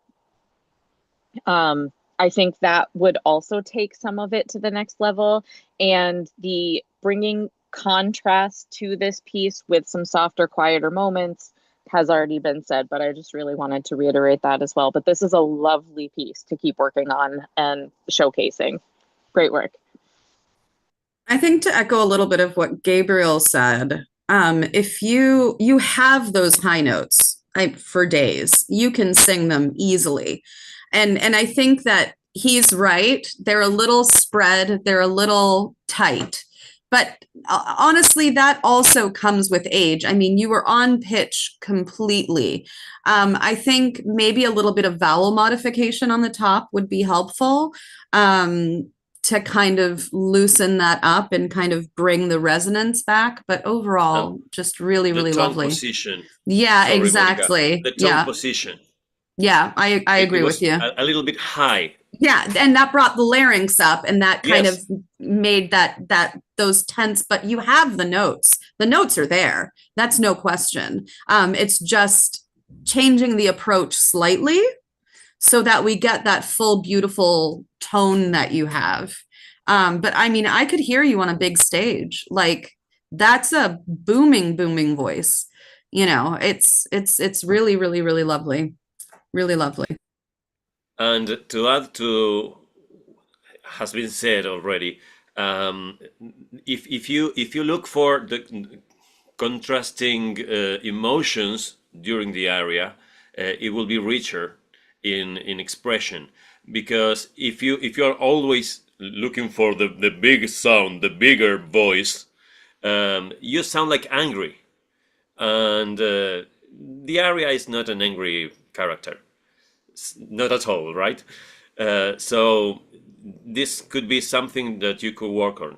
I think that would also take some of it to the next level. And the bringing contrast to this piece with some softer, quieter moments has already been said, but I just really wanted to reiterate that as well. But this is a lovely piece to keep working on and showcasing. Great work. I think to echo a little bit of what Gabriel said, if you have those high notes for days, you can sing them easily, and I think that he's right. They're a little spread, they're a little tight, but honestly, that also comes with age. I mean, you were on pitch completely. I think maybe a little bit of vowel modification on the top would be helpful. To kind of loosen that up and kind of bring the resonance back. But overall, just really, really the tongue lovely. Position. Yeah, Sorry, exactly. Monica. The tongue position. Yeah, I agree with you. A little bit high. Yeah, and that brought the larynx up, and that kind of made that those tense. But you have the notes. The notes are there. That's no question. It's just changing the approach slightly, so that we get that full, beautiful tone that you have. But I mean, I could hear you on a big stage. Like, that's a booming, booming voice. You know, it's really, really, really lovely. Really lovely. And to add to has been said already, if you look for the contrasting emotions during the aria, it will be richer in expression, because if you are always looking for the big sound, the bigger voice, you sound like angry, and the aria is not an angry character, not at all, right? So this could be something that you could work on.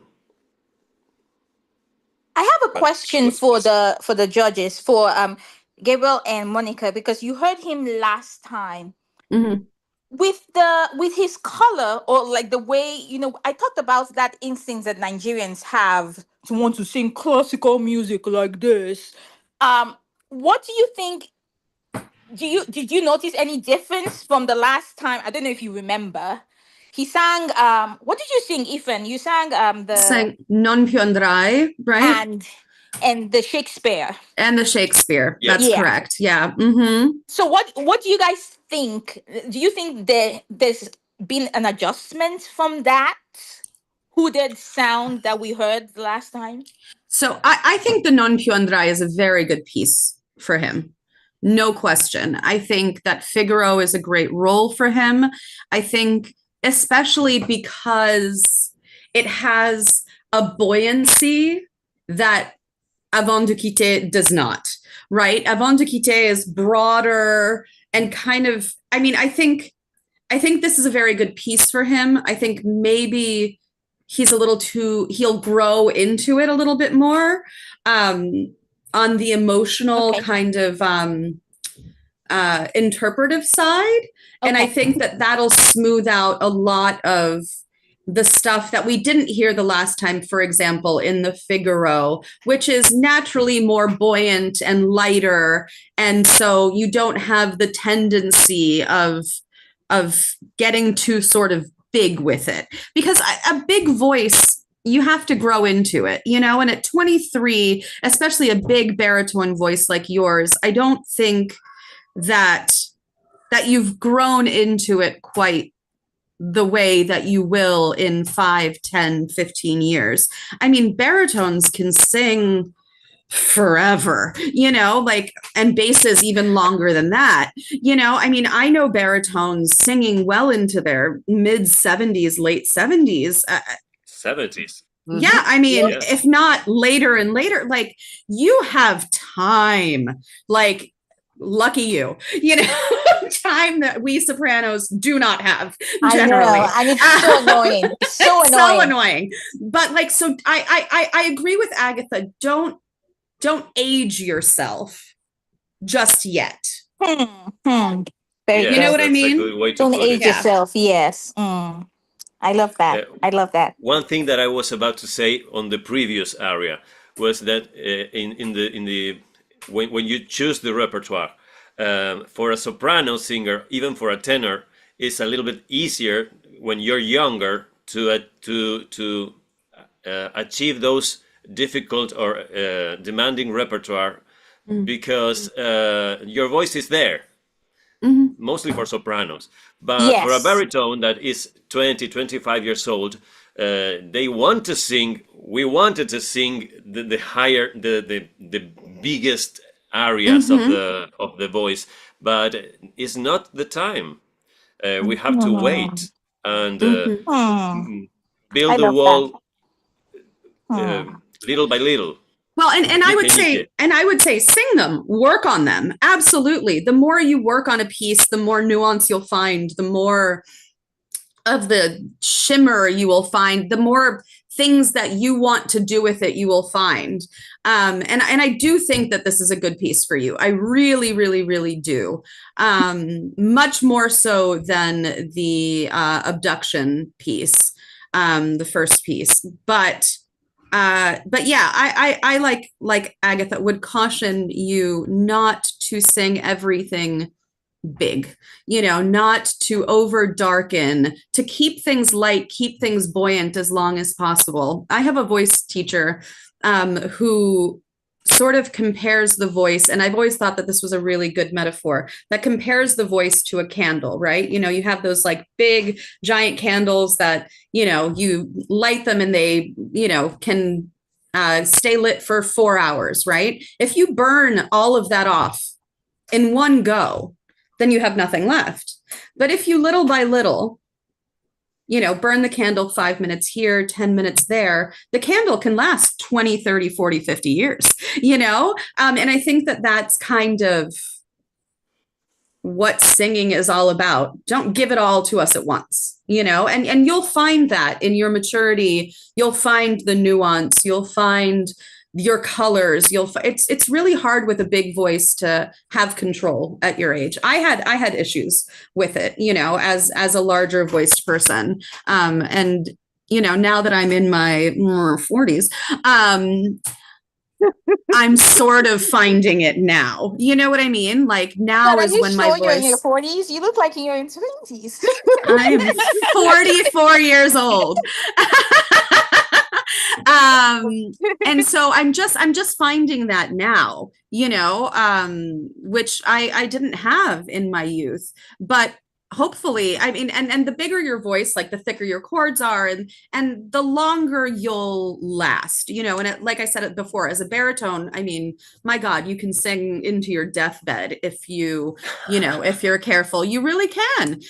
I have a question for the judges, for Gabriel and Monica, because you heard him last time. Mm-hmm. With his color, or like the way, you know, I talked about that instinct that Nigerians have to want to sing classical music like this. What do you think? Did you notice any difference from the last time? I don't know if you remember. He sang what did you sing, Ethan? You sang sang Non più andrai, right? And the Shakespeare. And the Shakespeare. Yes. That's correct. Yeah. Mm-hmm. So what do you guys think? Do you think there's been an adjustment from that hooded sound that we heard last time? So I think the Non più andrai is a very good piece for him. No question. I think that Figaro is a great role for him. I think especially because it has a buoyancy that Avant de Quitter does not, right? Avant de Quitter is broader and kind of, I mean, I think this is a very good piece for him. I think maybe he's a little too, he'll grow into it a little bit more on the emotional kind of interpretive side. And I think that that'll smooth out a lot of the stuff that we didn't hear the last time, for example, in the Figaro, which is naturally more buoyant and lighter. And so you don't have the tendency of getting too sort of big with it, because a big voice, you have to grow into it, you know, and at 23, especially a big baritone voice like yours, I don't think that you've grown into it quite the way that you will in 5, 10, 15 years. I mean, baritones can sing forever, you know, like, and basses even longer than that. You know, I mean, I know baritones singing well into their mid 70s, late 70s. 70s. Yeah, I mean, Yes. if not later and later, like you have time, like lucky you, time that we sopranos do not have I generally. know, and it's so annoying. It's so It's annoying. so annoying. But like, so I agree with Agatha. Don't age yourself just yet. Very You know Yes, what I that's a mean? good way to Don't put age it. yourself. Yes. I love that. I love that. One thing that I was about to say on the previous area was that in the when you choose the repertoire for a soprano singer, even for a tenor, it's a little bit easier when you're younger to achieve those difficult or demanding repertoire because your voice is there, mostly for sopranos. But for a Yes. baritone that is 20, 25 years old, they want to sing. We wanted to sing the higher, the biggest areas of the voice, but it's not the time. We have to wait and I build the love that. wall little by little. Well, and I Niche, would say, niche. sing them, work on them. Absolutely. The more you work on a piece, the more nuance you'll find, the more of the shimmer you will find, the more things that you want to do with it you will find. And I do think that this is a good piece for you. I really, really, really do. Much more so than the abduction piece, the first piece. But yeah, I like Agatha would caution you not to sing everything big, not to over darken, to keep things light, keep things buoyant as long as possible. I have a voice teacher who sort of compares the voice, and I've always thought that this was a really good metaphor, that compares the voice to a candle, right? You have those like big giant candles that, you light them and they, can stay lit for 4 hours, right? If you burn all of that off in one go, then you have nothing left. But if you little by little, burn the candle 5 minutes here, 10 minutes there, the candle can last 20, 30, 40, 50 years, And I think that that's kind of what singing is all about. Don't give it all to us at once, and you'll find that in your maturity, you'll find the nuance, you'll find your colors, it's really hard with a big voice to have control at your age. I had issues with it, as a larger voiced person. And now that I'm in my 40s, I'm sort of finding it now. You know what I mean? Like now But are is you when my sure you're in your voice. 40s? You look like you're in 20s. I'm 44 years old. And so I'm just finding that now, which I didn't have in my youth. But hopefully, I mean, and the bigger your voice, like the thicker your chords are, and the longer you'll last, and like I said it before, as a baritone, I mean, my God, you can sing into your deathbed if if you're careful. You really can,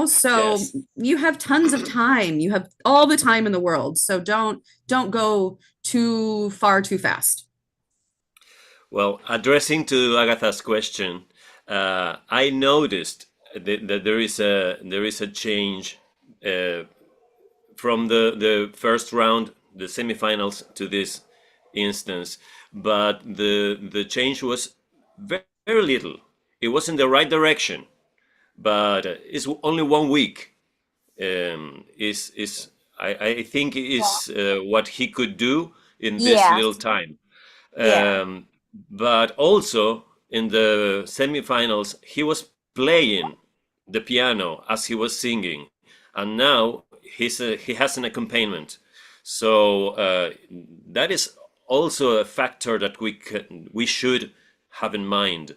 so Yes. you have tons of time. You have all the time in the world. So don't go too far too fast. Well, addressing to Agatha's question, I noticed that there is a change from the first round, the semifinals, to this instance, but the change was very, very little. It was in the right direction, but it's only 1 week. Is I think is what he could do in this little Yes. time. Yeah. But also in the semifinals, he was playing the piano as he was singing, and now he has an accompaniment. So that is also a factor that we should have in mind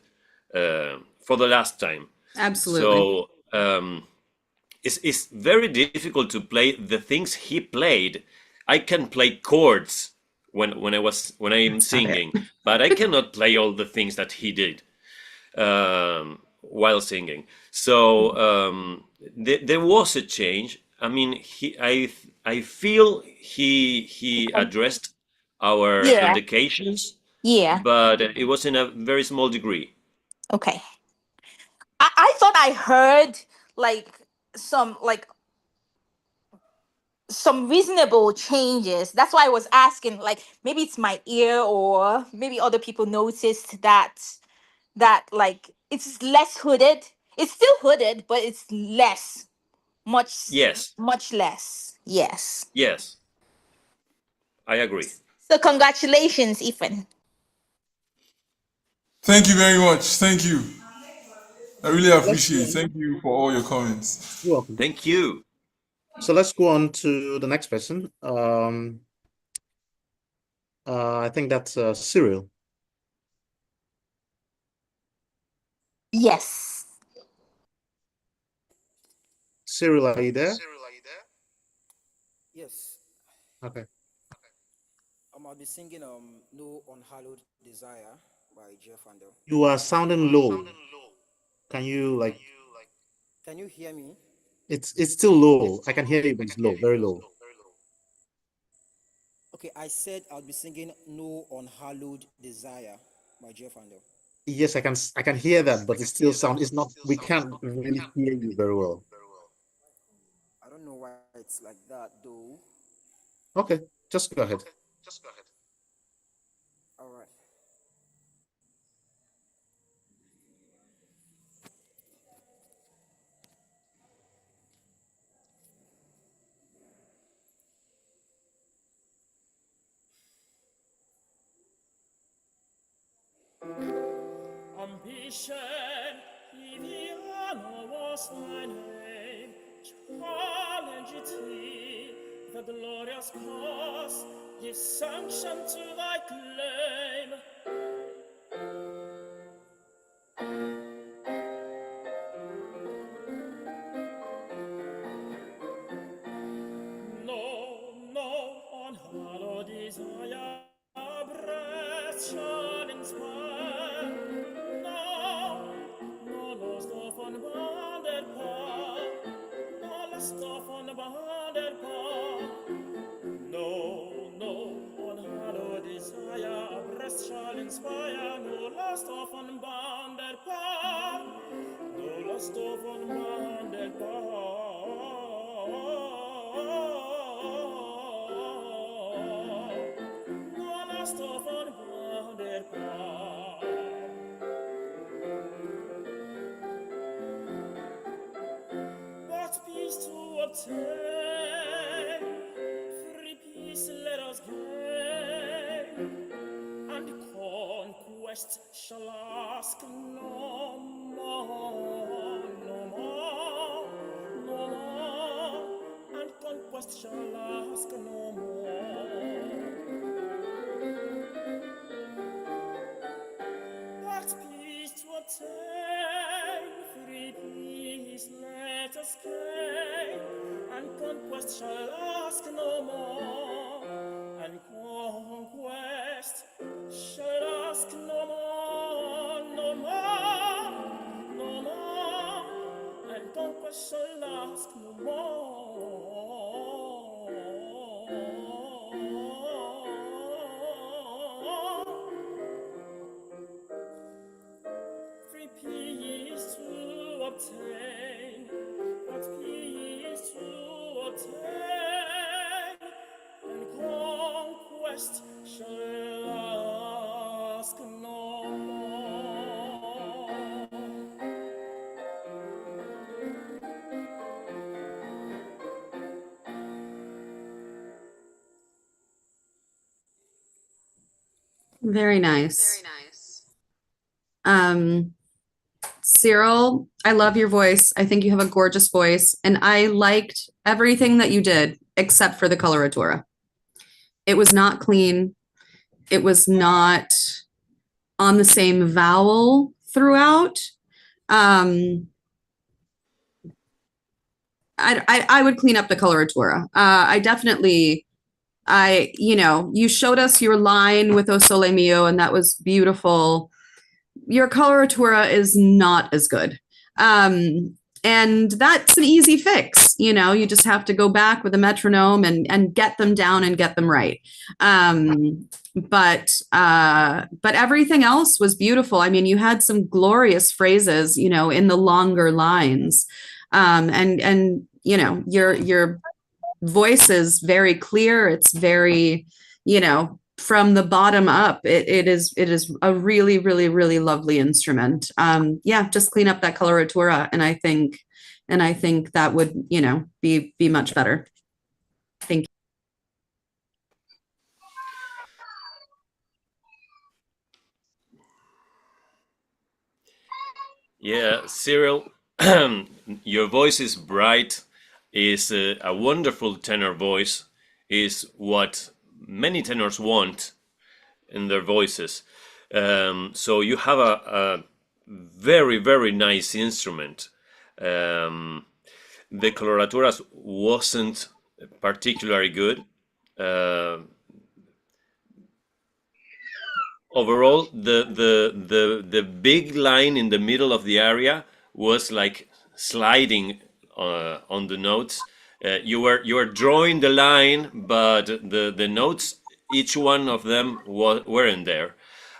for the last time. Absolutely. So it's very difficult to play the things he played. I can play chords when I'm singing, but I cannot play all the things that he did while singing. So there was a change. I mean, I feel he addressed our Yeah. indications, Yeah. but it was in a very small degree. Okay. I thought I heard like some like some reasonable changes. That's why I was asking, like maybe it's my ear or maybe other people noticed that like it's less hooded. It's still hooded, but it's less, Yes, much less. Yes. yes, I agree. So congratulations, Ethan. Thank you very much. Thank you. I really Let's go appreciate it. on. Thank you for all your comments. You're welcome. Thank you. So let's go on to the next person. I think that's Cyril. Yes. Cyril, are you there? Yes. Okay. I'll be singing No Unhallowed Desire by Jeff Handel. You are sounding low. Can you like Can you hear me? it's still low. I can hear you, but it's low, very low. Okay, I said I'll be singing No Unhallowed Desire by Jeff Handel. Yes, I can hear that, but it still sound it's not we can't really hear you very well. I don't know why it's like that though. Okay, just go ahead. All right. Ambition, Viviana was my name. Challenge it, the glorious cause, give sanction to thy claim. No, unhallowed desire, breath shall inspire. No lust of unbounded power, no lust of unbounded power. No, unhallowed desire, breast shall inspire. No lust of unbounded power, no lust of unbounded power. No lust of unbounded power. But peace to obtain, free peace let us gain, and conquest shall ask no more, no more, no more, and conquest shall ask no more. What peace to obtain, free peace let us gain, and conquest shall ask no more, and conquest shall ask no more, no more, no more, and conquest shall ask no more. Free peace to obtain, what peace to obtain, and conquest shall ask no more. Very nice. Cyril, I love your voice. I think you have a gorgeous voice, and I liked everything that you did except for the coloratura. It was not clean. It was not on the same vowel throughout. I would clean up the coloratura. You showed us your line with O Sole Mio, and that was beautiful. Your coloratura is not as good. And that's an easy fix. You just have to go back with a metronome and get them down and get them right. But everything else was beautiful. I mean, you had some glorious phrases, in the longer lines. And your voice is very clear. It's very, from the bottom up. It is a really, really, really lovely instrument. Yeah, just clean up that coloratura, and I think that would, be much better. Thank you. Yeah, Cyril, your voice is bright, is a wonderful tenor voice, is what many tenors want in their voices. So you have a very, very nice instrument. The coloraturas wasn't particularly good. Overall, the big line in the middle of the aria was like sliding on the notes. You were drawing the line, but the notes, each one of them weren't there.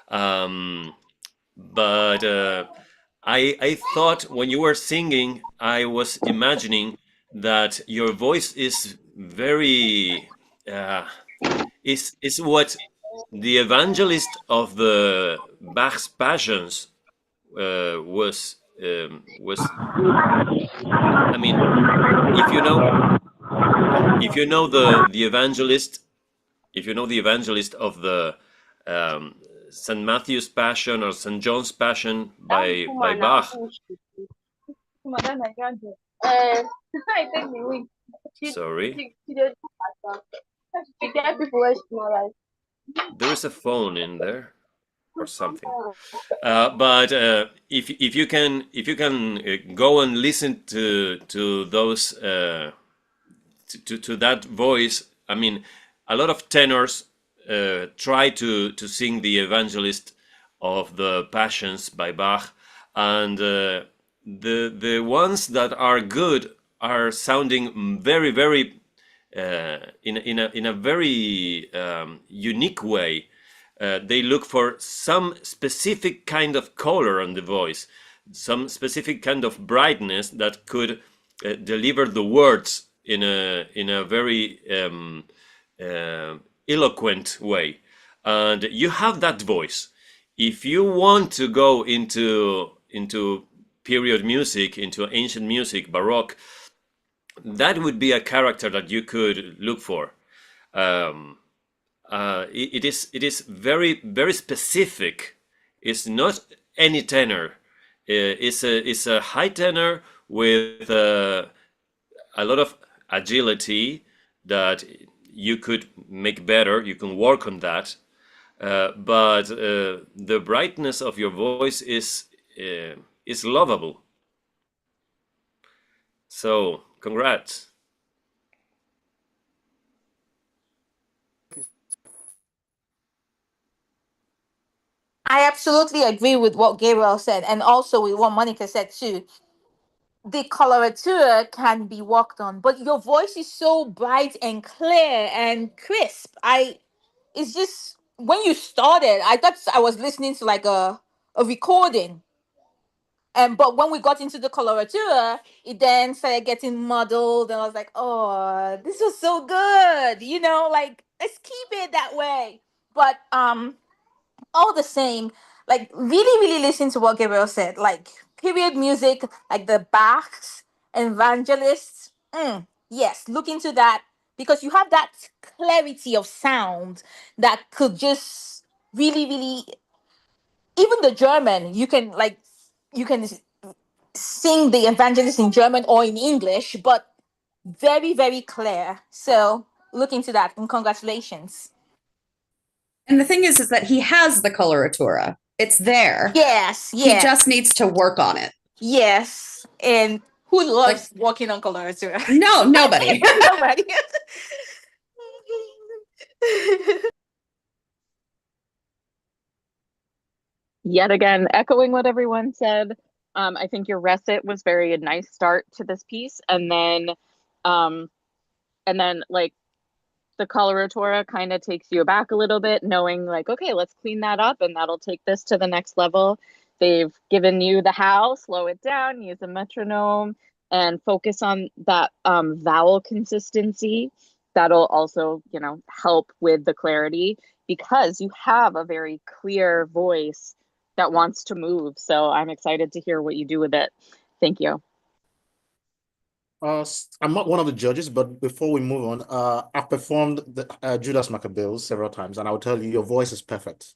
But I thought when you were singing, I was imagining that your voice is very is what the evangelist of the Bach's Passions was. I mean, if you know the evangelist, if you know the evangelist of the St. Matthew's Passion or St. John's Passion by Bach. Sorry. There is a phone in there or something. But if you can go and listen to those to that voice, I mean, a lot of tenors try to sing the evangelist of the Passions by Bach, and the ones that are good are sounding very, very in a very unique way. They look for some specific kind of color on the voice, some specific kind of brightness that could deliver the words in a very eloquent way. And you have that voice. If you want to go into period music, into ancient music, Baroque, that would be a character that you could look for. It is very, very specific. It's not any tenor. It's a high tenor with a lot of agility that you could make better. You can work on that. But the brightness of your voice is lovable. So, congrats. I absolutely agree with what Gabriel said, and also with what Monica said too. The coloratura can be worked on, but your voice is so bright and clear and crisp. It's just when you started, I thought I was listening to like a recording. And but when we got into the coloratura, it then started getting muddled, and I was like, "Oh, this was so good," like let's keep it that way. But all the same, like really, really listen to what Gabriel said. Like period music, like the Bachs, evangelists. Yes, look into that because you have that clarity of sound that could just really, really. Even the German, you can sing the evangelist in German or in English, but very, very clear. So look into that and congratulations. And the thing is that he has the coloratura. It's there. Yes, He yes. just needs to work on it. Yes. And who loves working on coloratura? No, nobody. Nobody. Yet again, echoing what everyone said, I think your recit was very a nice start to this piece, um, and then like the coloratura kind of takes you back a little bit, knowing like, okay, let's clean that up, and that'll take this to the next level. They've given you the how, slow it down, use a metronome, and focus on that vowel consistency. That'll also, you know, help with the clarity because you have a very clear voice that wants to move. So I'm excited to hear what you do with it. Thank you. I'm not one of the judges, but before we move on, I've performed the Judas Maccabeus several times, and I'll tell you, your voice is perfect.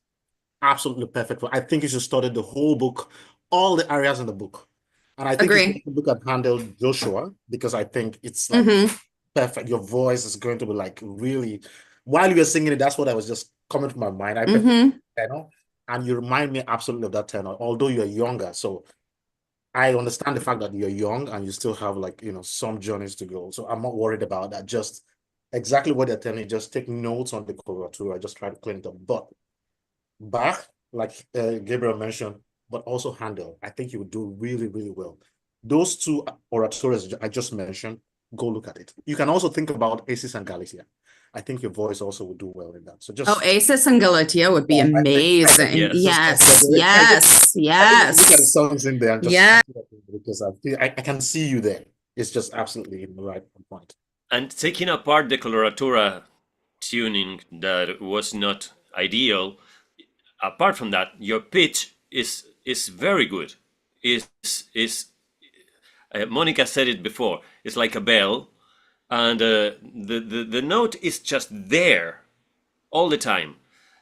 Absolutely perfect. I think you should study the whole book, all the areas in the book. And I think you should Agree. look at Handel Joshua because I think it's like perfect. Your voice is going to be like really, while you were singing it, that's what I was just coming to my mind. I prefer tenor, and you remind me absolutely of that tenor, although you're younger. So I understand the fact that you're young and you still have like, you know, some journeys to go. So I'm not worried about that. Just exactly what they're telling you, just take notes on the coloratura. Just try to clean it up. But Bach, like Gabriel mentioned, but also Handel, I think you would do really, really well. Those two oratorios I just mentioned, go look at it. You can also think about Acis and Galicia. I think your voice also would do well in that. So just Acis and Galatea would be amazing. Yes. Yes. Look at the songs in there and just Yeah. because I can see you there. It's just absolutely in the right point. And taking apart the coloratura tuning that was not ideal, apart from that, your pitch is very good. Is Monica said it before. It's like a bell, and the note is just there all the time.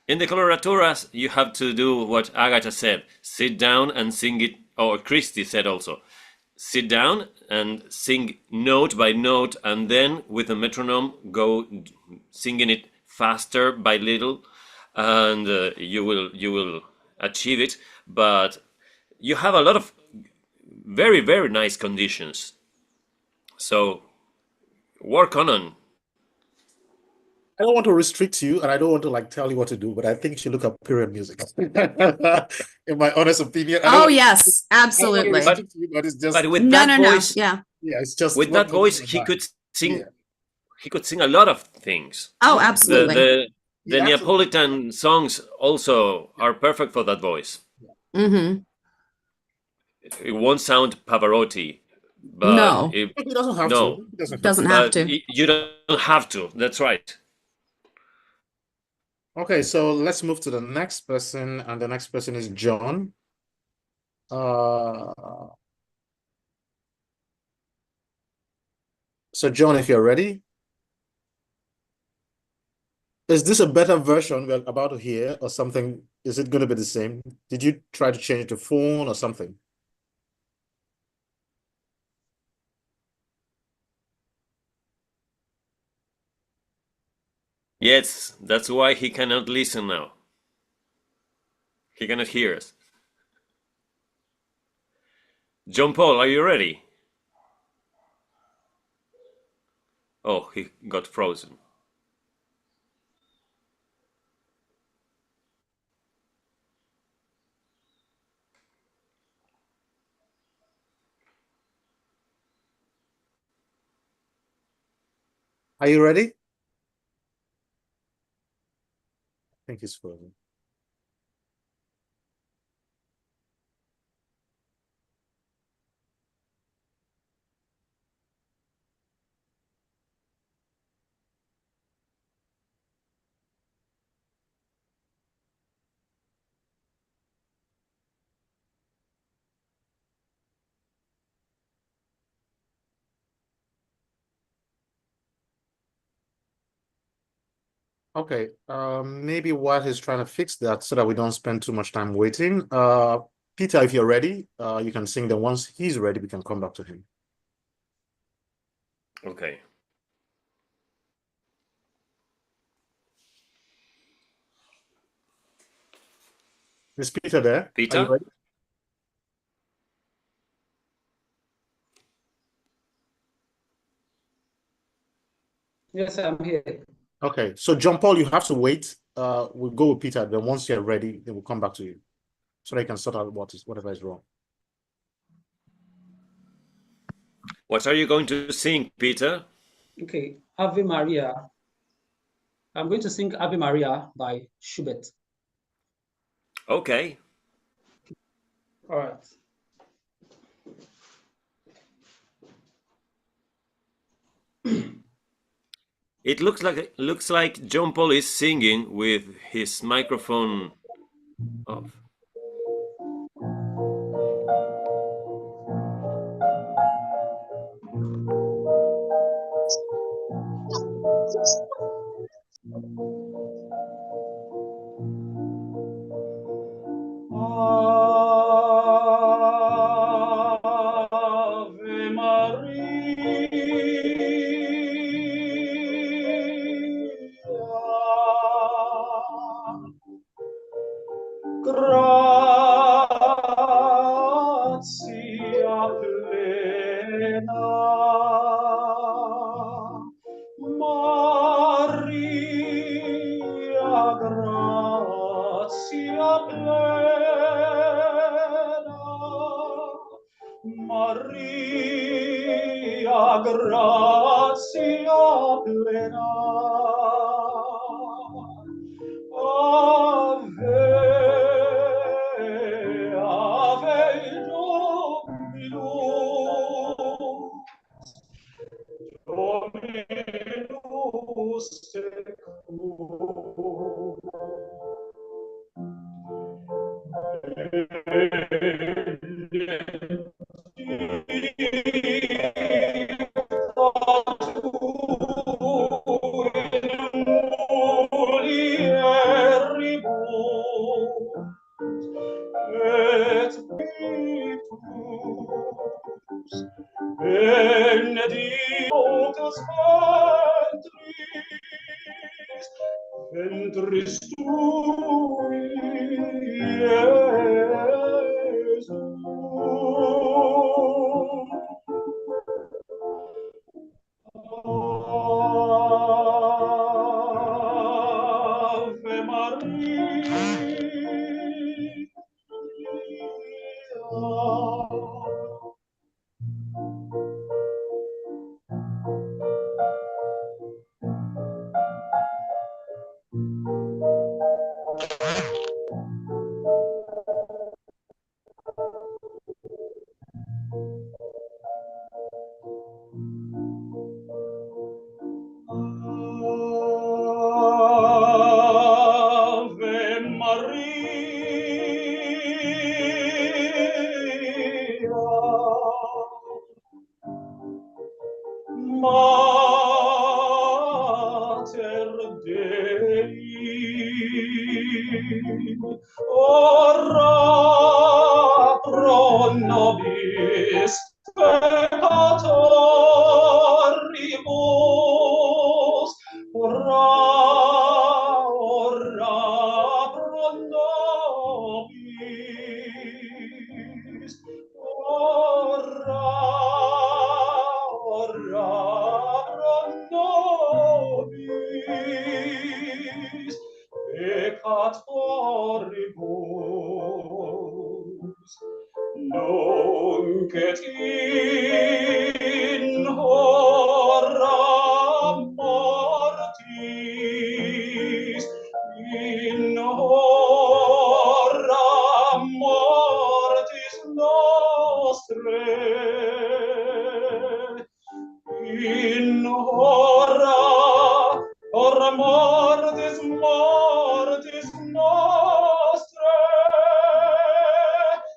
In the coloraturas, you have to do what Agatha said: sit down and sing it. Or Christy said also, sit down and sing note by note, and then with a metronome go singing it faster by little, and you will achieve it. But you have a lot of very, very nice conditions, so work on. I don't want to restrict you, and I don't want to like tell you what to do, but I think you should look up period music. In my honest opinion. Yes, absolutely. But it's just but with that voice, yeah, it's just with that voice, he could sing. Yeah. He could sing a lot of things. Oh, absolutely. The Neapolitan songs also are perfect for that voice. Mm-hmm. It won't sound Pavarotti, but no, he doesn't have to. He doesn't have to. You don't have to. That's right. Okay, so let's move to the next person, and the next person is John. So John, if you're ready. Is this a better version we're about to hear or something? Is it going to be the same? Did you try to change the phone or something? Yes, that's why he cannot listen now. He cannot hear us. John Paul, are you ready? Oh, he got frozen. Are you ready? I think he's frozen. Okay, maybe while he's trying to fix that so that we don't spend too much time waiting. Peter, if you're ready, you can sing. Then once he's ready, we can come back to him. Okay. Is Peter there? Peter? Are you ready? Yes, I'm here. Okay, so John Paul, you have to wait. We'll go with Peter. Then once you're ready, then we'll come back to you so that you can sort out whatever is wrong. What are you going to sing, Peter? Okay, Ave Maria. I'm going to sing Ave Maria by Schubert. Okay. All right. It looks like John Paul is singing with his microphone off. Ave Maria, gratia plena, Maria, gratia plena, Maria, gratia plena. Ave, Ave Dominus tecum. Et vitus benedictus ventris tui, Iesus. Ave Maria. Ave Maria, Mater Dei, ora pro nobis peccatoribus, ora pro nobis, ora pro nobis peccatoribus, nunc et in hora mortis, in hora mortis nostrae, in hora mortis nostrae,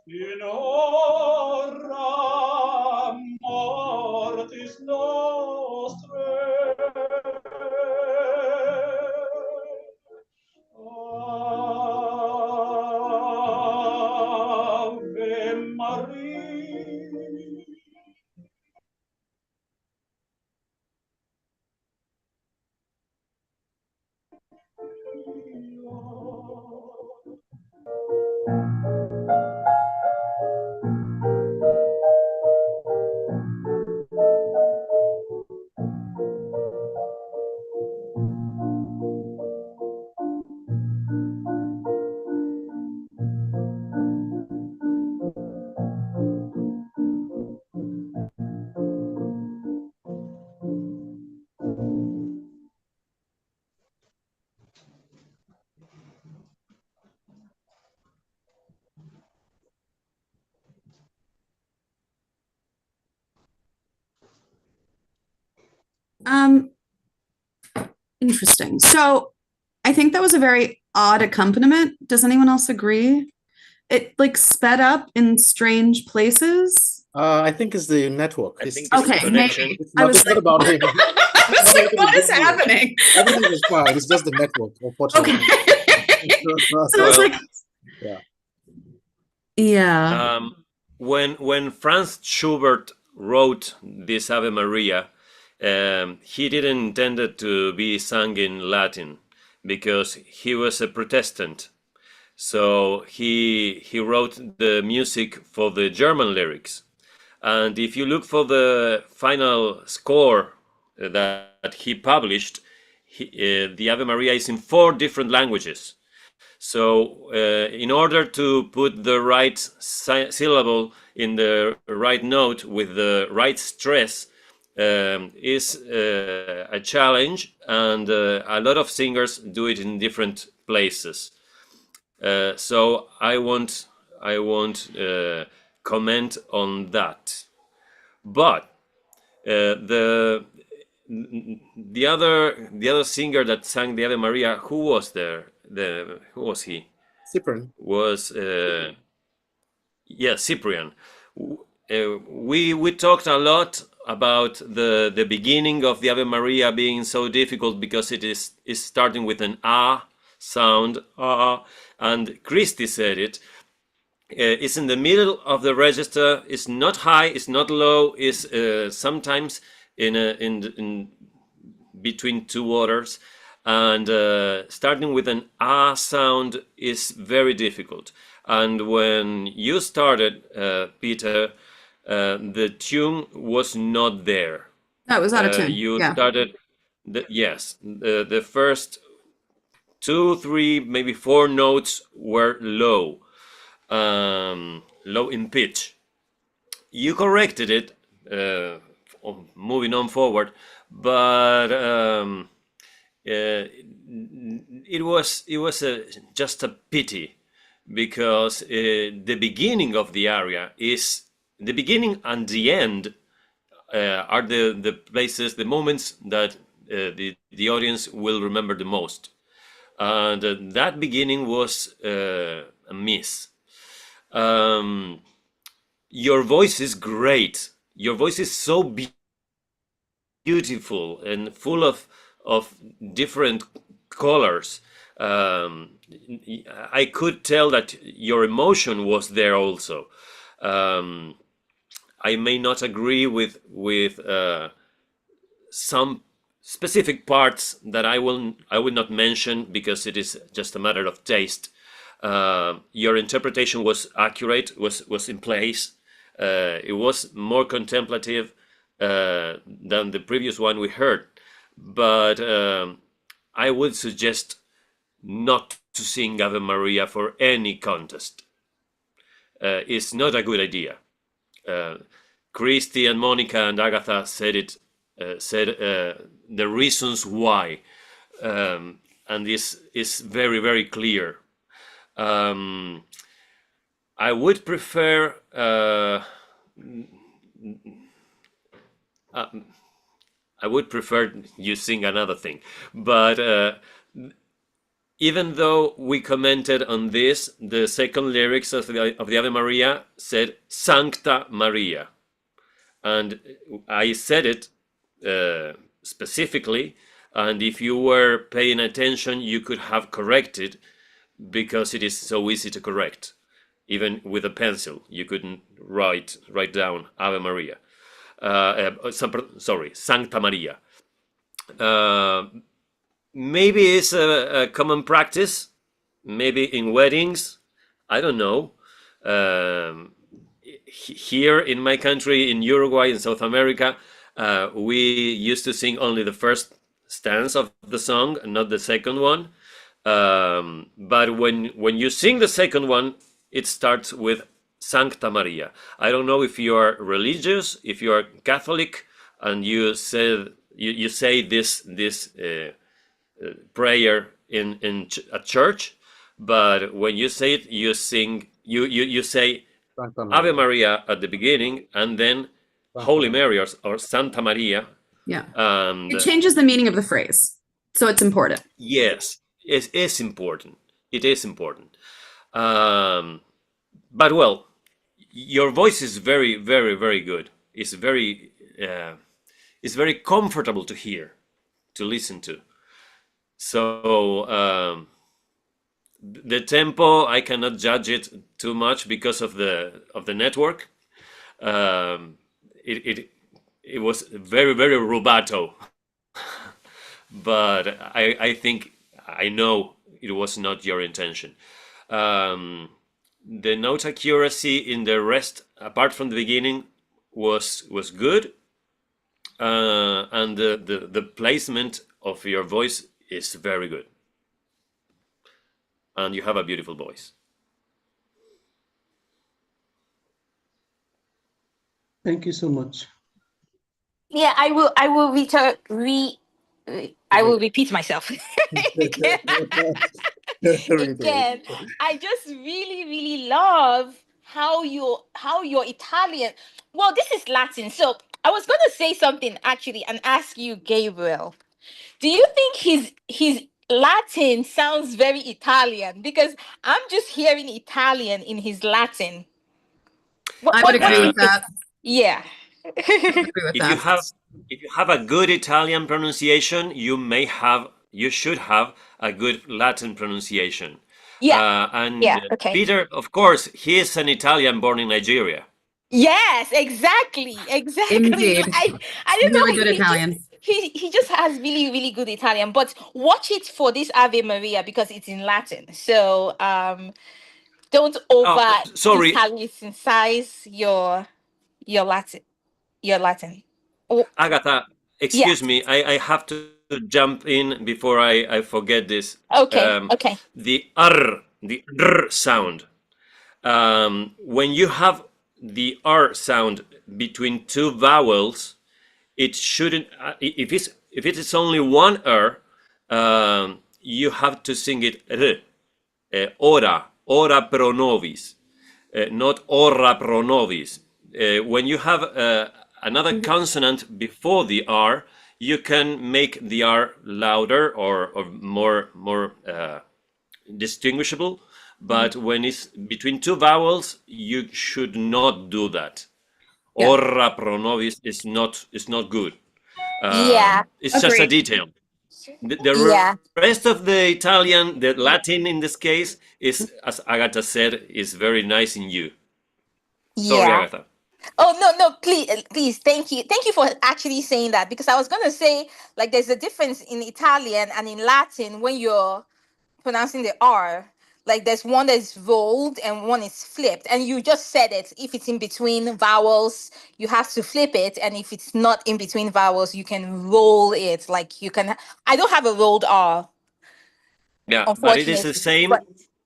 in hora mortis nostrae. Ave Maria. Um, Interesting. So I think that was a very odd accompaniment. Does anyone else agree? It like sped up in strange places. I think it's the network. I It's, think it's, it's the Okay, maybe. connection. it's I not, was it's not like, about him. I It's was not like, anything to what do is with it. happening? Everything is fine. It's just the network, unfortunately. Okay. So I was Well, like, Yeah. yeah. when Franz Schubert wrote this Ave Maria, he didn't intend it to be sung in Latin because he was a Protestant. So he wrote the music for the German lyrics. And if you look for the final score that he published, the Ave Maria is in 4 different languages. So in order to put the right syllable in the right note with the right stress is a challenge, and a lot of singers do it in different places. So I won't comment on that. But the other singer that sang the Ave Maria, who was there? Who was he? Cyprian. Was Cyprian. We talked a lot about the beginning of the Ave Maria being so difficult because it is starting with an ah sound, ah, and Christy said it. It's in the middle of the register. It's not high. It's not low. It's sometimes in between 2 waters, and starting with an ah sound is very difficult. And when you started, Peter, the tune was not there. That was out of tune. You Yeah. started, the first 2, 3, maybe 4 notes were low, low in pitch. You corrected it, moving on forward, but it was just a pity because the beginning of the aria is the beginning and the end are the places, the moments that the audience will remember the most. And that beginning was a miss. Your voice is great. Your voice is so beautiful and full of different colors. I could tell that your emotion was there also. I may not agree with some specific parts that I will not mention because it is just a matter of taste. Your interpretation was accurate, was in place. It was more contemplative than the previous one we heard, but I would suggest not to sing Ave Maria for any contest. It's not a good idea. Christy and Monica and Agatha said it. Said the reasons why, and this is very, very clear. I would prefer you sing another thing, but even though we commented on this, the second lyrics of the Ave Maria said Sancta Maria, and I said it specifically, and if you were paying attention, you could have corrected because it is so easy to correct. Even with a pencil, you couldn't write down Ave Maria. Sorry, Sancta Maria. Maybe it's a common practice, maybe in weddings, I don't know. Here in my country, in Uruguay, in South America, we used to sing only the first stanza of the song, not the second one. But when you sing the second one, it starts with Sancta Maria. I don't know if you are religious, if you are Catholic, and you say this prayer in a church, but when you say it, you say Ave Maria at the beginning, and then Holy Mary or Santa Maria Yeah. And It changes the meaning of the phrase. So it's important. yes, it is important. It is important. But well, your voice is very, very, very good. It's very comfortable to hear, to listen to. So the tempo, I cannot judge it too much because of the network. Um, it was very, very rubato, but I think I know it was not your intention. The note accuracy in the rest, apart from the beginning, was good, and the placement of your voice is very good, and you have a beautiful voice. Thank you so much. Yeah, I will repeat myself. Again, I just really, really love how your Italian. Well, this is Latin, so I was going to say something actually and ask you, Gabriel. Do you think his Latin sounds very Italian? Because I'm just hearing Italian in his Latin. I would agree What do you with think? that. Yeah. Agree with If you that. have a good Italian pronunciation, you should have a good Latin pronunciation. Yeah. And Yeah. Okay. Peter, of course, he is an Italian born in Nigeria. Yes, exactly. Exactly. Indeed. I don't Really know. good Italian. He just has really, really good Italian. But watch it for this Ave Maria because it's in Latin. So don't Oh, over sorry, Italicize your Latin. Your Latin. Oh, Agatha, yeah. excuse me. I have to jump in before I forget this. Okay. Okay. The R sound. When you have the R sound between two vowels, it shouldn't. If it is only one R, you have to sing it R. Ora pro nobis, not ora pro nobis. When you have another consonant before the R, you can make the R louder or more distinguishable. But when it's between two vowels, you should not do that. Yeah. Ora pro nobis is not good. Yeah. It's just a Agreed. detail. The Yeah. rest of the Italian, the Latin in this case, is, as Agatha said, is very nice in you. Sorry, Yeah. Agatha. Oh no, no, please, please, thank you for actually saying that because I was gonna say like there's a difference in Italian and in Latin when you're pronouncing the R. Like there's one that's rolled and one is flipped, and you just said it. If it's in between vowels, you have to flip it, and if it's not in between vowels, you can roll it. Like you can. I don't have a rolled R, Yeah, but it is the unfortunately, same. but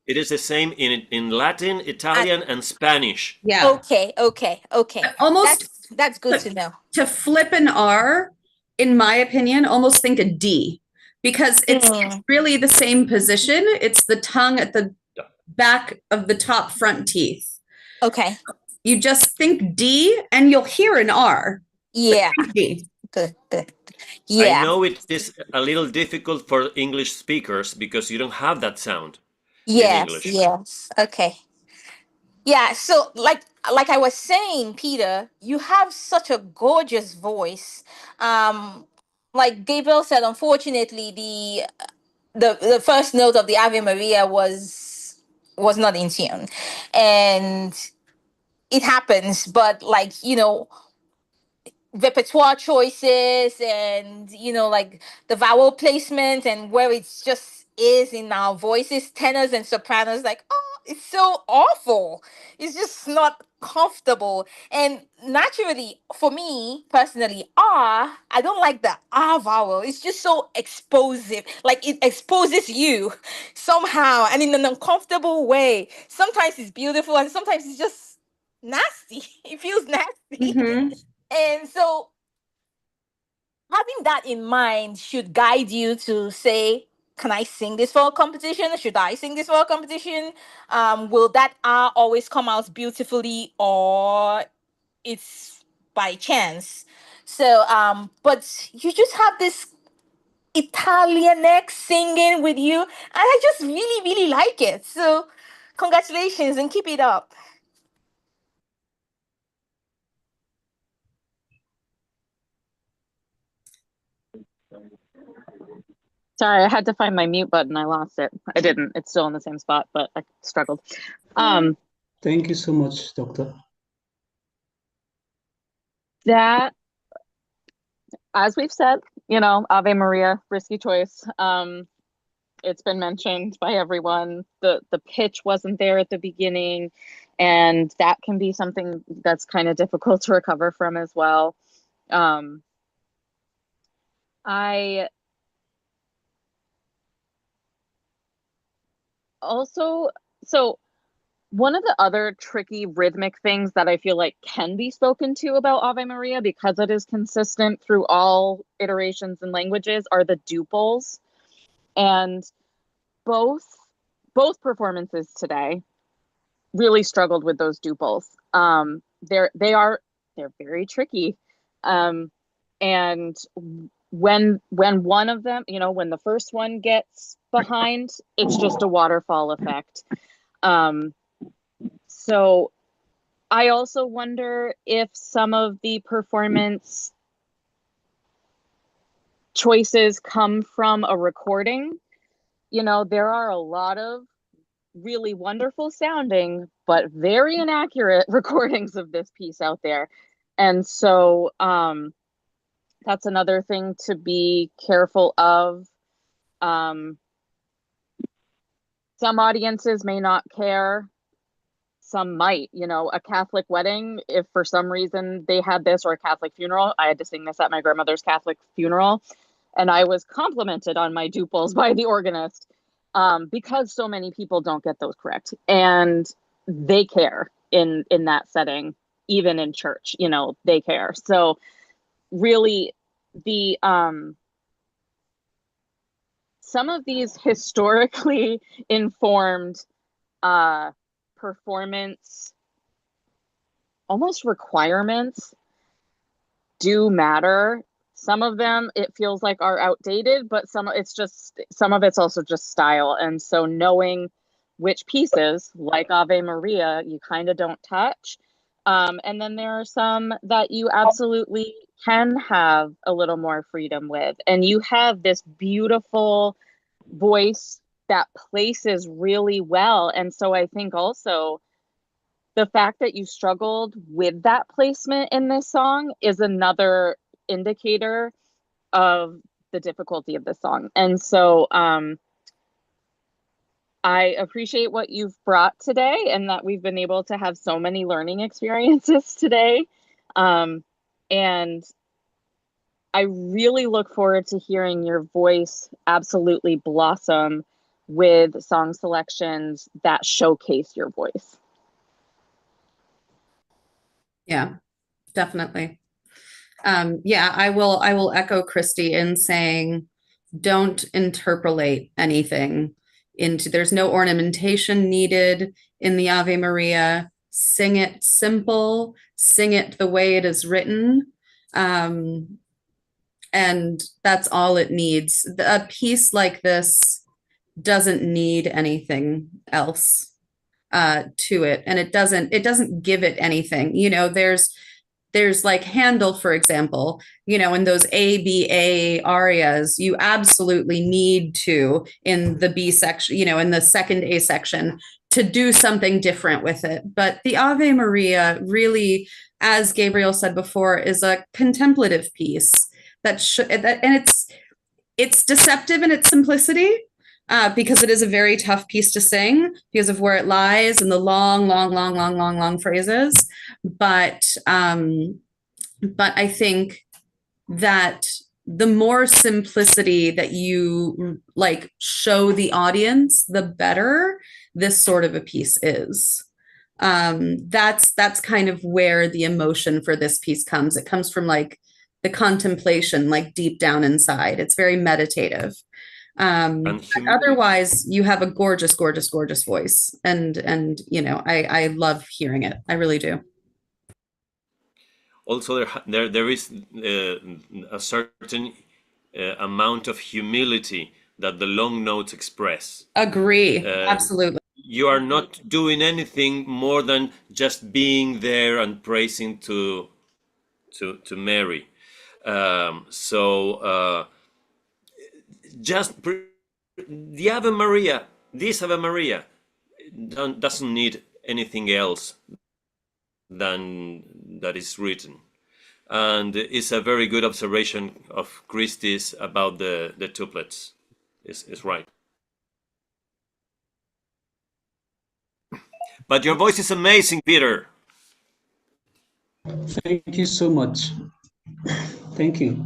It is the same in Latin, Italian, and Spanish. Yeah. okay, okay, okay. Almost That's good to know. to flip an R, in my opinion, almost think a D because it's really the same position. It's the tongue at the back of the top front teeth. Okay. You just think D and you'll hear an R. Yeah. D. Good. Good. I Yeah. know it is a little difficult for English speakers because you don't have that sound in Yes. English. Yes. Okay. Yeah. So, like I was saying, Peter, you have such a gorgeous voice. Like Gabriel said, unfortunately, the first note of the Ave Maria was not in tune, and it happens. But repertoire choices and like the vowel placement and where it's just is in our voices, tenors and sopranos, like, oh, it's so awful. It's just not comfortable. And naturally, for me personally, I don't like the R vowel. It's just so exposive. Like it exposes you somehow and in an uncomfortable way. Sometimes it's beautiful and sometimes it's just nasty. It feels nasty. And so having that in mind should guide you to say, can I sing this for a competition? Should I sing this for a competition? Will that R always come out beautifully, or it's by chance. So, but you just have this Italian singing with you, and I just really, really like it. So, congratulations and keep it up. Sorry, I had to find my mute button. I lost it. I didn't. It's still in the same spot, but I struggled. Thank you so much, Doctor. That, as we've said, Ave Maria, risky choice. It's been mentioned by everyone. The pitch wasn't there at the beginning, and that can be something that's kind of difficult to recover from as well. I also, so one of the other tricky rhythmic things that I feel like can be spoken to about Ave Maria, because it is consistent through all iterations and languages, are the duples. And both performances today really struggled with those duples. They're very tricky. And when one of them, when the first one gets behind, it's just a waterfall effect. So I also wonder if some of the performance choices come from a recording. There are a lot of really wonderful sounding, but very inaccurate recordings of this piece out there. And so that's another thing to be careful of. Some audiences may not care. Some might, a Catholic wedding, if for some reason they had this, or a Catholic funeral. I had to sing this at my grandmother's Catholic funeral, and I was complimented on my duples by the organist, because so many people don't get those correct, and they care in that setting, even in church, they care. So really, the some of these historically informed performance almost requirements do matter. Some of them it feels like are outdated, but some of it's also just style. And so knowing which pieces, like Ave Maria, you kind of don't touch. And then there are some that you absolutely can have a little more freedom with. And you have this beautiful voice that places really well. And so I think also the fact that you struggled with that placement in this song is another indicator of the difficulty of the song. And so I appreciate what you've brought today, and that we've been able to have so many learning experiences today. And I really look forward to hearing your voice absolutely blossom with song selections that showcase your voice. Yeah, definitely. Yeah, I will echo Christy in saying, don't interpolate anything into, there's no ornamentation needed in the Ave Maria. Sing it simple, sing it the way it is written. And that's all it needs. A piece like this doesn't need anything else to it, and it doesn't give it anything. There's like Handel, for example, in those ABA arias, you absolutely need to, in the B section, in the second A section, to do something different with it. But the Ave Maria really, as Gabriel said before, is a contemplative piece and it's deceptive in its simplicity. Because it is a very tough piece to sing because of where it lies and the long phrases. But I think that the more simplicity that you show the audience, the better this sort of a piece is. That's kind of where the emotion for this piece comes. It comes from the contemplation, deep down inside. It's very meditative. Otherwise you have a gorgeous voice, and I love hearing it. I really do. also there is a certain amount of humility that the long notes express. Agree. Absolutely. You are not doing anything more than just being there and praising to Mary. Just the Ave Maria, this Ave Maria, doesn't need anything else than that is written. And it's a very good observation of Christie's about the tuplets. Is right. But your voice is amazing, Peter. Thank you so much. Thank you.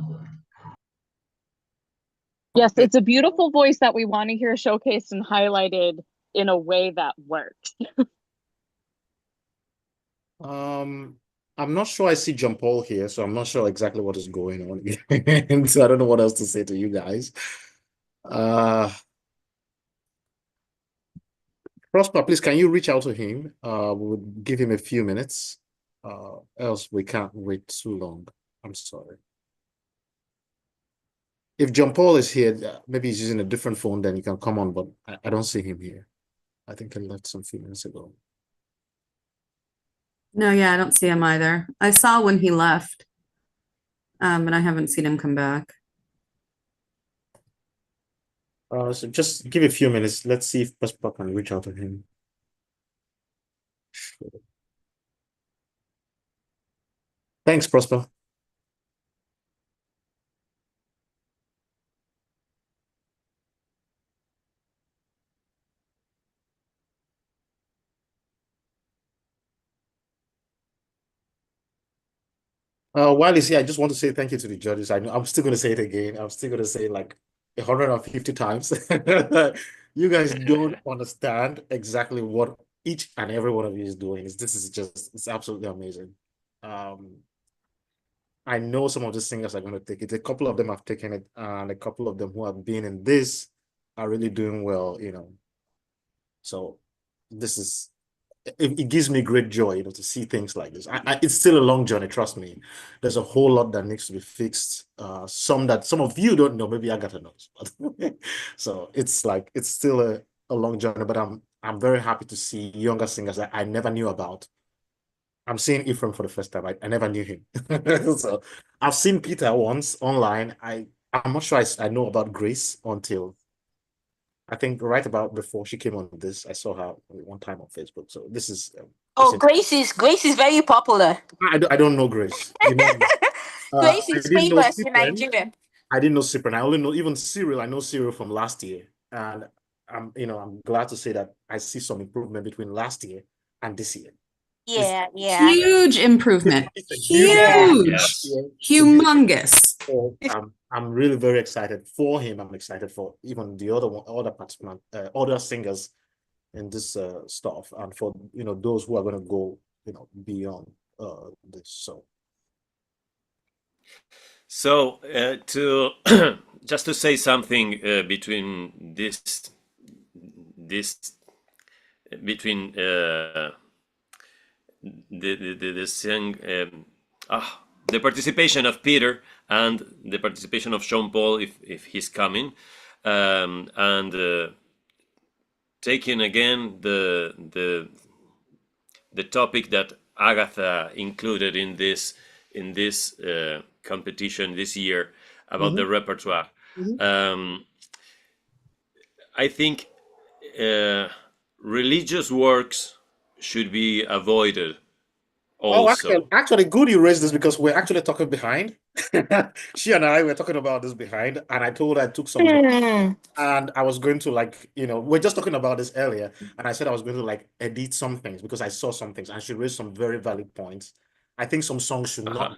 Yes, it's a beautiful voice that we want to hear showcased and highlighted in a way that works. I'm not sure I see John Paul here, so I'm not sure exactly what is going on here. So I don't know what else to say to you guys. Prosper, please, can you reach out to him? We'll give him a few minutes. Else we can't wait too long. I'm sorry. If John Paul is here, maybe he's using a different phone, then he can come on, but I don't see him here. I think I left some few minutes ago. No, yeah, I don't see him either. I saw when he left, but I haven't seen him come back. So just give a few minutes. Let's see if Prosper can reach out to him. Thanks, Prosper. While he's here, I just want to say thank you to the judges. I know I'm still going to say it again. I'm still going to say like 150 times. You guys don't understand exactly what each and every one of you is doing. This is just, it's absolutely amazing. I know some of the singers are going to take it. A couple of them have taken it, and a couple of them who have been in this are really doing well, you know. So this is, it gives me great joy, you know, to see things like this. It's still a long journey, trust me. There's a whole lot that needs to be fixed. Some that some of you don't know, maybe Agatha knows. But so it's like it's still a long journey, but I'm very happy to see younger singers that I never knew about. I'm seeing Ephraim for the first time. I never knew him. So I've seen Peter once online. I'm not sure I know about Grace until I think right about before she came on this. I saw her one time on Facebook. So this is Oh, Grace is very popular. I don't know Grace. You know, Grace I is didn't know famous in Cyprian. Nigeria. I didn't know Cyprian. I only know even Cyril. I know Cyril from last year, and I'm glad to say that I see some improvement between last year and this year. Yeah, yeah. Huge improvement. It's a Huge. Humongous. So I'm really very excited for him. I'm excited for even the other participants, other singers in this stuff, and for those who are going to go beyond this. So to just to say something between between the participation of Peter and the participation of Jean Paul if he's coming, and taking again the topic that Agatha included in this competition this year about the repertoire. I think religious works should be avoided also. Oh, actually, good you raised this because we're actually talking behind. She and I were talking about this behind, and I told her I took some notes, and I was going to we're just talking about this earlier, and I said I was going to edit some things because I saw some things, and she raised some very valid points. I think some songs should not,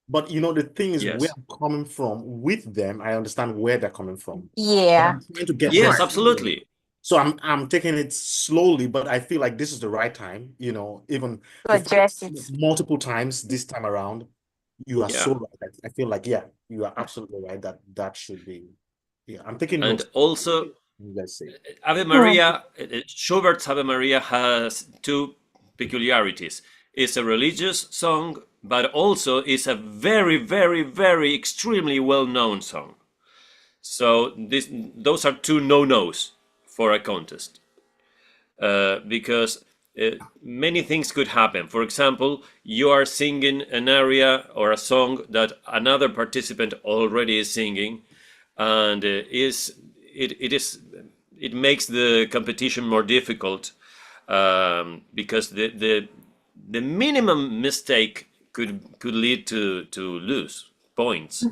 but the thing is, where I'm coming from with them, I understand where they're coming from. Yeah. I'm trying to get yes, absolutely. So I'm taking it slowly, but I feel like this is the right time, even address it multiple times this time around. You are so right. I feel like, you are absolutely right that should be, I'm taking and notes. Also, let's see. Ave Maria, Schubert's Ave Maria has two peculiarities. It's a religious song, but also is a very, very, very extremely well-known song. So those are two no-nos for a contest, because many things could happen. For example, you are singing an aria or a song that another participant already is singing, and it makes the competition more difficult, because the minimum mistake could lead to lose points,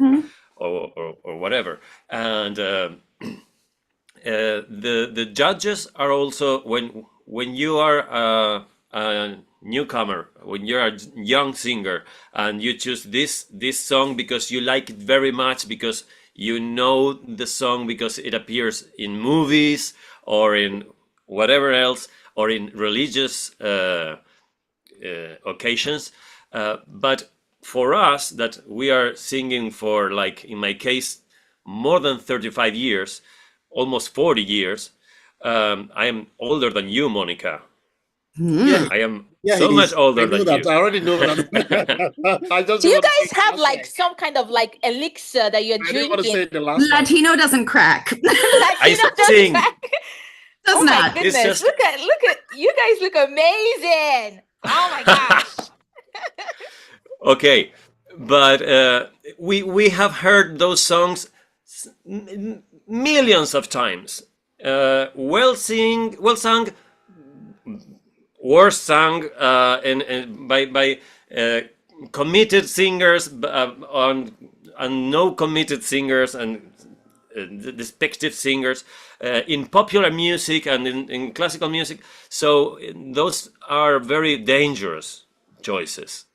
or whatever. And the judges are also, when you are a newcomer, when you're a young singer and you choose this song because you like it very much, because you know the song because it appears in movies or in whatever else, or in religious occasions, but for us that we are singing for, like in my case, more than 35 years, almost 40 years. I am older than you, Monica. Yeah, I am yeah, so he much is. I older know than that. you. I already know that. I just Do didn't you want to say guys it the have last like time. some kind of like elixir that you're I didn't want to drinking? say it the last time. Latino doesn't crack. I Latino does sing. crack. Does Oh my not. It's goodness. just Look at you guys look amazing. Oh my gosh. okay, but we have heard those songs millions of times. Well sung, worse sung, and by committed singers, on no committed singers, and respective singers, in popular music and in classical music. So those are very dangerous choices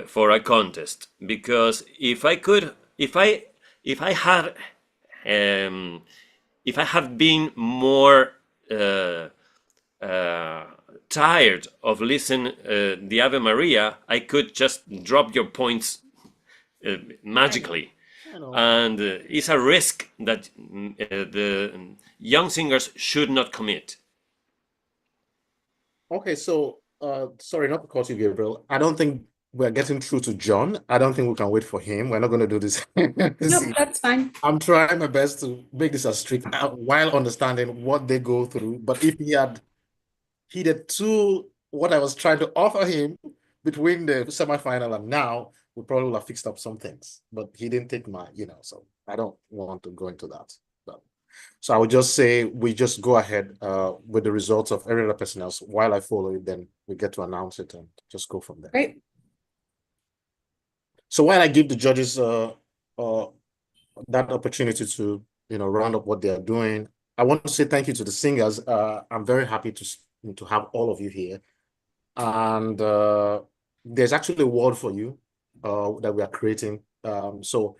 for a contest, because if I could, if I had, if I have been more tired of listening the Ave Maria, I could just drop your points magically. I know. And it's a risk that the young singers should not commit. Okay, so sorry, not to cut you, Gabriel. I don't think we're getting through to John. I don't think we can wait for him. We're not going to do this. Nope, that's fine. I'm trying my best to make this as strict while understanding what they go through. But if he had heeded to what I was trying to offer him between the semifinal and now, we probably would have fixed up some things. But he didn't take my, so I don't want to go into that. So I would just say we just go ahead with the results of every other person else while I follow it, then we get to announce it and just go from there. Great. So while I give the judges that opportunity to round up what they are doing, I want to say thank you to the singers. I'm very happy to have all of you here, and there's actually a award for you that we are creating. So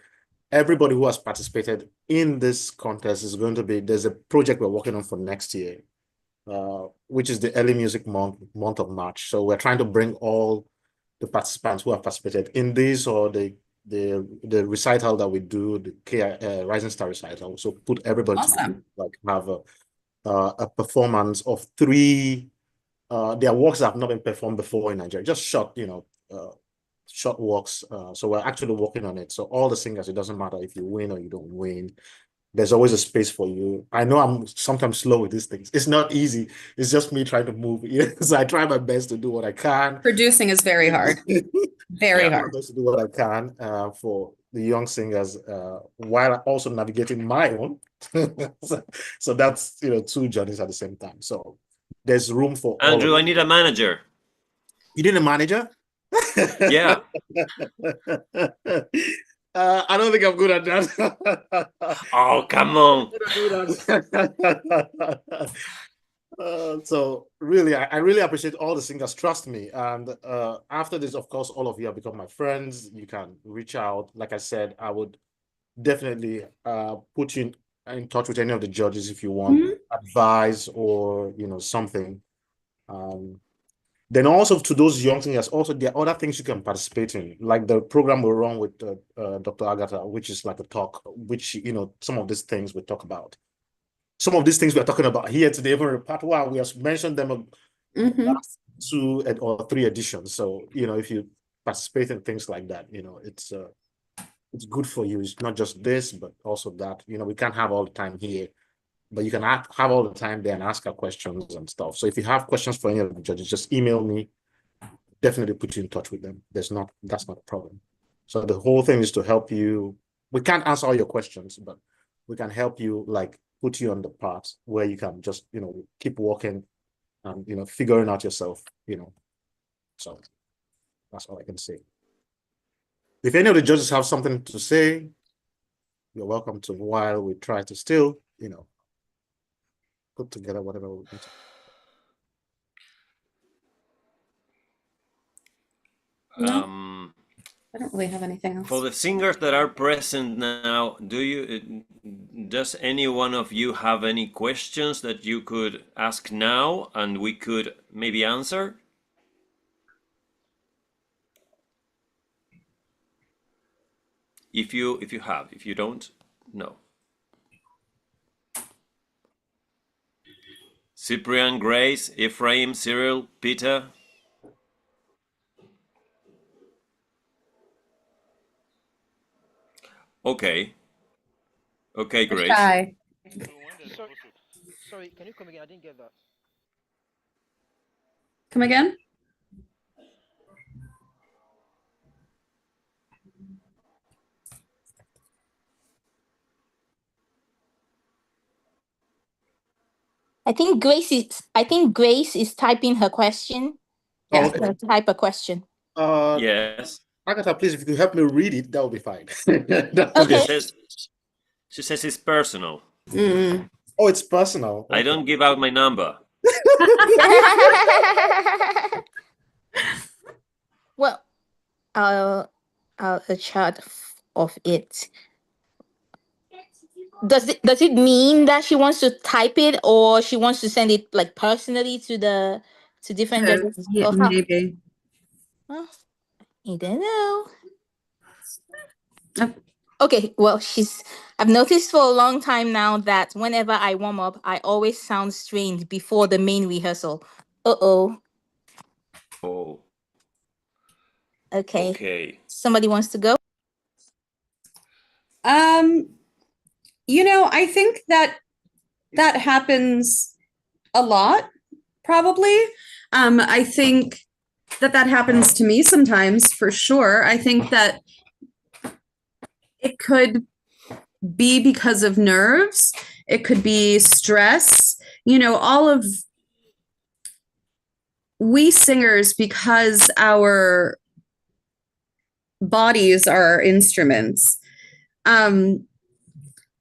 everybody who has participated in this contest is going to be, there's a project we're working on for next year, which is the early music month of March. So we're trying to bring all the participants who have participated in this, or the recital that we do, the KII Rising Star recital. So put everybody Awesome. to like have a performance of three their works that have not been performed before in Nigeria, just short short works. So we're actually working on it. So all the singers, it doesn't matter if you win or you don't win, there's always a space for you. I know I'm sometimes slow with these things. It's not easy. It's just me trying to move. So I try my best to do what I can. Producing is very hard. Very I try my hard. best to do what I can for the young singers, while also navigating my own. So that's two journeys at the same time. So there's room for all of Andrew, I it. need a manager. You need a manager? Yeah. I don't think I'm good at that. Oh, come on. So really, I really appreciate all the singers. Trust me. And after this, of course, all of you have become my friends. You can reach out. Like I said, I would definitely put you in touch with any of the judges if you want advice or something. Then also to those young singers, also there are other things you can participate in, like the program we run with Dr. Agatha, which is like a talk, which some of these things we talk about. Some of these things we're talking about here today, even part one, we have mentioned them last 2 or 3 editions. So if you participate in things like that. It's good for you. It's not just this, but also that. We can't have all the time here, but you can have all the time there and ask our questions and stuff. So if you have questions for any of the judges, just email me. Definitely put you in touch with them. That's not a problem. So the whole thing is to help you. We can't answer all your questions, but we can help you, like put you on the path where you can just, keep walking and, figuring out yourself, So that's all I can say. If any of the judges have something to say, you're welcome to, while we try to still, put together whatever we need to. No, I don't really have anything else. For the singers that are present now, does any one of you have any questions that you could ask now and we could maybe answer? If you have, if you don't, no. Cyprian, Grace, Ephraim, Cyril, Peter. Okay. Okay, Grace. Hi. Sorry, can you come again? I didn't get that. Come again? I think Grace is typing her question. Yeah. Ask her to type a question. Yes. Agatha, please, if you could help me read it, that would be fine. Okay. She says it's personal. Oh, it's personal. I don't give out my number. Well, a chart of it. Does it mean that she wants to type it, or she wants to send it like personally to different judges? Yeah, maybe. Well, I don't know. Oh. Okay, well, I've noticed for a long time now that whenever I warm up, I always sound strange before the main rehearsal. Uh-oh. Oh. Okay. Okay. Somebody wants to go? I think that happens a lot, probably. I think that happens to me sometimes, for sure. I think that it could be because of nerves. It could be stress. We singers, because our bodies are instruments,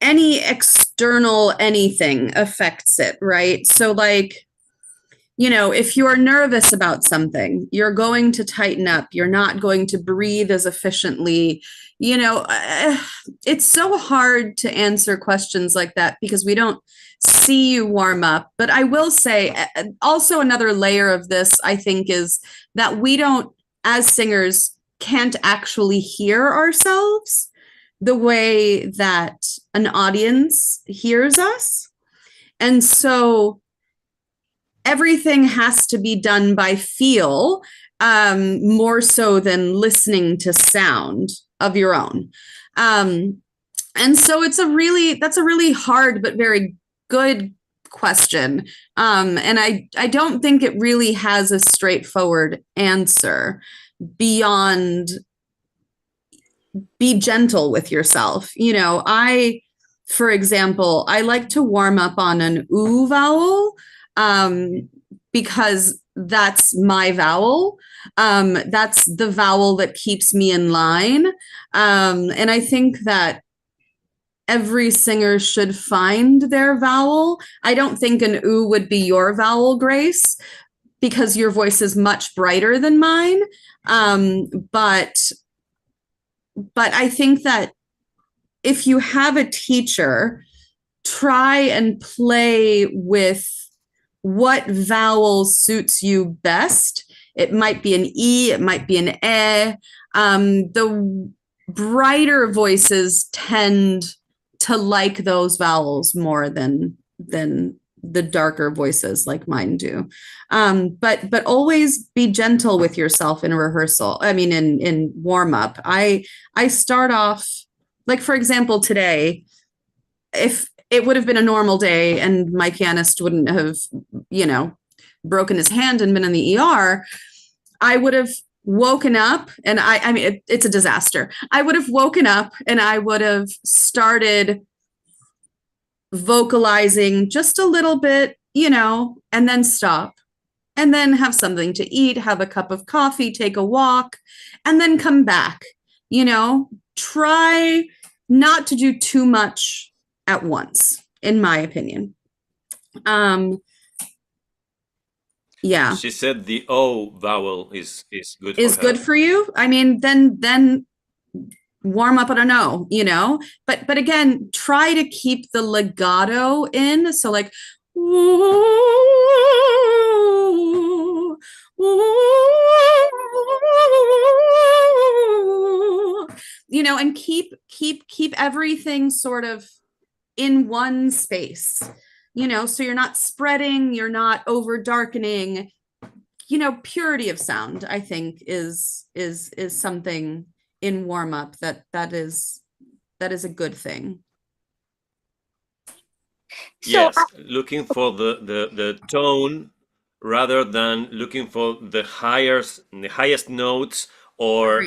any external anything affects it, right? So if you're nervous about something, you're going to tighten up. You're not going to breathe as efficiently. It's so hard to answer questions like that because we don't see you warm up. But I will say also another layer of this, I think, is that we don't, as singers, can't actually hear ourselves the way that an audience hears us. And so everything has to be done by feel, more so than listening to sound of your own. And so that's a really hard but very good question. And I don't think it really has a straightforward answer beyond be gentle with yourself. For example, I like to warm up on an oo vowel, because that's my vowel. That's the vowel that keeps me in line. And I think that every singer should find their vowel. I don't think an oo would be your vowel, Grace, because your voice is much brighter than mine. But I think that if you have a teacher, try and play with what vowel suits you best. It might be an E, it might be an E. The brighter voices tend to like those vowels more than the darker voices like mine do. But always be gentle with yourself in rehearsal. I mean, in warm up. I start off, like, for example, today, if it would have been a normal day and my pianist wouldn't have, broken his hand and been in the ER, I would have woken up and I mean, it's a disaster. I would have woken up and I would have started vocalizing just a little bit, and then stop and then have something to eat, have a cup of coffee, take a walk, and then come back. Try not to do too much at once, in my opinion. Yeah. She said the O vowel is good for Is her. good for you. I mean, then warm up on an O, but again, try to keep the legato in. So like, and keep everything sort of in one space, so you're not spreading, you're not over darkening. Purity of sound, I think, is something in warm up that is a good thing. Yes, looking for the tone rather than looking for the highest notes, or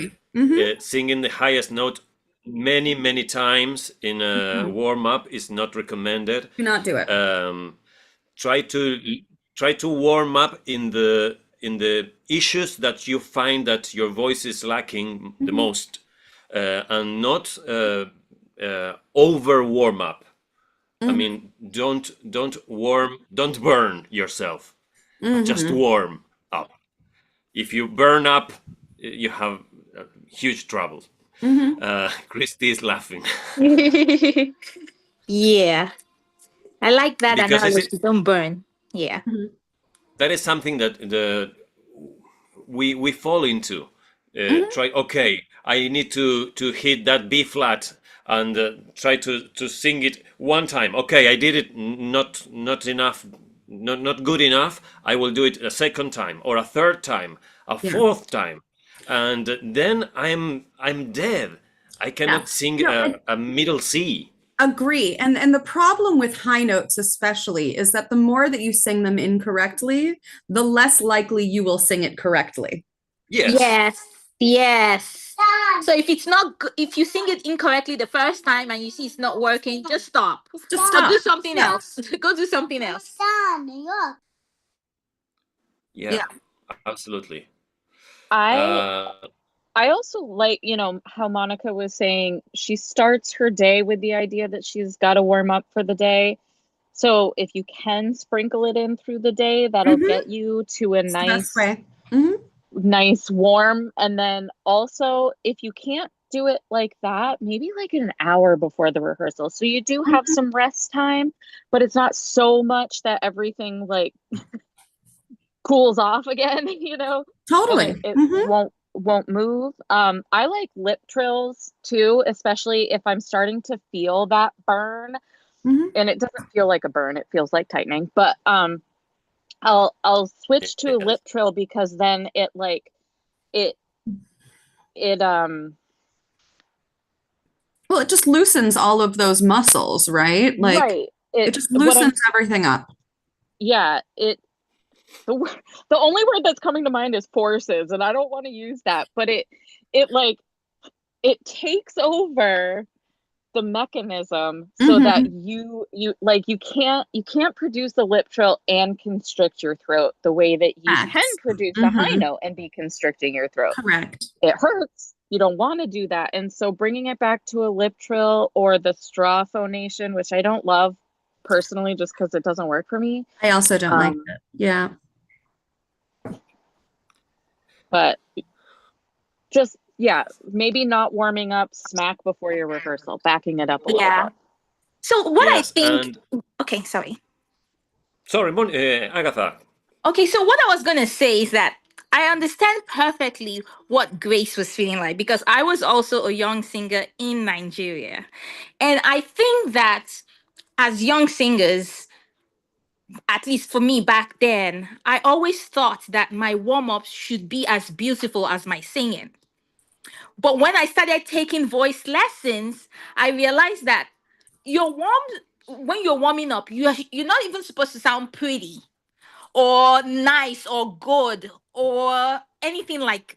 singing the highest note many times in a warm up is not recommended. Do not do it. Try to warm up in the issues that you find that your voice is lacking the most, and not over warm up. I mean, don't burn yourself. Just warm up. If you burn up, you have huge trouble. Christy is laughing. Yeah, I like that Because analogy. Don't burn. Yeah. that is something that we fall into. Okay, I need to hit that B flat and try to sing it one time. Okay, I did it not enough, not good enough. I will do it a second time or a third time, a fourth time, and then I'm dead. I cannot sing a middle C. Agree. And the problem with high notes especially is that the more that you sing them incorrectly, the less likely you will sing it correctly. Yes. So if you sing it incorrectly the first time and you see it's not working, just stop. Just stop. Or do something else. Go do something else. Yeah. Absolutely. I also like, how Monica was saying, she starts her day with the idea that she's got to warm up for the day. So if you can sprinkle it in through the day, that'll get you to a nice warm. And then also, if you can't do it like that, maybe like an hour before the rehearsal. So you do have some rest time, but it's not so much that everything like cools off again, Totally. It won't move. I like lip trills too, especially if I'm starting to feel that burn. And it doesn't feel like a burn, it feels like tightening. But I'll switch to a lip trill because then it just loosens all of those muscles, right? Like it just loosens everything up. Yeah, the only word that's coming to mind is forces, and I don't want to use that, but it takes over the mechanism so that you can't produce a lip trill and constrict your throat the way that you can produce a high note and be constricting your throat. Correct. It hurts. You don't want to do that. And so bringing it back to a lip trill or the straw phonation, which I don't love personally just because it doesn't work for me. I also don't like it. Yeah. But just, maybe not warming up smack before your rehearsal, backing it up a little bit. So what I think... Okay, sorry. Sorry, Agatha. Okay, so what I was going to say is that I understand perfectly what Grace was feeling like because I was also a young singer in Nigeria. And I think that as young singers, at least for me back then, I always thought that my warm-ups should be as beautiful as my singing. But when I started taking voice lessons, I realized that when you're warming up, you're not even supposed to sound pretty or nice or good or anything like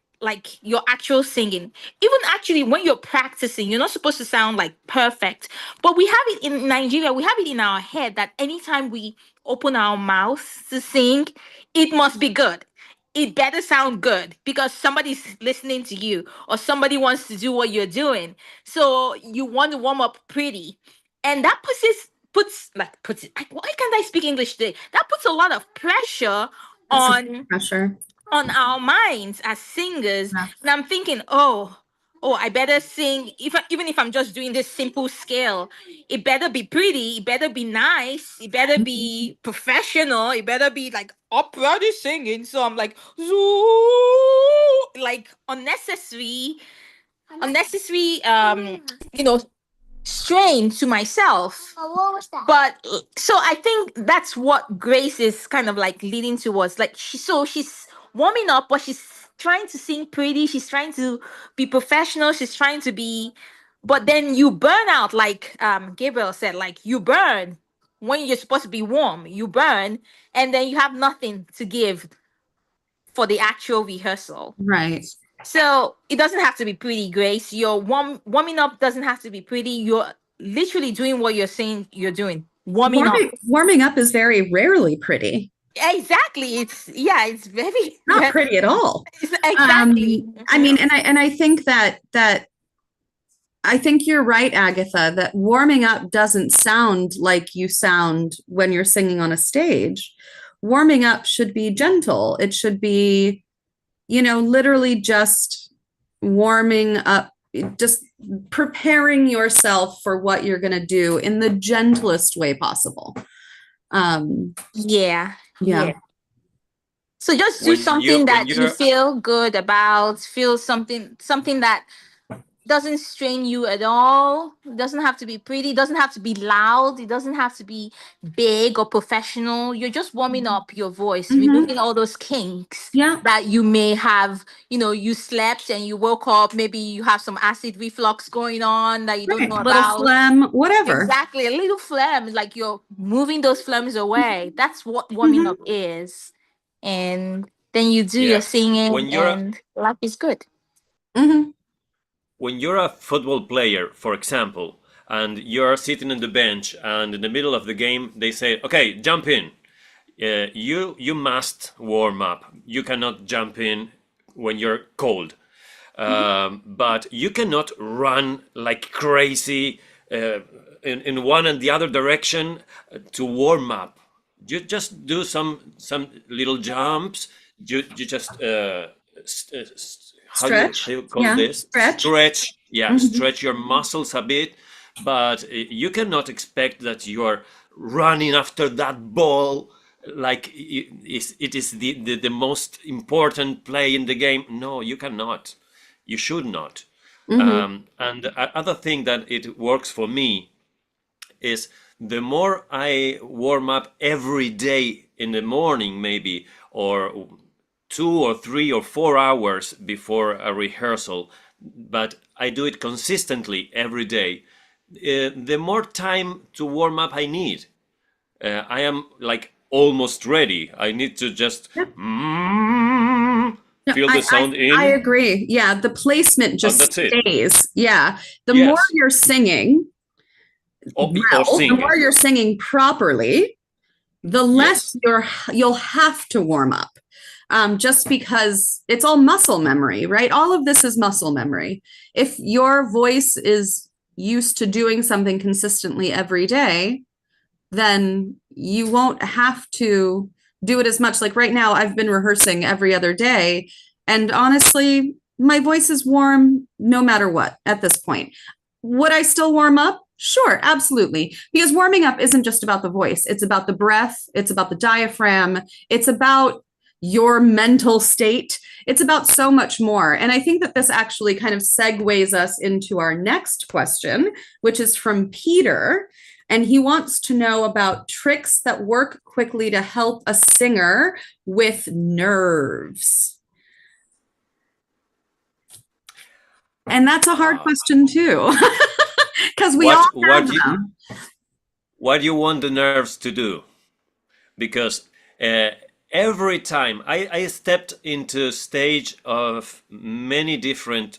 your actual singing. Even actually when you're practicing, you're not supposed to sound like perfect. But we have it in Nigeria, we have it in our head that anytime we open our mouths to sing, it must be good. It better sound good because somebody's listening to you or somebody wants to do what you're doing. So you want to warm up pretty. And that puts it, why can't I speak English today? That puts a lot of pressure That's a on pressure. on our minds as singers. Yeah. And I'm thinking, oh, I better sing, even if I'm just doing this simple scale, it better be pretty, it better be nice, it better be professional, it better be like opera singing. So I'm like, zoo, like unnecessary you know strain to myself. What was that? But so I think that's what Grace is kind of like leading towards. Like she's warming up, but she's trying to sing pretty. She's trying to be professional. She's trying to be, but then you burn out, like Gabriel said. Like you burn when you're supposed to be warm. You burn, and then you have nothing to give for the actual rehearsal. Right. So it doesn't have to be pretty, Grace. Your warming up doesn't have to be pretty. You're literally doing what you're saying you're doing. Warming up. Warming up is very rarely pretty. Exactly. It's very Not pretty at all. Exactly. I mean, and I think that I think you're right, Agatha, that warming up doesn't sound like you sound when you're singing on a stage. Warming up should be gentle. It should be, literally just warming up, just preparing yourself for what you're going to do in the gentlest way possible. Yeah. Yeah. So just do something that you feel good about, feel something that doesn't strain you at all. It doesn't have to be pretty, it doesn't have to be loud, it doesn't have to be big or professional. You're just warming up your voice, removing all those kinks that you may have. You slept and you woke up, maybe you have some acid reflux going on that you don't know about. Little phlegm, whatever. Exactly, a little phlegm, like you're moving those phlegms away. That's what warming up is. And then you do your singing and life is good. When you're a football player, for example, and you're sitting on the bench, and in the middle of the game they say, "Okay, jump in." You must warm up. You cannot jump in when you're cold, but you cannot run like crazy in one and the other direction to warm up. You just do some little jumps. You just how do you call this? Stretch. Yeah, stretch your muscles a bit, but you cannot expect that you are running after that ball like it is the most important play in the game. No, you cannot. You should not. And the other thing that it works for me is the more I warm up every day in the morning, maybe, or 2 or 3 or 4 hours before a rehearsal, but I do it consistently every day, the more time to warm up I need. I am like almost ready. I need to just feel the sound in. I agree. Yeah, the placement just stays. Yeah, the more you're singing, the more you're singing properly, the less you'll have to warm up. Just because it's all muscle memory, right? All of this is muscle memory. If your voice is used to doing something consistently every day, then you won't have to do it as much. Like right now, I've been rehearsing every other day, and honestly, my voice is warm no matter what at this point. Would I still warm up? Sure, absolutely. Because warming up isn't just about the voice. It's about the breath. It's about the diaphragm. It's about your mental state. It's about so much more. And I think that this actually kind of segues us into our next question, which is from Peter. And he wants to know about tricks that work quickly to help a singer with nerves. And that's a hard question too, because we all have them. What do you want the nerves to do? Because every time I stepped into a stage of many different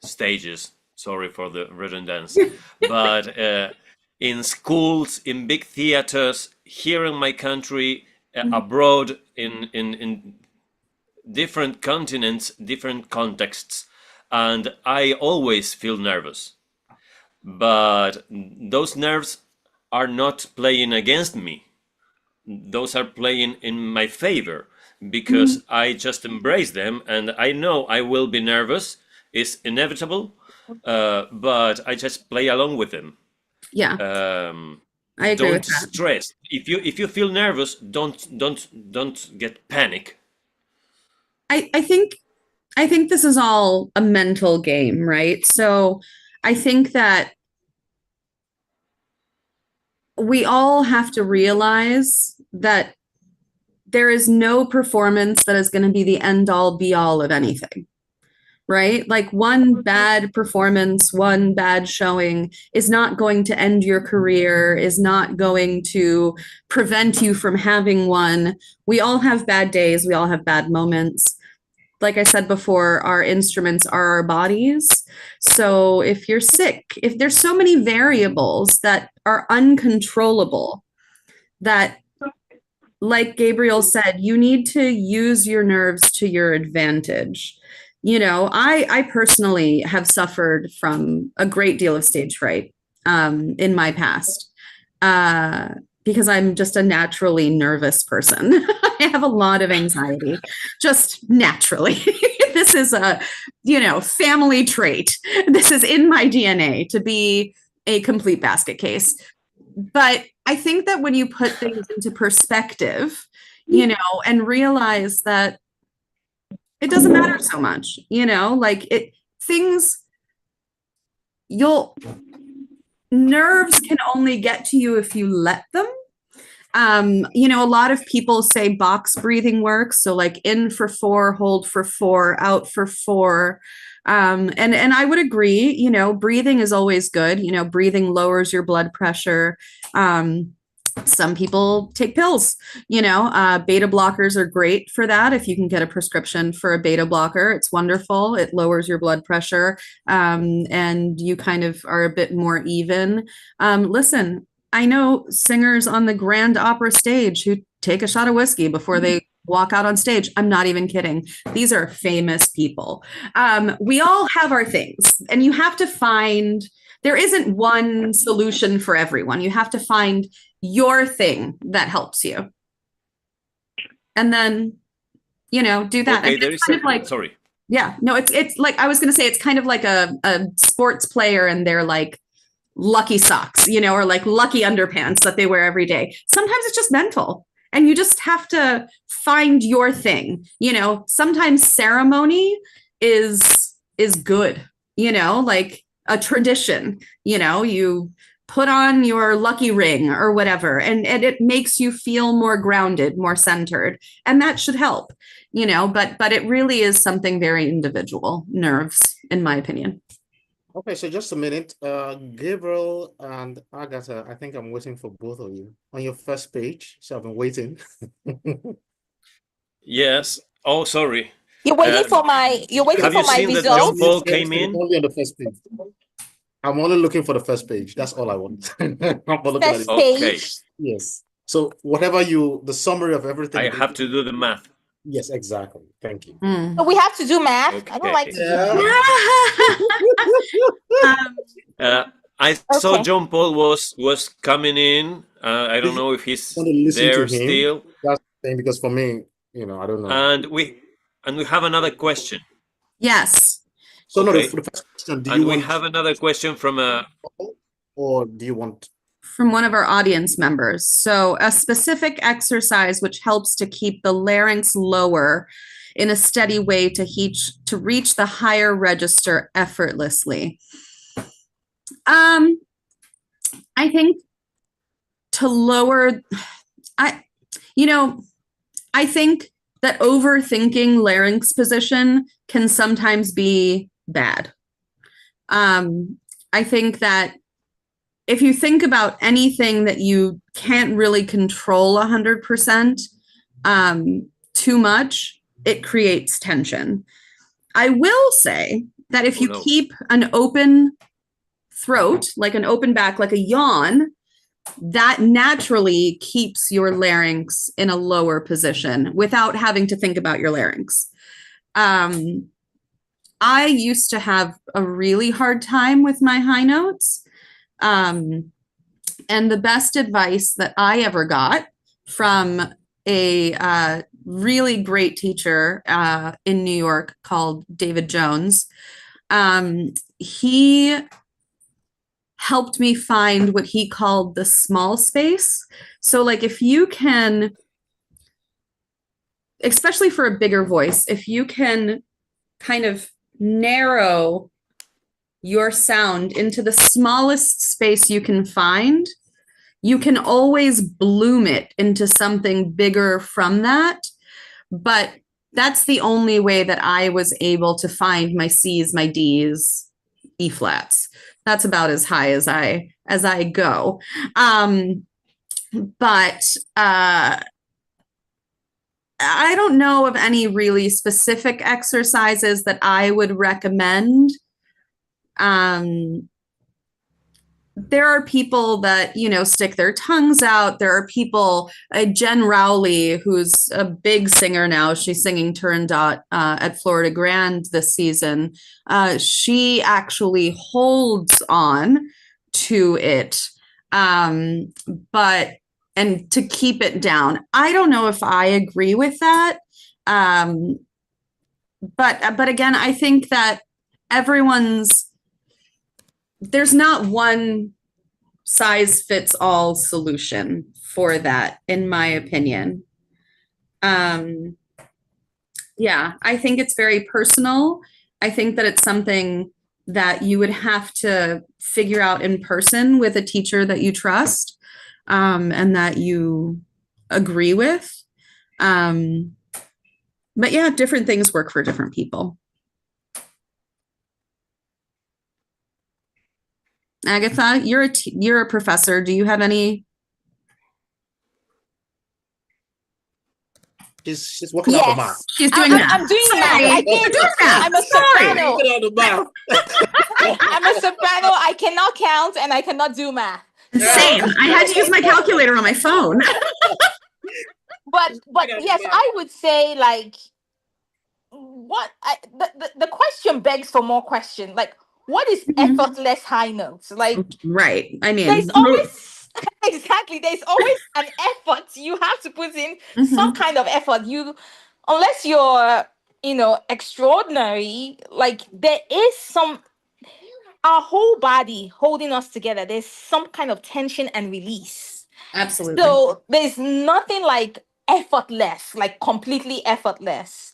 stages, sorry for the redundancy, but in schools, in big theaters, here in my country, abroad, in different continents, different contexts, and I always feel nervous. But those nerves are not playing against me. Those are playing in my favor because I just embrace them, and I know I will be nervous. It's inevitable, but I just play along with them. Yeah. I agree don't with that. stress. If you feel nervous, don't get panic. I think this is all a mental game, right? So I think that we all have to realize that there is no performance that is going to be the end all be all of anything, right? Like one bad performance, one bad showing is not going to end your career, is not going to prevent you from having one. We all have bad days, we all have bad moments. Like I said before, our instruments are our bodies. So if you're sick, if there's so many variables that are uncontrollable, that, like Gabriel said, you need to use your nerves to your advantage. You know, I personally have suffered from a great deal of stage fright in my past. Because I'm just a naturally nervous person. I have a lot of anxiety, just naturally. This is a, family trait. This is in my DNA to be a complete basket case. But I think that when you put things into perspective, and realize that it doesn't matter so much, nerves can only get to you if you let them. A lot of people say box breathing works. So like in for 4, hold for 4, out for 4. And I would agree, breathing is always good. Breathing lowers your blood pressure. Some people take pills, beta blockers are great for that. If you can get a prescription for a beta blocker, it's wonderful. It lowers your blood pressure, and you kind of are a bit more even. Listen, I know singers on the grand opera stage who take a shot of whiskey before they walk out on stage. I'm not even kidding. These are famous people. We all have our things, and you have to find, there isn't one solution for everyone. You have to find your thing that helps you. And then, do that. Okay, there is kind of like, sorry. Yeah, no, it's like, I was going to say, it's kind of like a sports player and they're like lucky socks, or like lucky underpants that they wear every day. Sometimes it's just mental. And you just have to find your thing. Sometimes ceremony is good, like a tradition, you put on your lucky ring or whatever, and it makes you feel more grounded, more centered. And that should help, but it really is something very individual, nerves, in my opinion. Okay, so just a minute. Gabriel and Agatha, I think I'm waiting for both of you on your first page. So I've been waiting. Yes. Oh, sorry. You're waiting for my results? Have you seen that John Paul came in? Only on the first page. I'm only looking for the first page. That's all I want. First page? Yes. So whatever the summary of everything. I have to do the math. Yes, exactly. Thank you. So we have to do math? Okay. I don't like to do I saw John Paul was coming in. I don't know if he's there still. That's the thing, because for me, I don't know. And we have another question. Yes. So okay. No, for the first question, we have another question from or do you want from one of our audience members? So a specific exercise which helps to keep the larynx lower in a steady way to reach the higher register effortlessly. I think to lower, I, I think that overthinking larynx position can sometimes be bad. I think that if you think about anything that you can't really control 100%, too much, it creates tension. I will say that if you keep an open throat, like an open back, like a yawn, that naturally keeps your larynx in a lower position without having to think about your larynx. I used to have a really hard time with my high notes. And the best advice that I ever got from a really great teacher in New York called David Jones, he helped me find what he called the small space. So like if you can, especially for a bigger voice, if you can kind of narrow your sound into the smallest space you can find, you can always bloom it into something bigger from that. But that's the only way that I was able to find my C's, my D's, E flats. That's about as high as I go. But I don't know of any really specific exercises that I would recommend. There are people that, stick their tongues out. There are people, Jen Rowley, who's a big singer now. She's singing Turandot at Florida Grand this season. She actually holds on to it, and to keep it down. I don't know if I agree with that. But again, I think that there's not one size fits all solution for that, in my opinion. Yeah, I think it's very personal. I think that it's something that you would have to figure out in person with a teacher that you trust, and that you agree with. But yeah, different things work for different people. Agatha, you're a professor. Do you have any? She's working out the math. She's doing math. I'm doing math. I can't do math. I'm a soprano. I'm a soprano. I cannot count and I cannot do math. Same. I had to use my calculator on my phone. But yes, I would say the question begs for more question. Like, what is effortless high notes? Like, right. I mean, there's always exactly. There's always an effort. You have to put in some kind of effort. Unless you're, extraordinary. Like, there is our whole body holding us together. There's some kind of tension and release. Absolutely. So there's nothing like effortless, like completely effortless.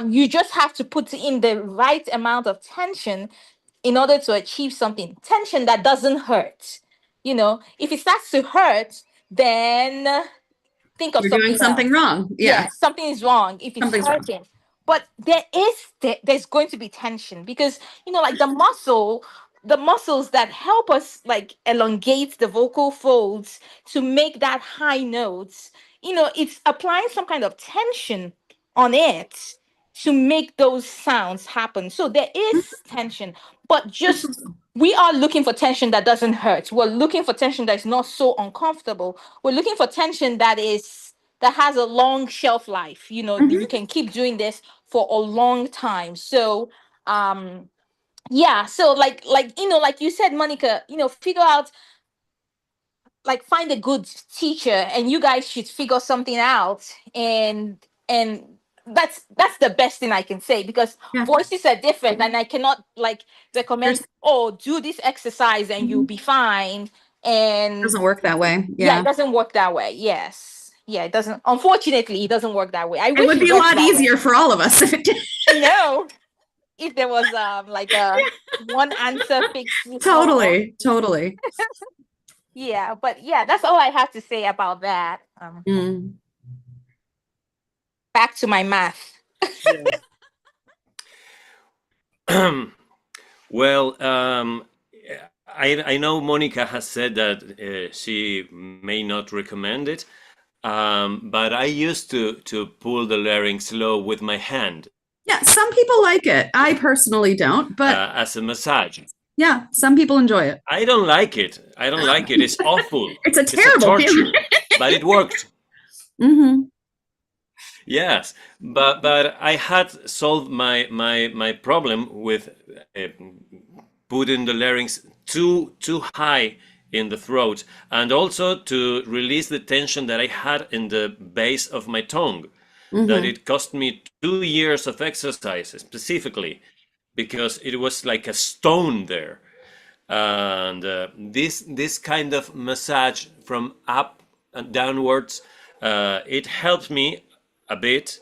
You just have to put in the right amount of tension in order to achieve something. Tension that doesn't hurt. If it starts to hurt, then think of You're doing something wrong. Yeah, something is wrong if it's hurting. But there's going to be tension because like the muscles that help us like elongate the vocal folds to make that high notes, it's applying some kind of tension on it to make those sounds happen. So there is tension, but we are looking for tension that doesn't hurt. We're looking for tension that's not so uncomfortable. We're looking for tension that has a long shelf life. You can keep doing this for a long time. So so like you said, Monica, figure out, like, find a good teacher, and you guys should figure something out, and that's the best thing I can say, because voices are different, and I cannot like recommend, do this exercise and you'll be fine. And it doesn't work that way. It doesn't work that way. Yes. Yeah, it doesn't. Unfortunately, it doesn't work that way. I wish it would be a lot easier for all of us if it did. No, if there was like a one answer fix. Totally. Yeah, but yeah, that's all I have to say about that. Back to my math. Yes. Well, I know Monica has said that she may not recommend it, but I used to pull the larynx low with my hand. Yeah, some people like it. I personally don't, but as a massage. Yeah, some people enjoy it. I don't like it. I don't like it. It's awful. It's a terrible torture, but it worked. Mm-hmm. Yes, but I had solved my problem with putting the larynx too high in the throat, and also to release the tension that I had in the base of my tongue. That it cost me 2 years of exercise specifically, because it was like a stone there. And this kind of massage from up and downwards, it helped me a bit,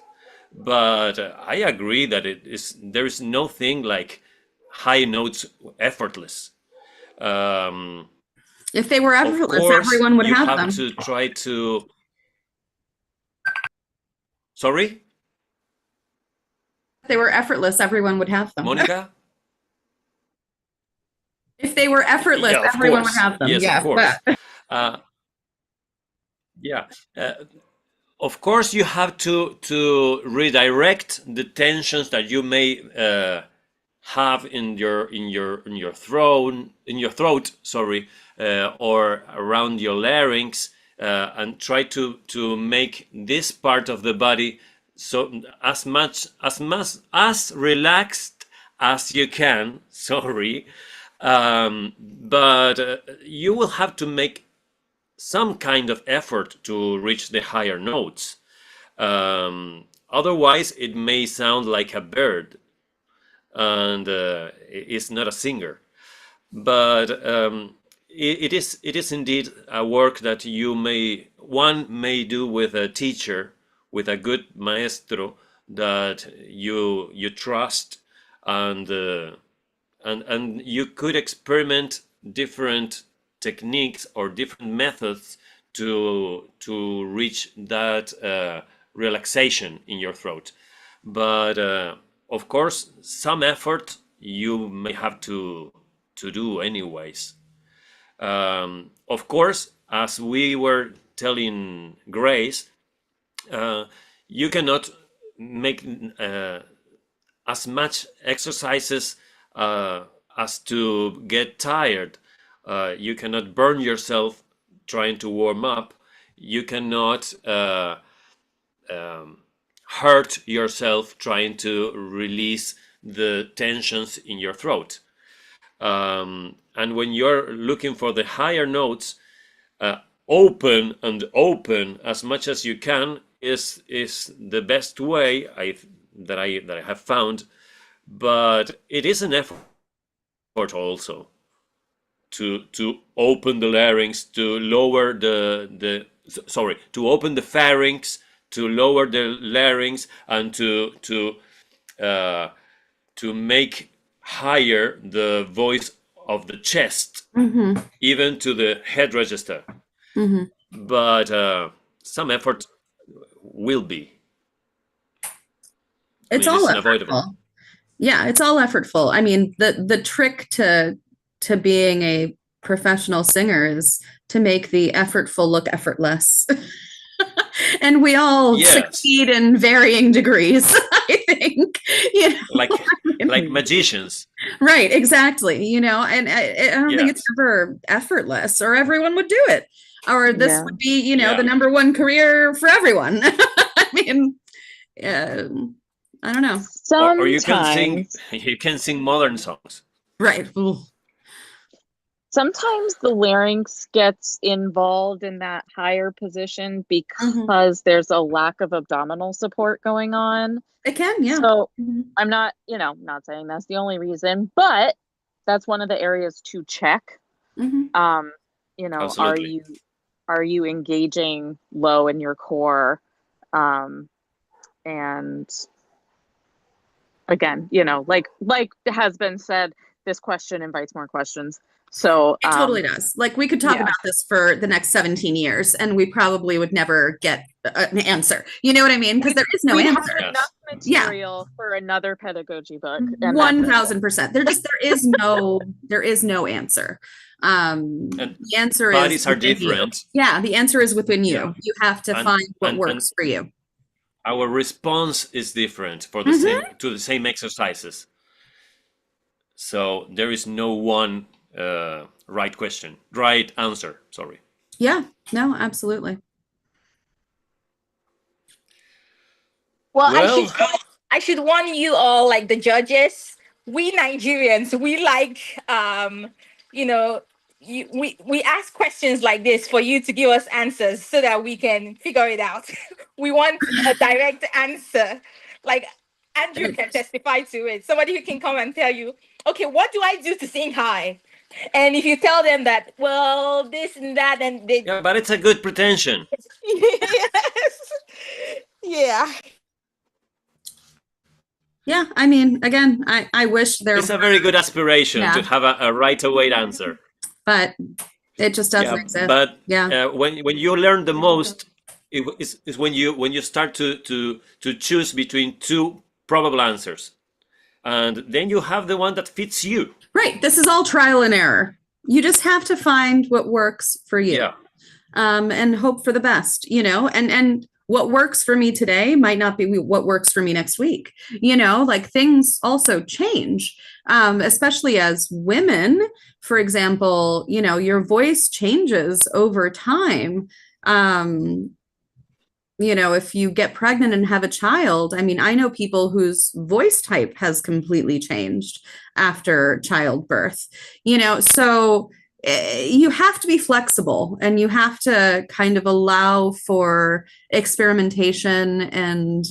but I agree that there is no thing like high notes effortless. If they were effortless, of course, everyone would you have have them. to try to. Sorry? If they were effortless, everyone would have them. Monica? If they were effortless, Yeah, of everyone course. would have them. Yes, Yeah, of course. Yeah. Of course, you have to redirect the tensions that you may have in your throat, sorry, or around your larynx, and try to make this part of the body so as relaxed as you can. Sorry, but you will have to make some kind of effort to reach the higher notes. Otherwise, it may sound like a bird, and it's not a singer. But it is indeed a work that one may do with a teacher, with a good maestro that you trust, and you could experiment different techniques or different methods to reach that relaxation in your throat. But of course, some effort you may have to do anyways. Of course, as we were telling Grace, you cannot make as much exercises as to get tired. You cannot burn yourself trying to warm up. You cannot hurt yourself trying to release the tensions in your throat. And when you're looking for the higher notes, open as much as you can is the best way that I have found. But it is an effort also to open the larynx, to lower to open the pharynx, to lower the larynx, and to make higher the voice of the chest, even to the head register. But some effort will be. It's all unavoidable. Yeah, it's all effortful. I mean, the trick to being a professional singer is to make the effortful look effortless. And we all succeed in varying degrees, I think. You know? Like magicians. Right, exactly. You know, and I don't think it's ever effortless, or everyone would do it. Or this would be, you know, the number one career for everyone. I mean, I don't know. Or you can sing modern songs. Right. Sometimes the larynx gets involved in that higher position because there's a lack of abdominal support going on. It can, yeah. So I'm not, not saying that's the only reason, but that's one of the areas to check. Absolutely. Are you engaging low in your core? And again, like has been said, this question invites more questions. So it totally does. Like, we could talk about this for the next 17 years and we probably would never get an answer. You know what I mean? Because there is no answer. Have enough material for another pedagogy book. 1000%. There is no answer. The answer is bodies are different. Yeah, the answer is within you. Yeah. You have to find what works for you. Our response is different for the same same exercises. So there is no one right answer. Sorry. Yeah. No, absolutely. Well, I should warn you all, like the judges, we Nigerians, we like we ask questions like this for you to give us answers so that we can figure it out. We want a direct answer. Like Andrew can testify to it. Somebody who can come and tell you, okay, what do I do to sing high? And if you tell them that, well, this and that, and they... Yeah, but it's a good pretension. Yes. Yeah. Yeah, I mean, again, I wish there... It's a very good aspiration to have a right away answer. But it just doesn't exist. But when you learn the most, is when you start to choose between two probable answers. And then you have the one that fits you. Right. This is all trial and error. You just have to find what works for you. Yeah. And hope for the best, and what works for me today might not be what works for me next week. Like, things also change, especially as women, for example, your voice changes over time. If you get pregnant and have a child, I mean, I know people whose voice type has completely changed after childbirth, so you have to be flexible and you have to kind of allow for experimentation and,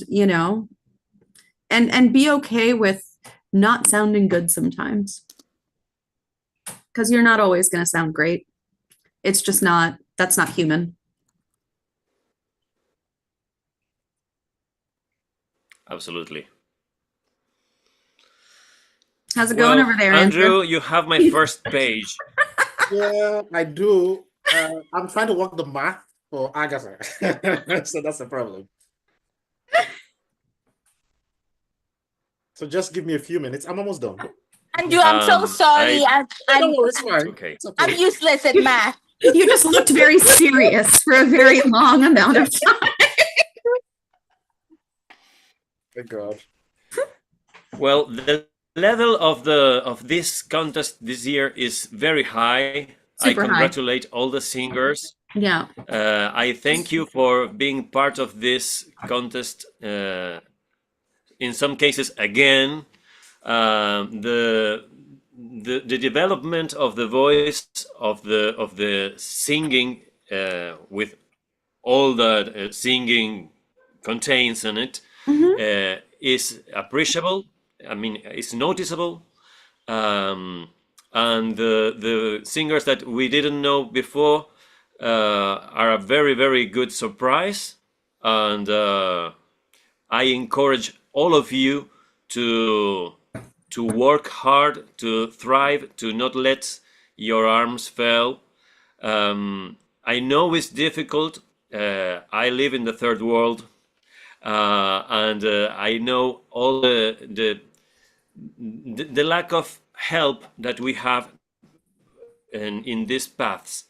and be okay with not sounding good sometimes. Because you're not always going to sound great. It's just that's not human. Absolutely. How's it going over there, Andrew? You have my first page. Yeah, I do. I'm trying to work the math for Agatha. So that's the problem. So just give me a few minutes. I'm almost done. Andrew, I'm so sorry. It's fine. Okay. I'm useless at math. You just looked very serious for a very long amount of time. Thank God. Well, the level of this contest this year is very high. Super I congratulate all the singers. Yeah. I thank you for being part of this contest. In some cases, again, the development of the voice of the singing with all the singing contains in it is appreciable. I mean, it's noticeable. And the singers that we didn't know before are a very, very good surprise. And I encourage all of you to work hard, to thrive, to not let your arms fail. I know it's difficult. I live in the third world, and I know all the lack of help that we have in these paths.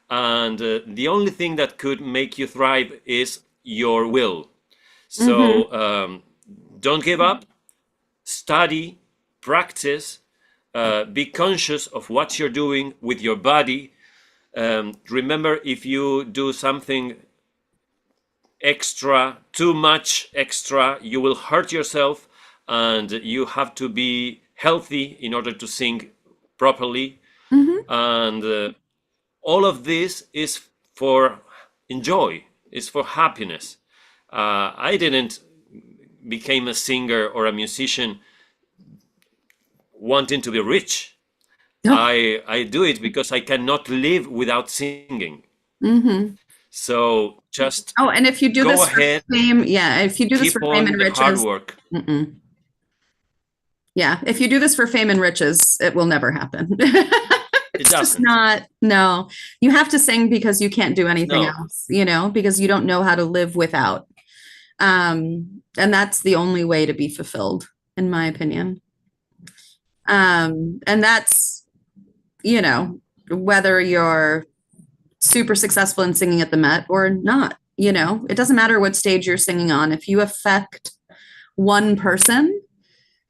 And the only thing that could make you thrive is your will. So don't give up, study, practice, be conscious of what you're doing with your body. Remember, if you do something extra, too much extra, you will hurt yourself, and you have to be healthy in order to sing properly. And all of this is for enjoy, is for happiness. I didn't become a singer or a musician wanting to be rich. I do it because I cannot live without singing. So just and if you do this for fame, if you do this for fame and riches, hard work. Yeah, if you do this for fame and riches, it will never happen. It's just doesn't. not, no. You have to sing because you can't do anything No. else, you know, because you don't know how to live without. And that's the only way to be fulfilled, in my opinion. And that's, you know, whether you're super successful in singing at the Met or not, you know, it doesn't matter what stage you're singing on. If you affect one person,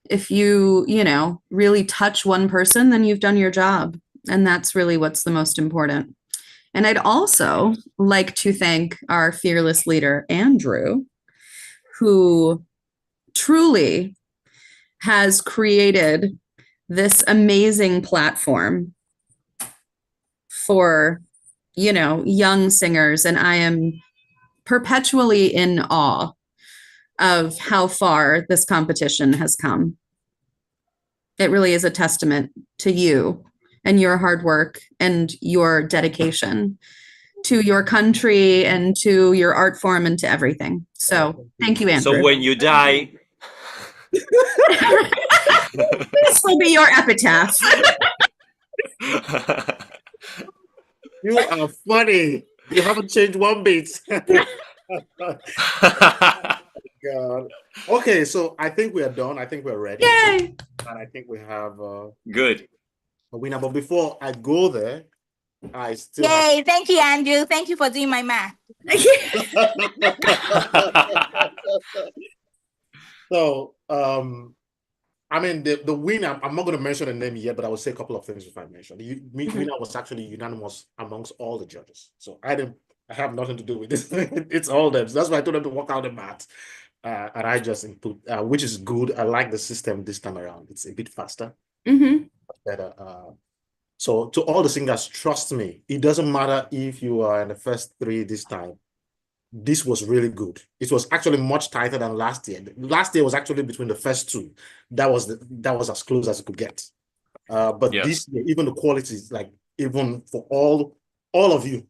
if you know, really touch one person, then you've done your job. And that's really what's the most important. And I'd also like to thank our fearless leader, Andrew, who truly has created this amazing platform for, you know, young singers. And I am perpetually in awe of how far this competition has come. It really is a testament to you and your hard work and your dedication to your country and to your art form and to everything. So thank you, Andrew. So when you die, this will be your epitaph. You are funny. You haven't changed one bit. God. Okay, so I think we are done. I think we're ready. Yay! And I think we have good a winner. But before I go there, I still Yay! Thank you, Andrew. Thank you for doing my math. So, I mean, the winner, I'm not going to mention the name yet, but I will say a couple of things if I mention. The winner was actually unanimous amongst all the judges. So I have nothing to do with this. It's all them. So that's why I told them to work out the math. And I just input, which is good. I like the system this time around. It's a bit faster, better. So to all the singers, trust me, it doesn't matter if you are in the first three this time. This was really good. It was actually much tighter than last year. Last year was actually between the first two. That was as close as it could get. But yes. This year, even the quality is like, even for all of you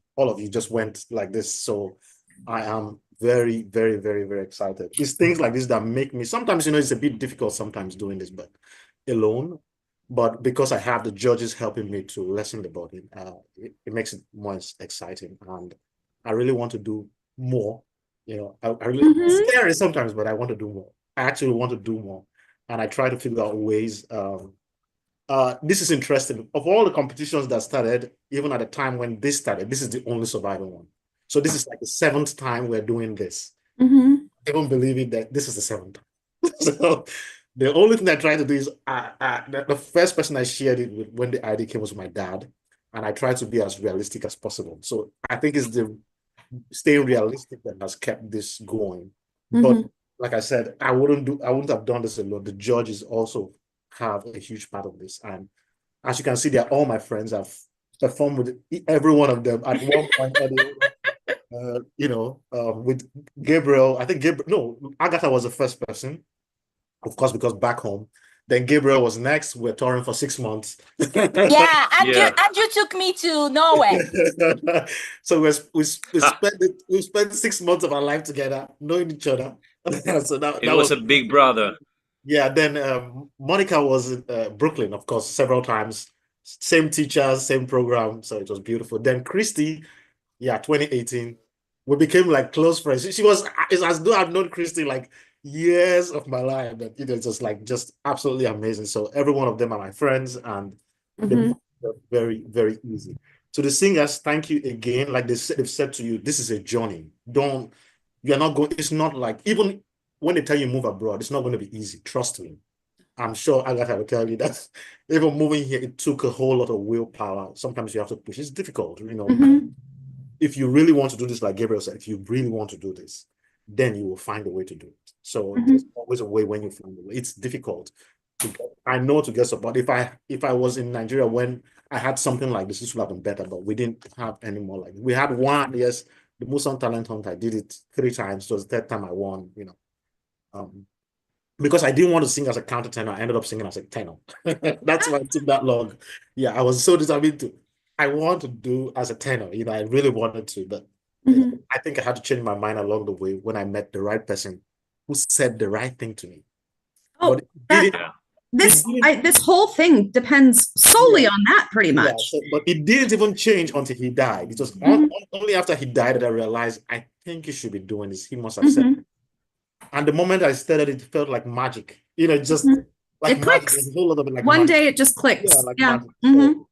just went like this. So I am very, very, very, very excited. It's things like this that make me, sometimes, you know, it's a bit difficult sometimes doing this, but alone. But because I have the judges helping me to lessen the burden, it makes it more exciting. And I really want to do more. You know, I really, it's scary sometimes, but I want to do more. I actually want to do more. And I try to figure out ways. This is interesting. Of all the competitions that started, even at the time when this started, this is the only surviving one. So this is like the 7th time we're doing this. I don't believe it that this is the 7th time. So the only thing I try to do is the first person I shared it with when the idea came was my dad. And I try to be as realistic as possible. So I think it's the staying realistic that has kept this going. But like I said, I wouldn't have done this alone. The judges also have a huge part of this. And as you can see, they're all my friends. I've performed with every one of them at one point or the other. You know, with Gabriel, I think Agatha was the first person, of course, because back home. Then Gabriel was next. We're touring for 6 months. Yeah, Andrew took me to Norway. So we spent 6 months of our life together, knowing each other. So that was a big brother. Yeah, then Monica was in Brooklyn, of course, several times. Same teachers, same program. So it was beautiful. Then Christy, 2018, we became like close friends. It's as though I've known Christy like years of my life. But it was just absolutely amazing. So every one of them are my friends, and they're very, very easy. To the singers, thank you again. Like they've said to you, this is a journey. You're not going, it's not like, even when they tell you move abroad, it's not going to be easy. Trust me. I'm sure Agatha will tell you that even moving here, it took a whole lot of willpower. Sometimes you have to push. It's difficult, you know. If you really want to do this, like Gabriel said, if you really want to do this, then you will find a way to do it. So there's always a way when you find a way. It's difficult to get, I know, to get support. If I was in Nigeria when I had something like this would have been better, but we didn't have any more like it. We had one, yes, the Muslim Talent Hunt. I did it 3 times. So it was the 3rd time I won, you know. Because I didn't want to sing as a countertenor, I ended up singing as a tenor. That's why it took that long. Yeah, I was so determined I want to do as a tenor, you know, I really wanted to, but I think I had to change my mind along the way when I met the right person who said the right thing to me. Oh, but This whole thing depends solely on that, pretty much. Yeah, but it didn't even change until he died. It was only after he died that I realized I think he should be doing this. He must have said. And the moment I started, it felt like magic. Just like it magic. clicks. There's a whole lot of it like One magic. day it just clicks. Yeah, like magic. So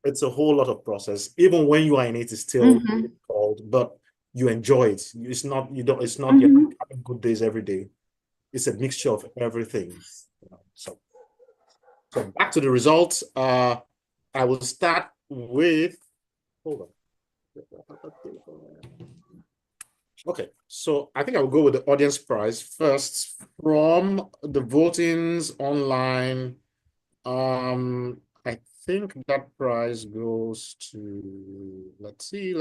it's a whole lot of process. Even when you are in it, it's still difficult, but you enjoy it. It's not you're not having good days every day. It's a mixture of everything. So back to the results. I will start with hold on. Okay, so I think I will go with the audience prize first from the votings online. I think that prize goes to, let's see.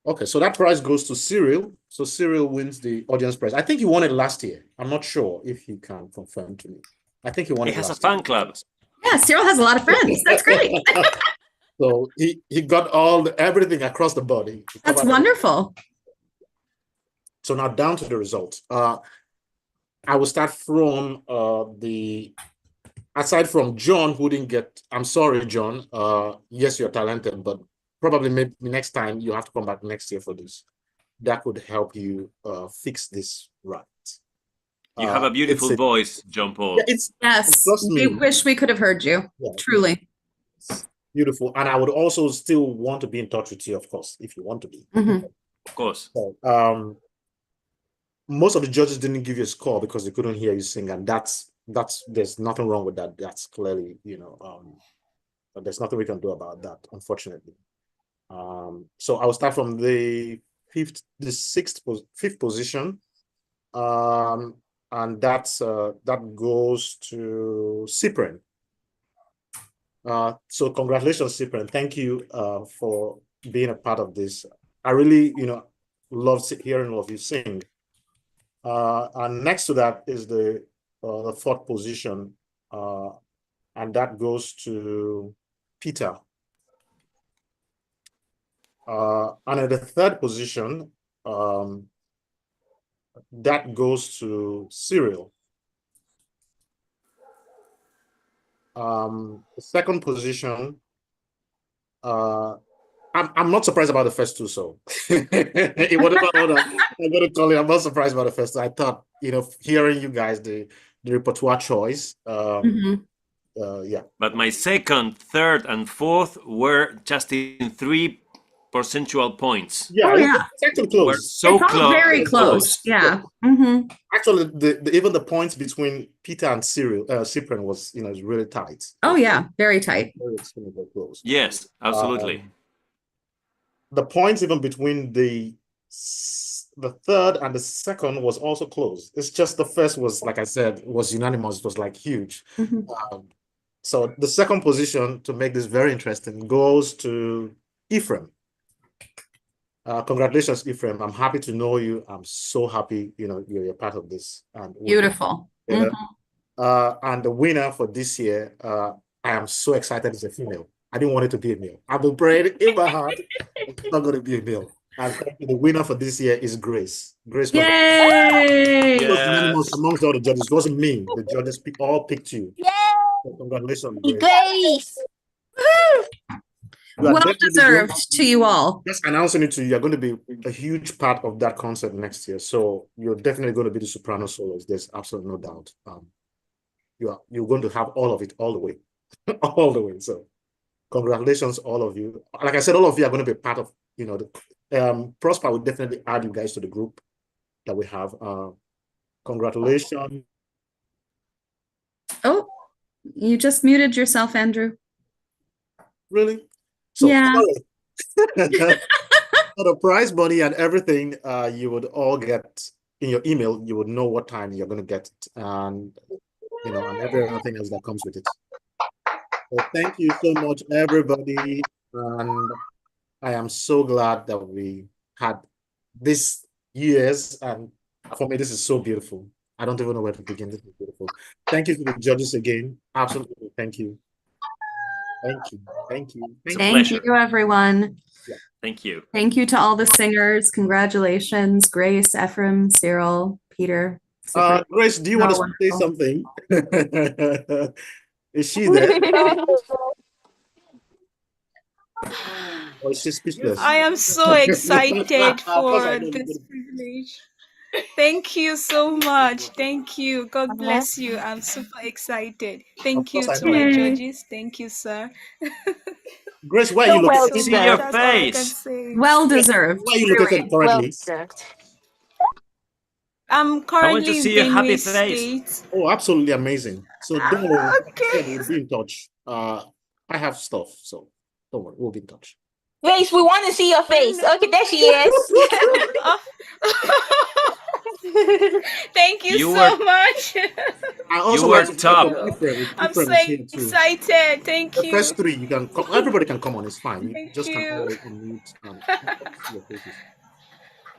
Okay, so that prize goes to Cyril. So Cyril wins the audience prize. I think he won it last year. I'm not sure if he can confirm to me. I think he won it last year. He has a fan club. Yeah, Cyril has a lot of friends. That's great. So he got everything across the body. That's wonderful. So now down to the results. I will start from aside from John, who didn't get, I'm sorry, John. Yes, you're talented, but probably maybe next time you have to come back next year for this. That could help you fix this right. You have a beautiful voice, John Paul. Yeah, yes, we wish we could have heard you. Yeah, truly. Beautiful. And I would also still want to be in touch with you, of course, if you want to be. Of course. So, most of the judges didn't give you a score because they couldn't hear you sing, and that's there's nothing wrong with that. That's clearly, there's nothing we can do about that, unfortunately. So I'll start from the fifth position, and that goes to Cyprian. So congratulations, Cyprian. Thank you for being a part of this. I really, love hearing all of you sing. And next to that is the fourth position, and that goes to Peter. And at the third position, that goes to Cyril. The second position, I'm not surprised about the first two. So, whatever order I'm going to call it, I'm not surprised about the first two. I thought, hearing you guys, the repertoire choice, yeah. But my second, third, and fourth were just in 3 percentual points. Yeah, it's actually close. We're so close. Very close. Yeah. Actually, even the points between Peter and Cyprian was, is really tight. Oh yeah, very tight. Very close. Yes, absolutely. The points even between the third and the second was also close. It's just the first was, like I said, was unanimous. It was like huge. So the second position, to make this very interesting, goes to Ephraim. Congratulations, Ephraim. I'm happy to know you. I'm so happy, you're a part of this. Beautiful. And the winner for this year, I am so excited, is a female. I didn't want it to be a male. I've been praying in my heart. It's not going to be a male. And the winner for this year is Grace. Grace. Yay! It was unanimous amongst all the judges. It wasn't me. The judges all picked you. Yay! So congratulations, Grace. Well deserved to you all. Just announcing it to you, you're going to be a huge part of that concert next year. So you're definitely going to be the soprano soloist. There's absolutely no doubt. You're going to have all of it all the way. All the way. So congratulations, all of you. Like I said, all of you are going to be part of, Prosper will definitely add you guys to the group that we have. Congratulations. Oh, you just muted yourself, Andrew. Really? So, yeah. For the prize money and everything, you would all get in your email. You would know what time you're going to get it, and and everything else that comes with it. So thank you so much, everybody, and I am so glad that we had this years, and for me, this is so beautiful. I don't even know where to begin. This is beautiful. Thank you to the judges again. Absolutely, thank you. Thank you. Thank you. Thank you, everyone. Yeah. Thank you. Thank you to all the singers. Congratulations, Grace, Ephraim, Cyril, Peter. Grace, do you want to say wonderful. something? Is she there? Or is she speechless? I am so excited Of course I for know you're this gonna- privilege. Thank you so much. Thank you. God bless you. I'm super excited. Of Thank course you I to know my you. judges. Thank you, sir. Grace, where are you So well located? See your deserved. That's all I can face. say. Well deserved. Where are you Really. located Well currently? deserved. I'm I want to currently in see your happy Benue face. State. Oh, absolutely amazing. So don't worry, like I Okay. said, we'll be in touch. I have stuff, so don't worry, we'll be in touch. Grace, we want to see your face. Okay, there she is. Thank you You so were much. I you also were like to top. welcome Ephraim. I'm so Ephraim is here too. excited. Thank The you. first three, you can come. Everybody can come on. It's fine. You Thank just can you. all unmute and see your faces.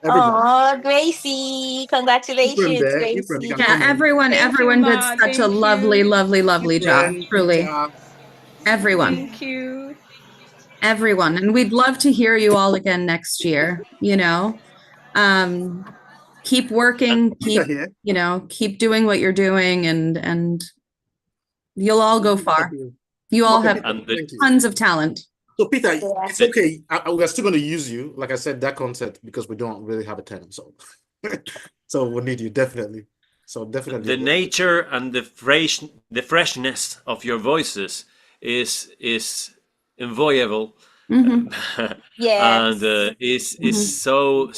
Everybody. Oh, Gracie. Ephraim Congratulations, there. Ephraim, you Gracie. can Yeah, come on. Thank you, everyone did Ma. such a Thank lovely, you. lovely job. Ephraim, Truly. Peter. Everyone. Thank you. Everyone. And we'd love to hear you all again next year, you know. Keep working, Peter keep, here. you know, keep doing what you're doing and you'll all go far. You all Okay, have Peter, And the, thank you. tons of talent. So Peter, Yeah. it's okay. We're still going to use you, like I said, that concept because we don't really have a tenant. So, so we'll need you definitely. So definitely. the nature and the freshness of your voices is enjoyable. Mhm. And Yes. is so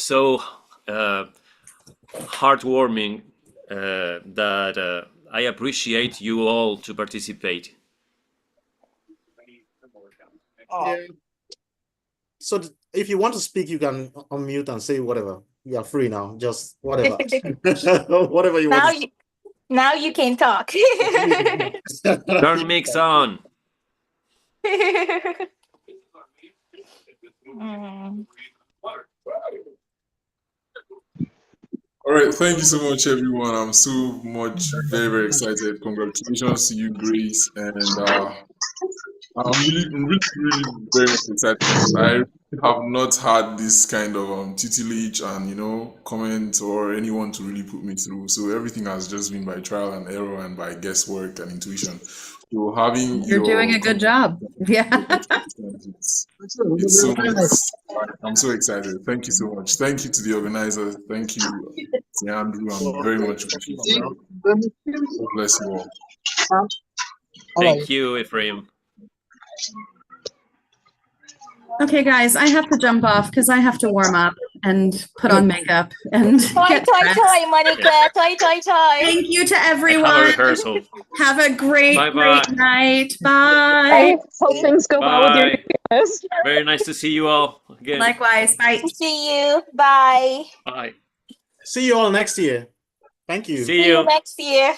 heartwarming that I appreciate you all to participate. Yeah. So if you want to speak, you can unmute and say whatever. You are free now. Just whatever. Whatever you want Now to say. now you can talk. Turn mix on. Mm. All right, thank you so much, everyone. I'm so much very excited. Congratulations to you, Grace, and I'm really very much excited. I have not had this kind of tutelage and comment or anyone to really put me through. So everything has just been by trial and error and by guesswork and intuition. So having You're doing a good job. Yeah. it's so much. I'm so excited. Thank you so much. Thank you to the organizers. Thank you, to Andrew. I'm very much appreciative. God bless you all. Thank you, Ephraim. Okay, guys, I have to jump off because I have to warm up and put on makeup and get dressed. Toy, Monica. Toy. Thank you to I have a everyone. rehearsal. Have a great Bye-bye. night. Bye. I hope things go well with your Bye. business. Very nice to see you all again. Likewise. Bye. See you. Bye. Bye. See you all next year. Thank you. See See you you. next year.